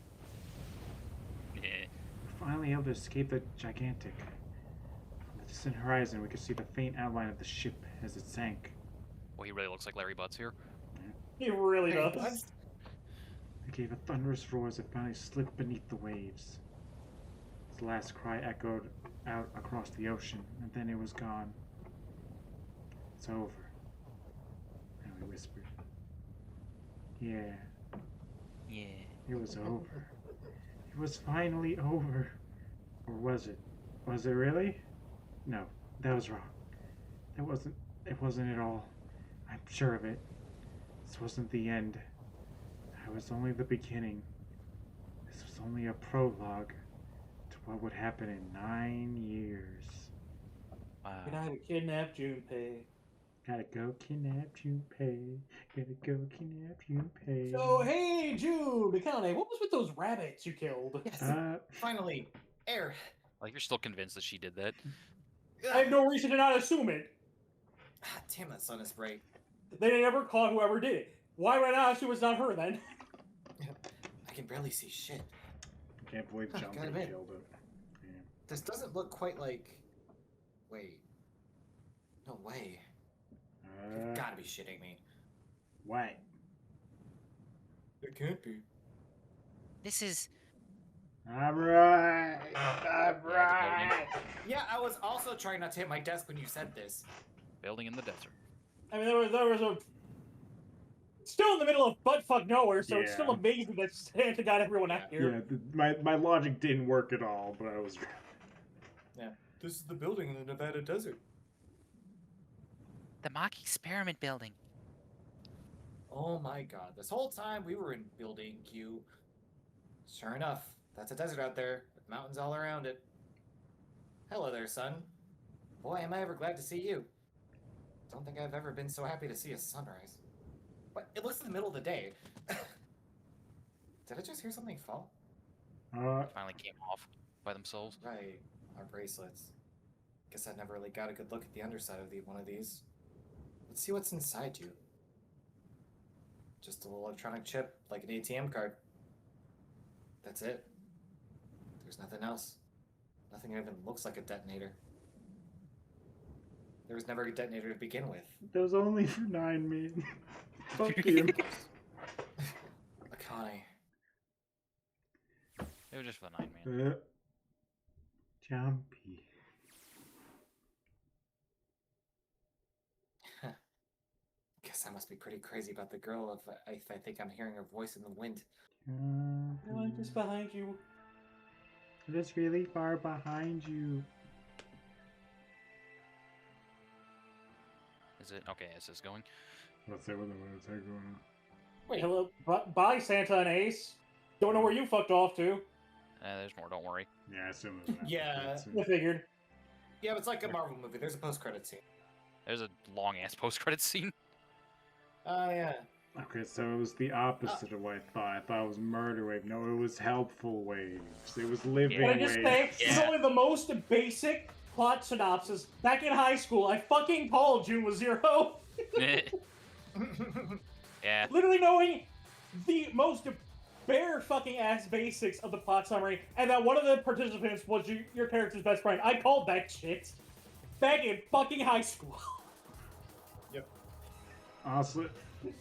Yeah. We were finally able to escape the gigantic. On the distant horizon, we could see the faint outline of the ship as it sank. Well, he really looks like Larry Butts here. He really Hey, does. what? It gave a thunderous roar as it finally slipped beneath the waves. Its last cry echoed out across the ocean, and then it was gone. It's over. And we whispered. Yeah, Yeah. it was over. It was finally over. Or was it? Was it really? No, that was wrong. It wasn't at all. I'm sure of it. This wasn't the end. I was only the beginning. This was only a prologue to what would happen in 9 years. Wow. Gotta kidnap Junpei. Gotta go kidnap Junpei. Gotta go kidnap Junpei. So, hey, Jude, Akane, what was with those rabbits you killed? Yes. Finally, air. Like, you're still convinced that she did that. I have no reason to not assume it. Ah, damn, that sun is bright. They never caught whoever did it. Why would I not assume it's not her then? I can barely see shit. I can't believe Gotta Jumping admit. killed him. Yeah. This doesn't look quite like... Wait. No way. You've gotta be shitting me. What? It can't be. This is... I'm right. I'm right. Yeah, I was also trying not to hit my desk when you said this. Building in the desert. I mean, there was a... Still in the middle of buttfuck nowhere, so it's still Yeah. amazing that Santa got everyone out here. Yeah, my logic didn't work at all, but I was. This is the building in the Nevada desert. the mock experiment building. Oh my god, this whole time we were in building Q. Sure enough, that's a desert out there, with mountains all around it. Hello there, son. Boy, am I ever glad to see you. Don't think I've ever been so happy to see a sunrise. What? It looks in the middle of the day. Did I just hear something fall? Finally came off by themselves. Right, our bracelets. Guess I never really got a good look at the underside of one of these. Let's see what's inside you. Just a little electronic chip, like an ATM card. That's it. There's nothing else. Nothing that even looks like a detonator. There was never a detonator to begin with. That was only for 9 men. Fuck you. Akane. It was just for the 9 man. Jumpy. Guess I must be pretty crazy about the girl if I think I'm hearing her voice in the wind. No, I'm just behind you. It's really far behind you. Is it? Okay, is this going? Let's say what the words are going on. Wait, hello. Bye, Santa and Ace. Don't know where you fucked off to. There's more, don't worry. Yeah, I assume it was an Yeah. after I figured. Yeah, it's like a Marvel movie. There's a post-credit scene. There's a long-ass post-credit scene. Oh, yeah. Okay, so it was the opposite of what I thought. I thought it was murder wave. No, it was helpful waves. It was living Can I waves. just say, this is Yeah. only the most basic plot synopsis. Back in high school, I fucking called June was 0. Yeah. Literally knowing the most bare fucking ass basics of the plot summary, and that one of the participants was your character's best friend. I called that shit back in fucking high school. Honestly,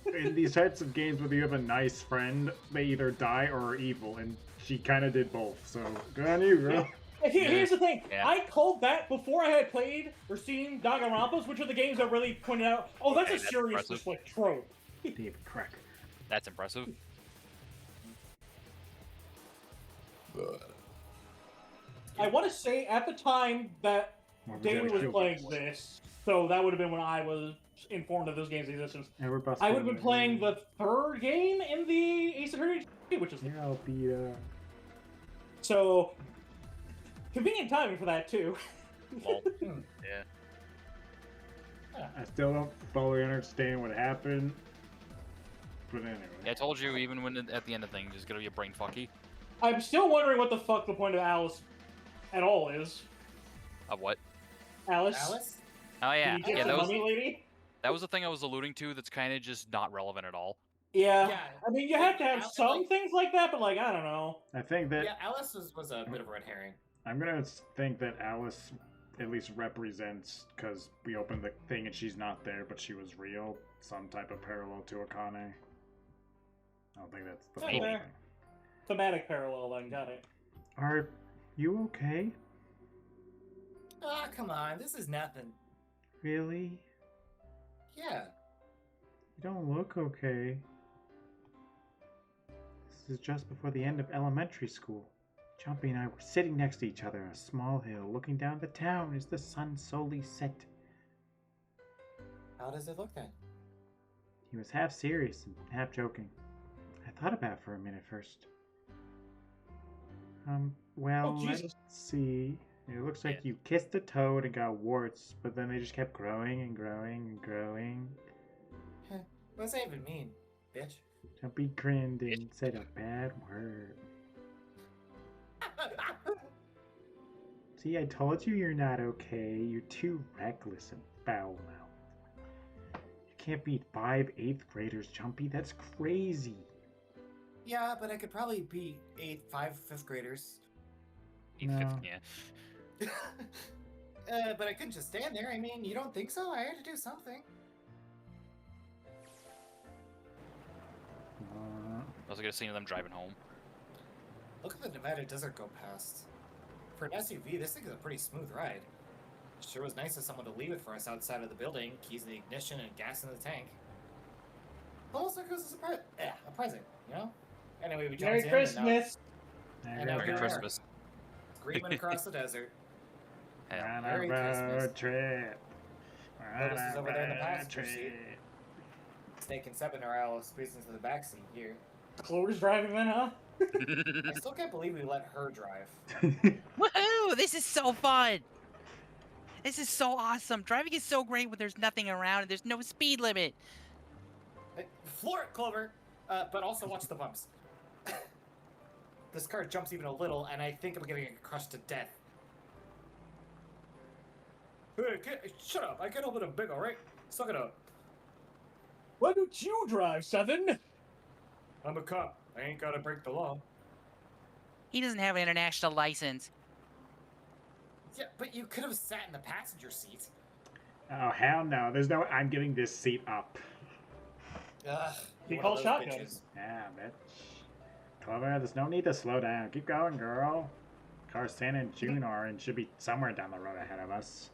in these types of games where you have a nice friend, they either die or are evil, and she kind of did both. So good on you, girl. And here's the thing. Yeah. I called that before I had played or seen Danganronpas, which are the games that really pointed out, oh, that's Okay, a that's serious impressive. like trope. David Cracker. That's impressive. I want to say at the time that Well, we David gotta was kill playing them. this, so that would have been when I was informed of this game's existence. And we're busting I would have been it. playing the third game in the Ace Attorney, which is Yeah, I'll beat so convenient timing for that too. Well, yeah. I still don't fully understand what happened. but anyway. Yeah, I told you, even when at the end of things, it's gonna be a brain fucky. I'm still wondering what the fuck the point of Alice at all is. Of what? Alice? Alice? Oh The yeah, Egyptian that was mummy lady? that was the thing I was alluding to. That's kind of just not relevant at all. Yeah. Yeah. I mean, you have to have some like, things like that, but like, I don't know. I think that Yeah, Alice was a bit of a red herring. I'm gonna think that Alice at least represents, because we opened the thing and she's not there, but she was real, some type of parallel to Akane. I don't think that's the full Maybe. thing. Thematic parallel, then, got it. Are you okay? Ah, come on, this is nothing. Really? Yeah. You don't look okay. This is just before the end of elementary school. Jumpy and I were sitting next to each other on a small hill, looking down the town as the sun slowly set. How does it look then? He was half serious and half joking. I thought about it for a minute first. Well, Oh, let's Jesus. see. It looks like you kissed a toad and got warts, but then they just kept growing and growing and growing. What does that even mean, bitch? Jumpy grinned and said a bad word. See, I told you you're not okay. You're too reckless and foul-mouthed. You can't beat 5 8th graders, Jumpy. That's crazy. Yeah, but I could probably beat 5 5th graders. No. Yeah. But I couldn't just stand there. I mean, you don't think so? I had to do something. I was gonna see them driving home. Look at the Nevada desert go past. For an SUV, this thing is a pretty smooth ride. Sure was nice of someone to leave it for us outside of the building, keys in the ignition and gas in the tank. Almost like it was a present, you know? Anyway, we jumped Merry in Christmas! And now Merry here we are, Christmas. screaming across the desert. Yeah. On a Merry road Christmas. trip. Lotus On is a over there in the road passenger trip. seat. Snake and Seven are all squeezed into the backseat here. Clover's driving then, huh? I still can't believe we let her drive. Woohoo! This is so fun. This is so awesome. Driving is so great when there's nothing around and there's no speed limit. Hey, floor it, Clover! But also watch the bumps. This car jumps even a little, and I think I'm gonna get crushed to death. Hey, shut up! I can open a big, alright? Suck it up. Why don't you drive, Seven? I'm a cop. I ain't gotta break the law. He doesn't have an international license. Yeah, but you could have sat in the passenger seat. Oh, hell no. There's no, I'm getting this seat up. Ugh. He one of called those shotgun. bitches. Yeah, bitch. Clover, there's no need to slow down. Keep going, girl. Cars Santa and June are and should be somewhere down the road ahead of us.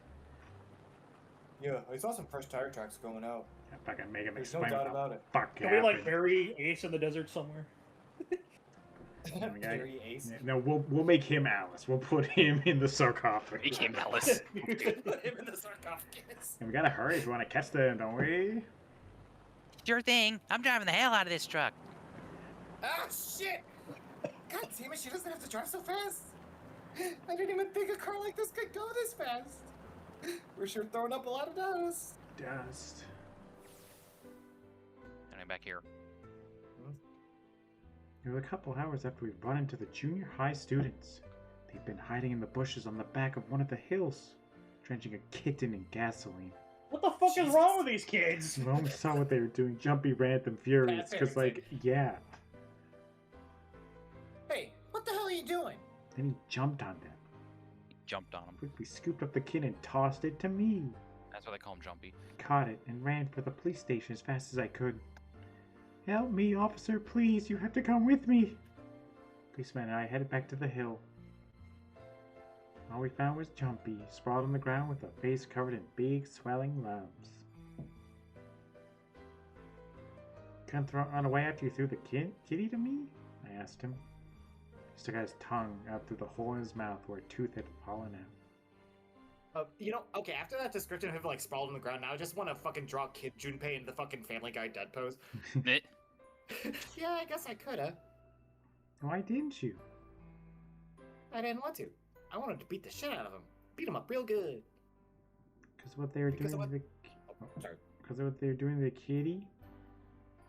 Yeah, I saw some fresh tire tracks going out. I fucking make him There's no explain doubt what about the it. fuck Can we like happened. bury Ace in the desert somewhere? Very ace. No, we'll make him Alice. We'll put him in the sarcophagus. Became Alice. Put him in the sarcophagus. And we gotta hurry if we want to catch them, don't we? Sure thing. I'm driving the hell out of this truck. Ah, shit! God damn it, she doesn't have to drive so fast! I didn't even think a car like this could go this fast! We're sure throwing up a lot of dust. Dust. And I'm back here. It was a couple hours after we run into the junior high students. They'd been hiding in the bushes on the back of one of the hills, drenching a kitten in gasoline. What the fuck is wrong with these kids? When we saw what they were doing, Jumpy ran at them furious, because, like, yeah. Hey, what the hell are you doing? Then he jumped on them. He jumped on him. Quickly scooped up the kid and tossed it to me. That's why they call him Jumpy. Caught it and ran for the police station as fast as I could. Help me, officer, please. You have to come with me. Policeman and I headed back to the hill. All we found was Jumpy, sprawled on the ground with a face covered in big, swelling lumps. Couldn't run away after you threw the kitty to me? I asked him. He stuck out his tongue out through the hole in his mouth where a tooth had fallen out. Okay, after that description of him, like, sprawled on the ground, now I just want to fucking draw Kid Junpei in the fucking Family Guy dead pose. Yeah, I guess I coulda. Why didn't you? I didn't want to. I wanted to beat the shit out of him. Beat him up real good. Because what they were Because doing of to what? the... Oh, sorry. Because of what they were doing to the kitty?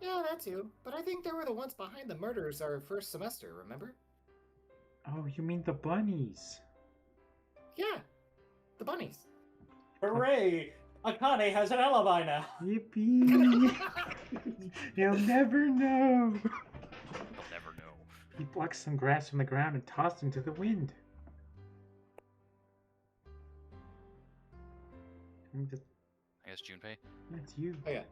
Yeah, that too. But I think they were the ones behind the murders our first semester, remember? Oh, you mean the bunnies? Yeah, the bunnies. Hooray! Akane has an alibi now. Yippee! You'll never know. You'll never know. He plucked some grass from the ground and tossed into the wind. I guess Junpei. That's you. Oh, yeah.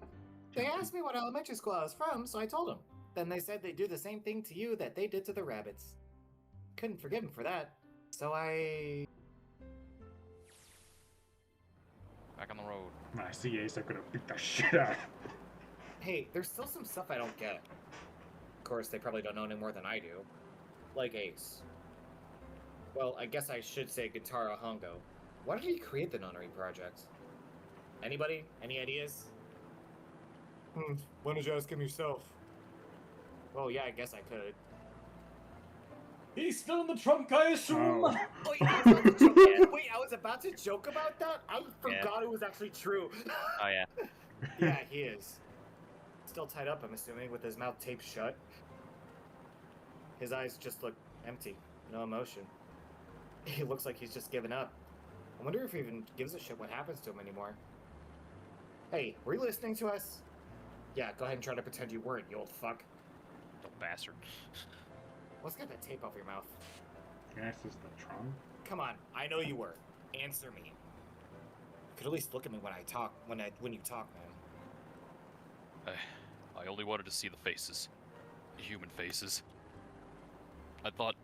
They asked me what elementary school I was from, so I told them. Then they said they'd do the same thing to you that they did to the rabbits. Couldn't forgive them for that. So I... Back on the road. When I see Ace, I'm gonna beat the shit out of him. Hey, there's still some stuff I don't get. Of course, they probably don't know any more than I do. Like Ace. Well, I guess I should say Gintaro Hongo. Why did he create the Nonary project? Anybody? Any ideas? Why don't you ask him yourself? Well, yeah, I guess I could. He's still in the trunk, I assume. Oh. Wait, I was about to joke about that? I forgot it was actually true. Oh yeah. Yeah, he is. Still tied up, I'm assuming, with his mouth taped shut. His eyes just look empty. No emotion. He looks like he's just given up. I wonder if he even gives a shit what happens to him anymore. Hey, were you listening to us? Yeah, go ahead and try to pretend you weren't, you old fuck. Old bastard. Let's get that tape off your mouth. Can I access the trunk? Come on, I know you were. Answer me. You could at least look at me when I talk, when you talk, man. I only wanted to see the faces. The human faces. I thought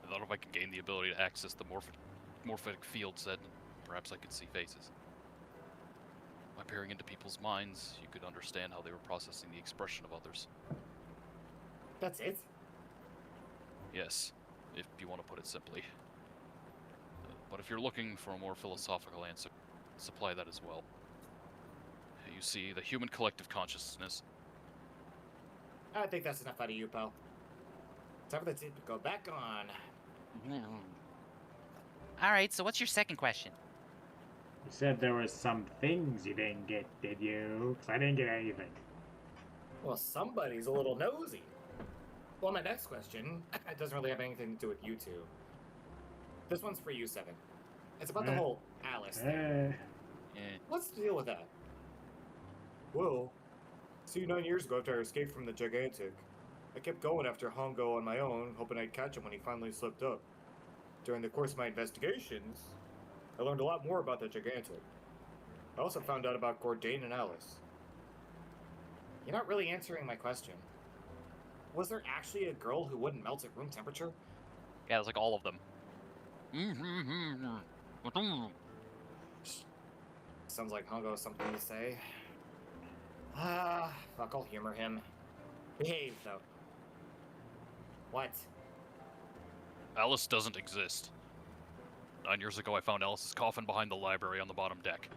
if I could gain the ability to access the morphic field set, perhaps I could see faces. By peering into people's minds, you could understand how they were processing the expression of others. That's it? Yes, if you want to put it simply. But if you're looking for a more philosophical answer, supply that as well. You see, the human collective consciousness. I think that's enough out of you, pal. Time for the tape to go back on. All right, so what's your second question? You said there was some things you didn't get, did you? 'Cause I didn't get anything. Well, somebody's a little nosy. Well, my next question it doesn't really have anything to do with you two. This one's for you, Seven. It's about the whole Alice thing. What's the deal with that? Well, see, 9 years ago after I escaped from the Gigantic, I kept going after Hongo on my own, hoping I'd catch him when he finally slipped up. During the course of my investigations, I learned a lot more about the Gigantic. I also found out about Gordain and Alice. You're not really answering my question. Was there actually a girl who wouldn't melt at room temperature? Yeah, it's like all of them. Sounds like Hongo has something to say. Fuck, I'll humor him. Behave, though. What? Alice doesn't exist. 9 years ago, I found Alice's coffin behind the library on the bottom deck.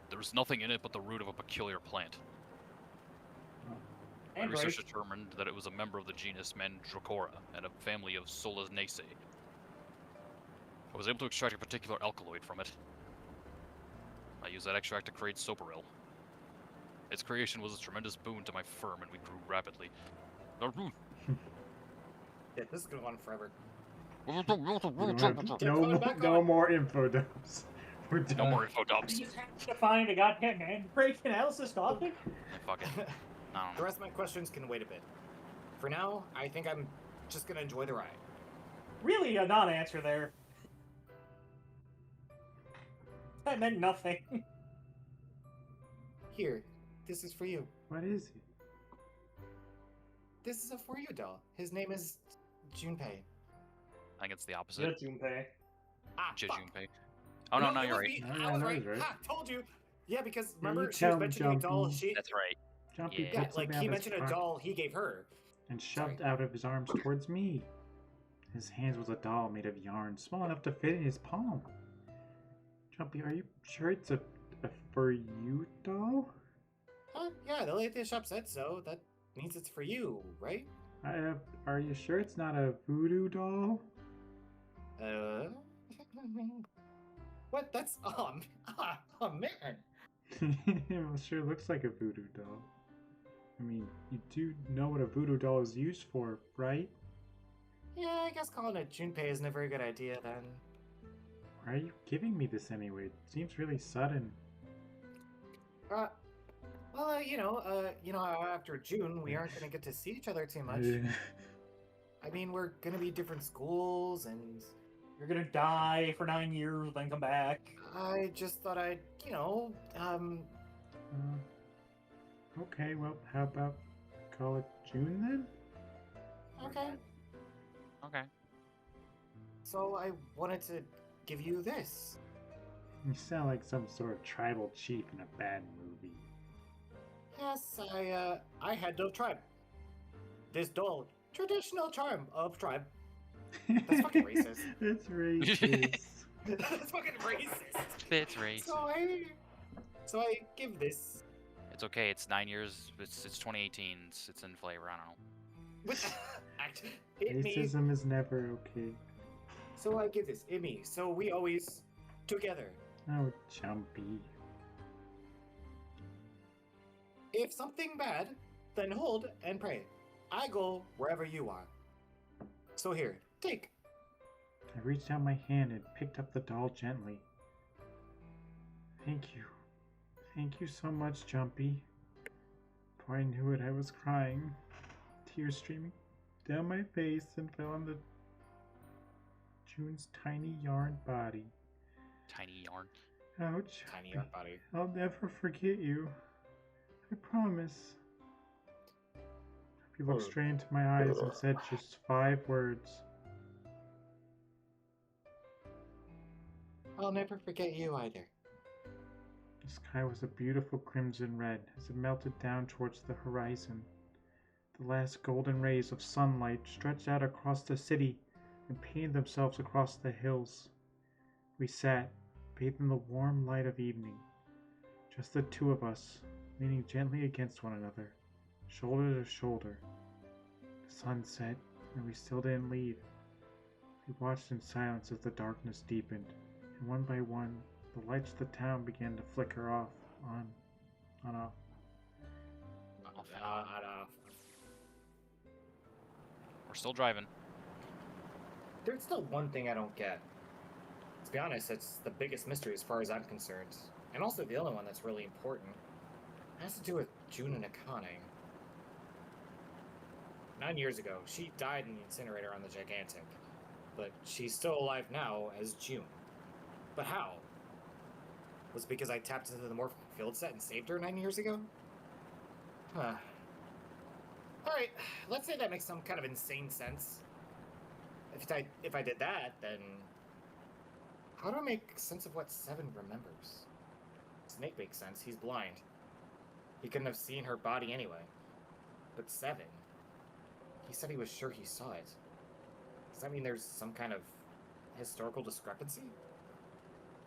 There was nothing in it but the root of a peculiar plant. My research determined that it was a member of the genus Mandracora and a family of Solanaceae. I was able to extract a particular alkaloid from it. I used that extract to create Soberil. Its creation was a tremendous boon to my firm, and we grew rapidly. Yeah, this is gonna go on forever. No more info dumps. We're done. No more info dumps. You just have to find a goddamn Mandrake and Alice's coffin? Fuck it. I don't The know. rest of my questions can wait a bit. For now, I think I'm just gonna enjoy the ride. Really a non-answer there. That meant nothing. Here, this is for you. What is it? This is a for you doll. His name is Junpei. I think it's the opposite. Junpei. Ah, fuck. Junpei. Oh no, it you're was right. me. No, I was no, right. he's right. Ha, told you. Yeah, because Yeah, remember you she was tell mentioning a doll. Jumpy. That's right. Jumpy Yeah. puts Like him he out mentioned his a arm doll he gave her. and shoved Sorry. out of his arms towards me. His hands was a doll made of yarn, small enough to fit in his palm. Jumpy, are you sure it's a for you doll? Yeah, the late shop said so. That means it's for you, right? Are you sure it's not a voodoo doll? What? That's oh man. Well, sure looks like a voodoo doll. I mean, you do know what a voodoo doll is used for, right? Yeah, I guess calling it Junpei isn't a very good idea then. Why are you giving me this anyway? It seems really sudden. Well, after June, we aren't gonna get to see each other too much. I mean, we're gonna be different schools, and You're gonna die for 9 years, then come back. I just thought I'd, Okay, well, how about call it June then? Okay. Okay. So I wanted to give you this. You sound like some sort of tribal chief in a bad movie. Yes, I had no tribe. This dull, traditional charm of tribe. That's fucking racist. That's racist. That's fucking racist. It's racist. So I give this. It's okay. It's 9 years. It's 2018. It's in flavor. I don't know. Racism is never okay. So I give this. Me. So we always together. Oh, Jumpy. If something bad, then hold and pray. I go wherever you are. So here, take. I reached out my hand and picked up the doll gently. Thank you. Thank you so much, Jumpy. Before I knew it, I was crying. Tears streaming down my face and fell on June's tiny yarn body. Tiny yarn. Ouch. Tiny yarn body. I'll never forget you. I promise. He looked straight into my eyes and said just 5 words. I'll never forget you either. The sky was a beautiful crimson red as it melted down towards the horizon. The last golden rays of sunlight stretched out across the city and painted themselves across the hills. We sat, bathed in the warm light of evening. Just the two of us, leaning gently against one another, shoulder to shoulder. The sun set, and we still didn't leave. We watched in silence as the darkness deepened, and one by one, the lights of the town began to flicker off, on, off. We're still driving. There's still one thing I don't get. To be honest, it's the biggest mystery as far as I'm concerned. And also the other one that's really important. It has to do with June and Akane. 9 years ago, she died in the incinerator on the Gigantic. But she's still alive now as June. But how? Was it because I tapped into the morph field set and saved her 9 years ago? Huh. Alright, let's say that makes some kind of insane sense. If I did that, then how do I make sense of what Seven remembers? Snake makes sense, he's blind. He couldn't have seen her body anyway. But Seven, he said he was sure he saw it. Does that mean there's some kind of historical discrepancy?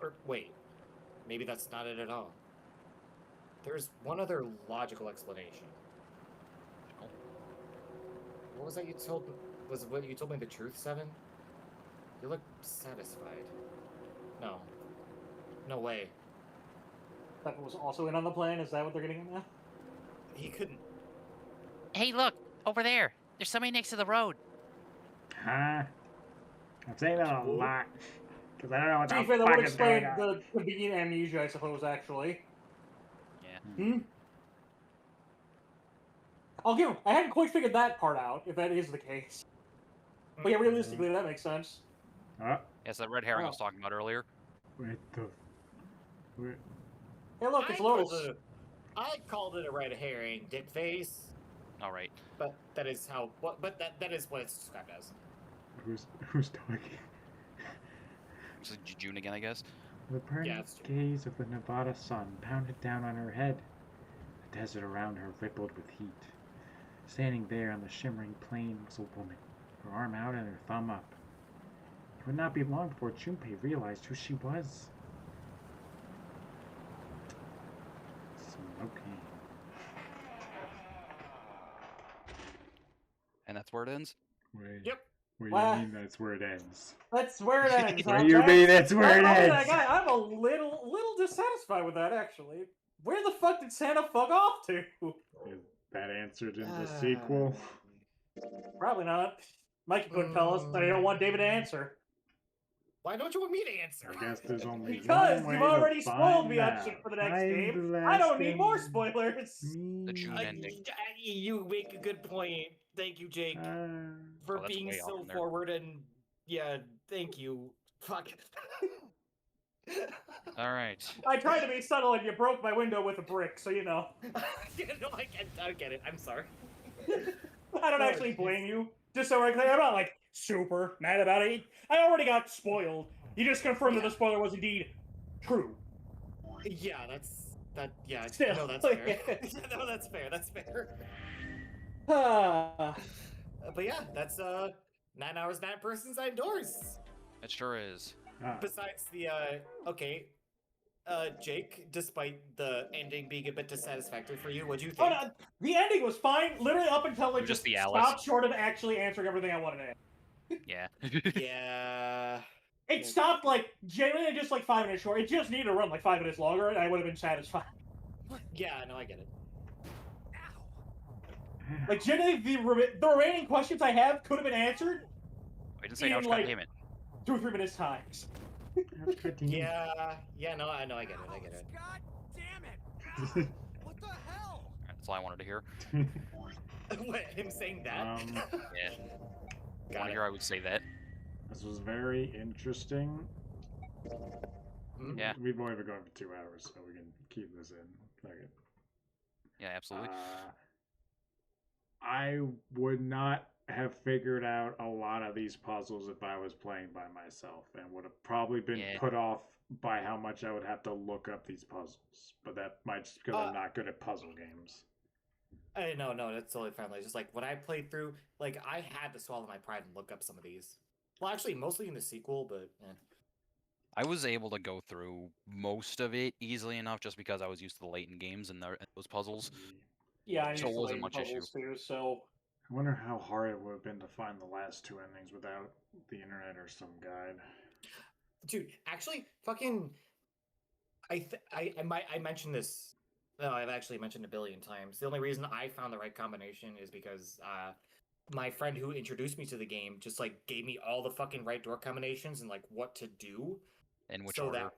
Or wait, maybe that's not it at all. There's one other logical explanation. What was that you told me? Was what you told me the truth, Seven? You look satisfied. No. No way. That was also in on the plan? Is that what they're getting at now? He couldn't. Hey, look! Over there! There's somebody next to the road. Huh? I'm saying that a lot. Because I don't know what To be the fair, that fuck would is going explain on. the convenient amnesia, I suppose, actually. Yeah. Hmm? I'll give him. I hadn't quite figured that part out, if that is the case. But yeah, realistically, that makes sense. Yes, that red herring I was talking about earlier. Wait, wait. Hey, look, it's Lotus. I called it a red herring, dickface. All right. But that is how. But that is what it's described as. Who's talking? This is June again, I guess. The burning gaze of the Nevada sun pounded down on her head. The desert around her rippled with heat. Standing there on the shimmering plain was a woman, her arm out and her thumb up. It would not be long before Junpei realized who she was. Smoking. And that's where it ends? Wait. Yep. What do you mean that's where it ends? That's where it ends. What do you mean that's where it ends? I'm a little dissatisfied with that, actually. Where the fuck did Santa fuck off to? that answered in the sequel? Probably not. Mikey couldn't tell us, but I don't want David to answer. Why don't you want me to answer? I guess there's only Because one way you've already to spoiled find me on out. shit for the next I'm game. I don't need more Blysky. spoilers. The June ending. You make a good point. Thank you, Jake, for Oh, that's being way off so in there. forward and yeah, thank you. Fuck. All right. I tried to be subtle and you broke my window with a brick, so you know. No, I get it. I'm sorry. I don't actually blame you. Just so we're clear, I'm not like super mad about it. I already got spoiled. You just confirmed that the spoiler was indeed true. Yeah, yeah, Still. no, that's fair. No, that's fair. That's fair. Ah. But yeah, that's 9 hours, 9 persons outdoors. It sure is. Besides the Jake, despite the ending being a bit dissatisfactory for you, what'd you think? Oh, no, the ending was fine, literally up until it Just just the Alice. stopped short of actually answering everything I wanted to. Yeah. Yeah. It stopped like genuinely just like 5 minutes short. It just needed to run like 5 minutes longer, and I would have been satisfied. Yeah, no, I get it. Like genuinely, the remaining questions I have could have been answered. I didn't say in, ouch, like, goddammit. 2 or 3 minutes times. Yeah, no, I get it. God damn it! What the hell? That's all I wanted to hear. What, him saying that? Yeah. Got Want to it. hear I would say that. This was very interesting. Yeah. We've only been going for 2 hours, so we can keep this in. Okay. Yeah, absolutely. I would not have figured out a lot of these puzzles if I was playing by myself, and would have probably been put off by how much I would have to look up these puzzles. But that might just because I'm not good at puzzle games. No, that's totally fine. Like, just like when I played through, like I had to swallow my pride and look up some of these. Well, actually, mostly in the sequel, but I was able to go through most of it easily enough just because I was used to the Layton games and those puzzles. Yeah, I So it used to wasn't like much issue. puzzles too, so I wonder how hard it would have been to find the last 2 endings without the internet or some guide. dude, actually, fucking, I mentioned this. No, I've actually mentioned a billion times. The only reason I found the right combination is because my friend who introduced me to the game just like gave me all the fucking right door combinations and like what to do. In which so order? that,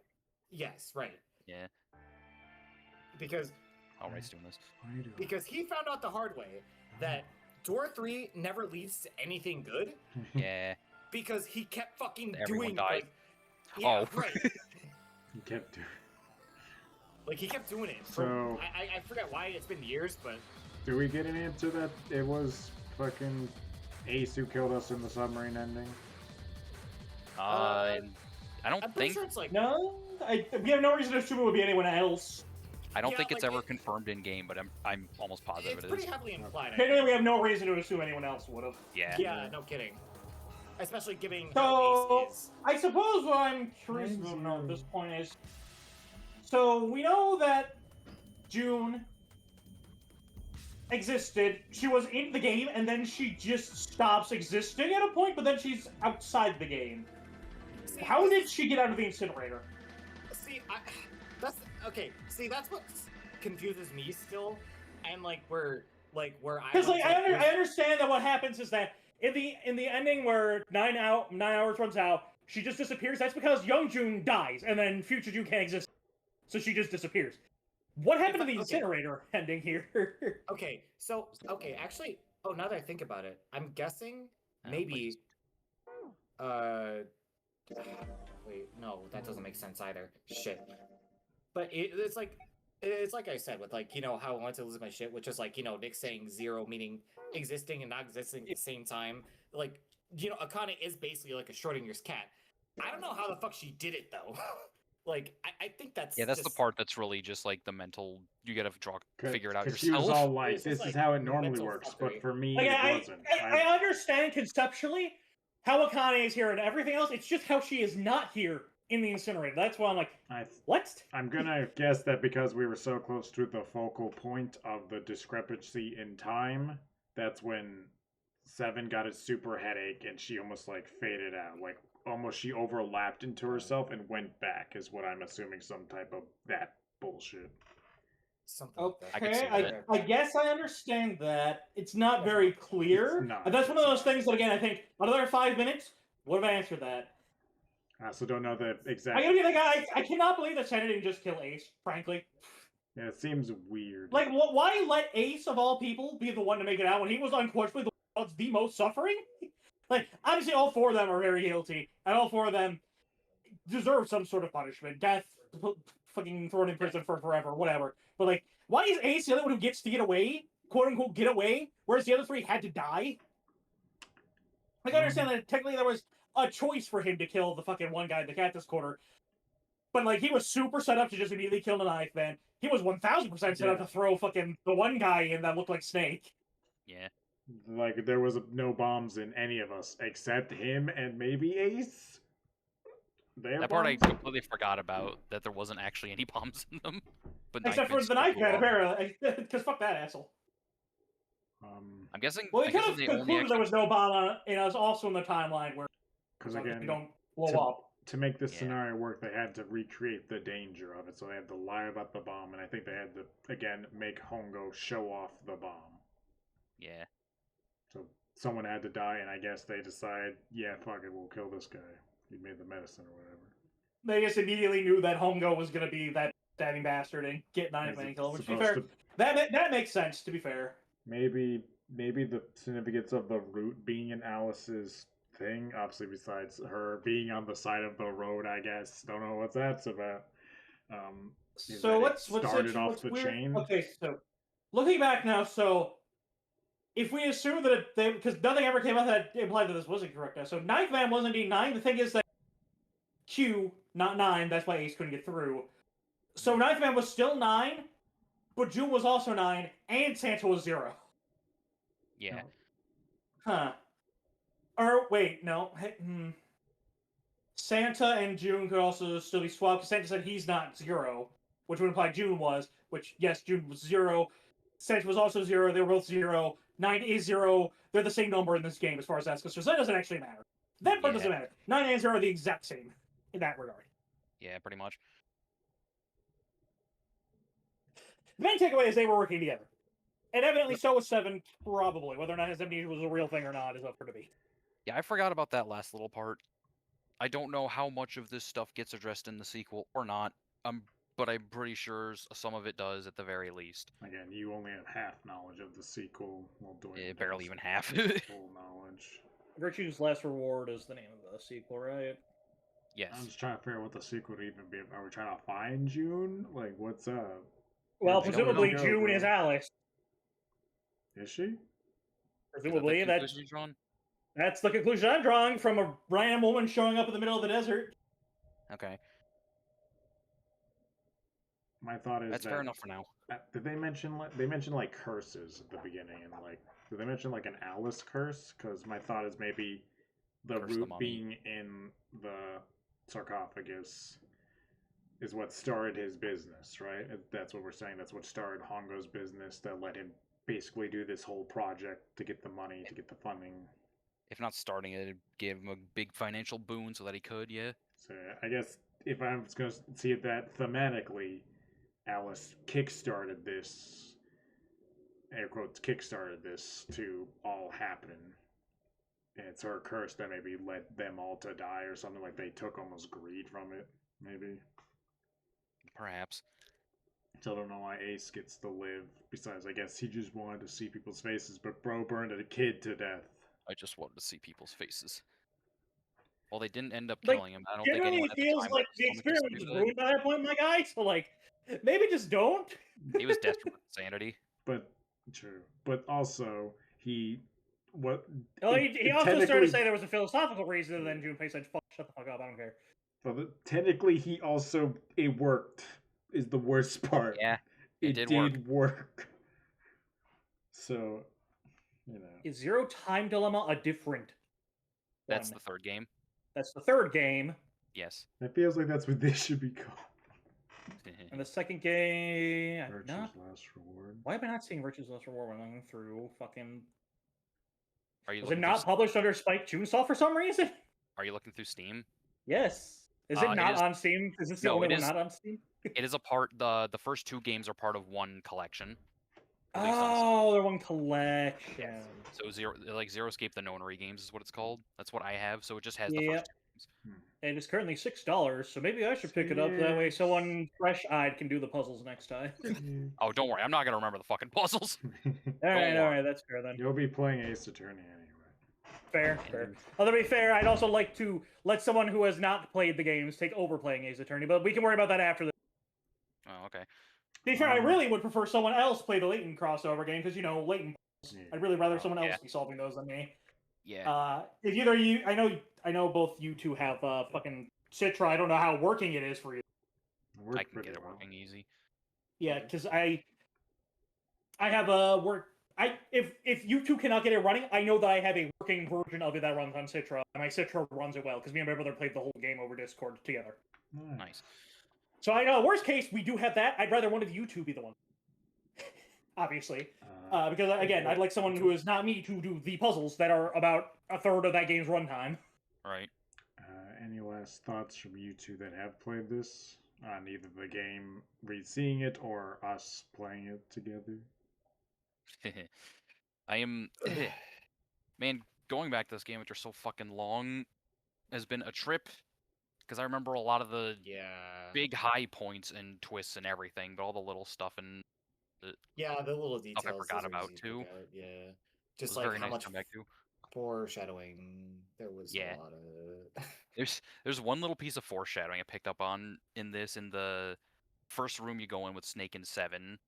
yes, right. Yeah. Because Alright's doing this. because he found out the hard way that door 3 never leads to anything good Yeah. because he kept fucking Everyone doing died. like, yeah, Oh. right. You kept doing. Like he kept doing it. So- I forget why it's been years, but Do we get an answer that it was fucking Ace who killed us in the submarine ending? I don't I'm pretty think sure it's like no, we have no reason to assume it would be anyone else. I don't Yeah, think it's like, ever confirmed in game, but I'm almost positive it's it pretty is. heavily implied. I Technically, think. we have no reason to assume anyone else would have. Yeah. Yeah, no kidding. Especially giving So, how Ace is. I suppose what I'm curious about now at this point is, so we know that June existed. She was in the game, and then she just stops existing at a point, but then she's outside the game. See, How did she get out of the incinerator? that's okay. See, that's what confuses me still, and like where I Because was, I understand that what happens is that in the ending where 9 hours runs out, she just disappears. That's because young June dies, and then future June can't exist, so she just disappears. What happened to the incinerator ending here? Okay, so actually, now that I think about it, I'm guessing maybe. Wait, no, that doesn't make sense either. Shit. But it's like I said with like how I wanted to lose my shit, which is like Nick saying zero meaning existing and not existing at the same time. Like Akane is basically like a Schrodinger's cat. I don't know how the fuck she did it though. Like I think that's Yeah, that's just, the part that's really just like the mental. You gotta figure it out Because yourself. she was all like, It's "This just is like how it normally mental works," fuckery. but for me, Like, it wasn't. I understand conceptually how Akane is here and everything else. It's just how she is not here in the incinerator. That's why I'm like, what? I'm gonna guess that because we were so close to the focal point of the discrepancy in time, that's when Seven got a super headache and she almost like faded out. Like almost she overlapped into herself and went back is what I'm assuming, some type of that bullshit. Something like that. I could see Okay, that. I guess I understand that. It's not very clear. It's not. And that's one of those things that, again, I think another 5 minutes would have answered that. I also don't know the I exact. gotta be the guy. I cannot believe that Senna didn't just kill Ace. Frankly, Yeah, it seems weird. like, why let Ace of all people be the one to make it out when he was unquestionably the most suffering? Like, obviously, all 4 of them are very guilty, and all 4 of them deserve some sort of punishment, death, fucking thrown in prison for forever, whatever. But like, why is Ace the other one who gets to get away, quote unquote, get away, whereas the other 3 had to die? Like, I understand that technically there was a choice for him to kill the fucking one guy in the cactus quarter, but like, he was super set up to just immediately kill the knife man. He was 1000% set up to throw fucking the one guy in that looked like Snake. Yeah. Like, there was no bombs in any of us except him and maybe Ace. That part I completely forgot about, that there wasn't actually any bombs in them. But Except for the knife man, apparently. Because fuck that asshole. I'm guessing. Well, we I could guess have they concluded only there was no bomb on it, and it was also in the timeline where because they again, don't blow up. to make this scenario work, they had to recreate the danger of it. So they had to lie about the bomb, and I think they had to again make Hongo show off the bomb. Yeah. So someone had to die, and I guess they decided, yeah, fuck it, we'll kill this guy. He made the medicine or whatever. They just immediately knew that Hongo was going to be that stabbing bastard and get Knife Man killed. Which, to be fair, that makes sense. To be fair, maybe the significance of the route being in Alice's thing, obviously besides her being on the side of the road, I guess. Don't know what that's about. So what's chain? Okay, so looking back now, so if we assume that because nothing ever came out that implied that this wasn't correct now, so Knife Man was indeed 9. The thing is that Q, not 9, that's why Ace couldn't get through. So Knife Man was still 9, but June was also 9, and Santa was 0. Yeah. Huh. Or wait, no. Santa and June could also still be swapped, because Santa said he's not 0, which would imply June was, which, yes, June was 0. Santa was also 0, they were both 0. 9 is 0, they're the same number in this game as far as that's concerned, so that doesn't actually matter. That part doesn't matter. 9 and 0 are the exact same in that regard. Yeah, pretty much. The main takeaway is they were working together. And evidently so was 7, probably. Whether or not his amnesia was a real thing or not is up for debate. Yeah, I forgot about that last little part. I don't know how much of this stuff gets addressed in the sequel or not, but I'm pretty sure some of it does at the very least. Again, you only have half knowledge of the sequel while doing barely even half. Full knowledge. Virtue's Last Reward is the name of the sequel, right? Yes. I'm just trying to figure out what the sequel would even be. Are we trying to find June? Like, what's up? Well, presumably June is Alice. Is she? Presumably, that's the conclusion I'm drawing from a random woman showing up in the middle of the desert. Okay. My thought is that's fair enough for now. Did they mention like curses at the beginning, and like did they mention like an Alice curse? Because my thought is maybe the root being in the sarcophagus is what started his business, right? That's what we're saying. That's what started Hongo's business that let him basically do this whole project to get the money, to get the funding. If not starting it, gave him a big financial boon so that he could, yeah. So I guess if I was going to see it that thematically, Alice kickstarted this, air quotes, kickstarted this to all happen. And it's her curse that maybe led them all to die or something, like they took almost greed from it, maybe. Perhaps. So I don't know why Ace gets to live. Besides, I guess he just wanted to see people's faces, but bro burned a kid to death. I just wanted to see people's faces. Well, they didn't end up killing him. I don't think anyone at the feels time like the experiment was ruined by that point, my guy. So, like, maybe just don't. He was desperate for insanity. But true. But also, he also started to say there was a philosophical reason, and then Junpei said, "Shut the fuck up, I don't care." But technically, it worked. Is the worst part. Yeah, it did work. So, you know. Is Zero Time Dilemma a different? That's the third game. That's the third game. Yes. It feels like that's what they should be called. And the second game... Virtue's Last Reward. Why am I not seeing Virtue's Last Reward when I'm going through fucking... Was it not published under Spike Chunsoft for some reason? Are you looking through Steam? Yes. Is it not on Steam? Is this the only one not on Steam? It is a part. The first 2 games are part of one collection. At least on Oh, they're one collection. Yes. So Zero Escape the Nonary games is what it's called. That's what I have. So it just has the Yep. first 2 games. And it's currently $6, so maybe I should pick it up. That way someone fresh-eyed can do the puzzles next time. Oh, don't worry. I'm not gonna remember the fucking puzzles. Alright, that's fair then. You'll be playing Ace Attorney anyway. Fair. Although to be fair, I'd also like to let someone who has not played the games take over playing Ace Attorney, but we can worry about that after this. Oh, okay. To be fair, I really would prefer someone else play the Layton crossover game, because, Layton, I'd really rather someone else be solving those than me. Yeah. If either you, I know both you two have fucking Citra. I don't know how working it is for you. I can get it working easy. Yeah, because I have a work. If you two cannot get it running, I know that I have a working version of it that runs on Citra, and my Citra runs it well because me and my brother played the whole game over Discord together. Nice. So I know, worst case, we do have that. I'd rather one of you two be the one. Obviously. Because, again, I'd like someone who is not me to do the puzzles that are about a third of that game's runtime. Right. Any last thoughts from you two that have played this on either the game, re-seeing it, or us playing it together? I am... Man, going back to this game, which are so fucking long, has been a trip. Because I remember a lot of the big high points and twists and everything, but all the little stuff and the little details stuff I forgot about too. Just like how nice much to come back to. foreshadowing there was. A lot of there's one little piece of foreshadowing I picked up on in the first room you go in with Snake and Seven,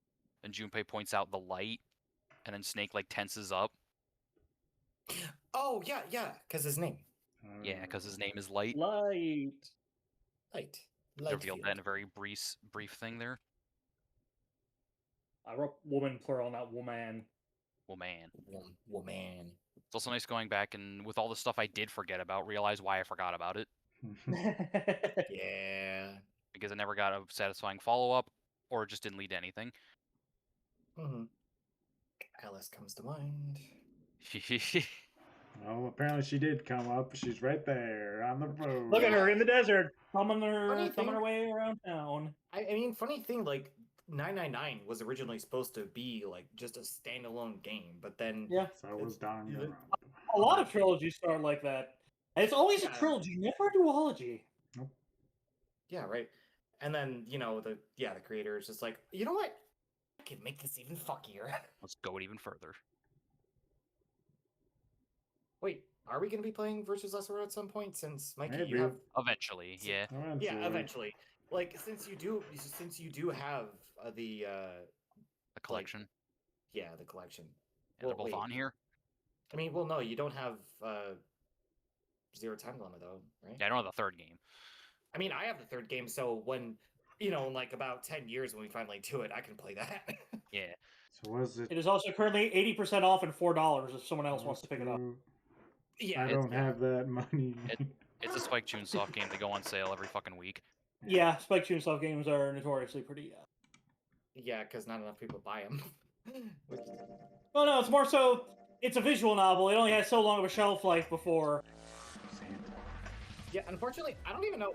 and Junpei points out the light, and then Snake like tenses up. Oh yeah, because his name. Yeah, because his name is Light. Light. Revealed that in a very brief thing there. I wrote woman plural, not woman. Woman. Woman. It's also nice going back and with all the stuff I did forget about, realize why I forgot about it. Yeah. Because I never got a satisfying follow-up, or it just didn't lead to anything. Alice comes to mind. Well, apparently she did come up. She's right there on the road. Look at her in the desert, thumbing her way around town. I mean, funny thing, like 999 was originally supposed to be like just a standalone game, but then so was Danganronpa. A lot of trilogies start like that. And it's always a trilogy, never a duology. Nope. Yeah, right. And then the creator is just like, you know what? I can make this even fuckier. Let's go it even further. Wait, are we going to be playing Versus Lesser at some point? Since Mikey, Maybe. you have eventually, yeah. Yeah, eventually. Like since you do have the collection. The collection. Yeah, they're both on here. I mean, no, you don't have Zero Time Dilemma though, right? Yeah, I don't have the third game. I mean, I have the third game, so when in like about 10 years when we finally do it, I can play that. Yeah. So was it? It is also currently 80% off and $4 if someone else wants to pick it up. Yeah, I don't have that money. It's a Spike Chunsoft game. They go on sale every fucking week. Yeah, Spike Chunsoft games are notoriously pretty. Yeah, because not enough people buy them. Well, no, it's more so. It's a visual novel. It only has so long of a shelf life before. Yeah, unfortunately, I don't even know.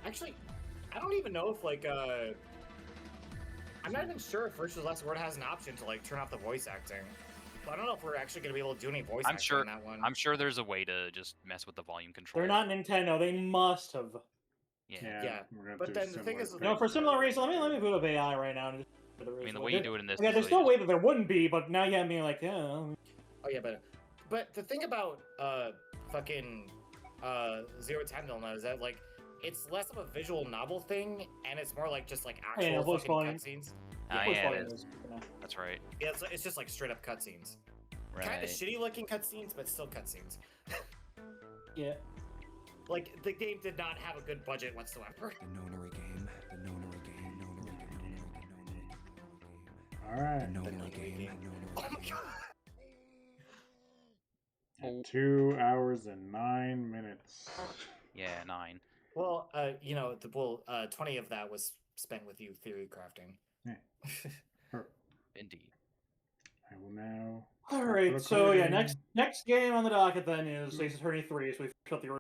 Actually, I don't even know if like I'm not even sure if Versus Last Word has an option to like turn off the voice acting. I don't know if we're actually going to be able to do any voice acting on that one. I'm sure there's a way to just mess with the volume control. They're not Nintendo. They must have. Yeah. But then the thing is, for similar reasons, let me put up AI right now. And just I mean, the way you do it in this. Yeah, there's no way that there wouldn't be, but now you have me like, yeah. Oh yeah, but the thing about fucking Zero Time Dilemma is that like it's less of a visual novel thing, and it's more like just like actual fucking cutscenes. That's right. Yeah, it's just like straight up cutscenes. Right. Kind of shitty looking cutscenes, but still cutscenes. Yeah. Like the game did not have a good budget whatsoever. The Nonary game. The Nonary game. All right. The Nonary game. Oh my god. 2 hours and 9 minutes. Yeah, 9. Well, 20 of that was spent with you theory crafting. Yeah. Indeed. I will now. All right. So yeah, next game on the docket then is Ace Attorney 3. So we shut the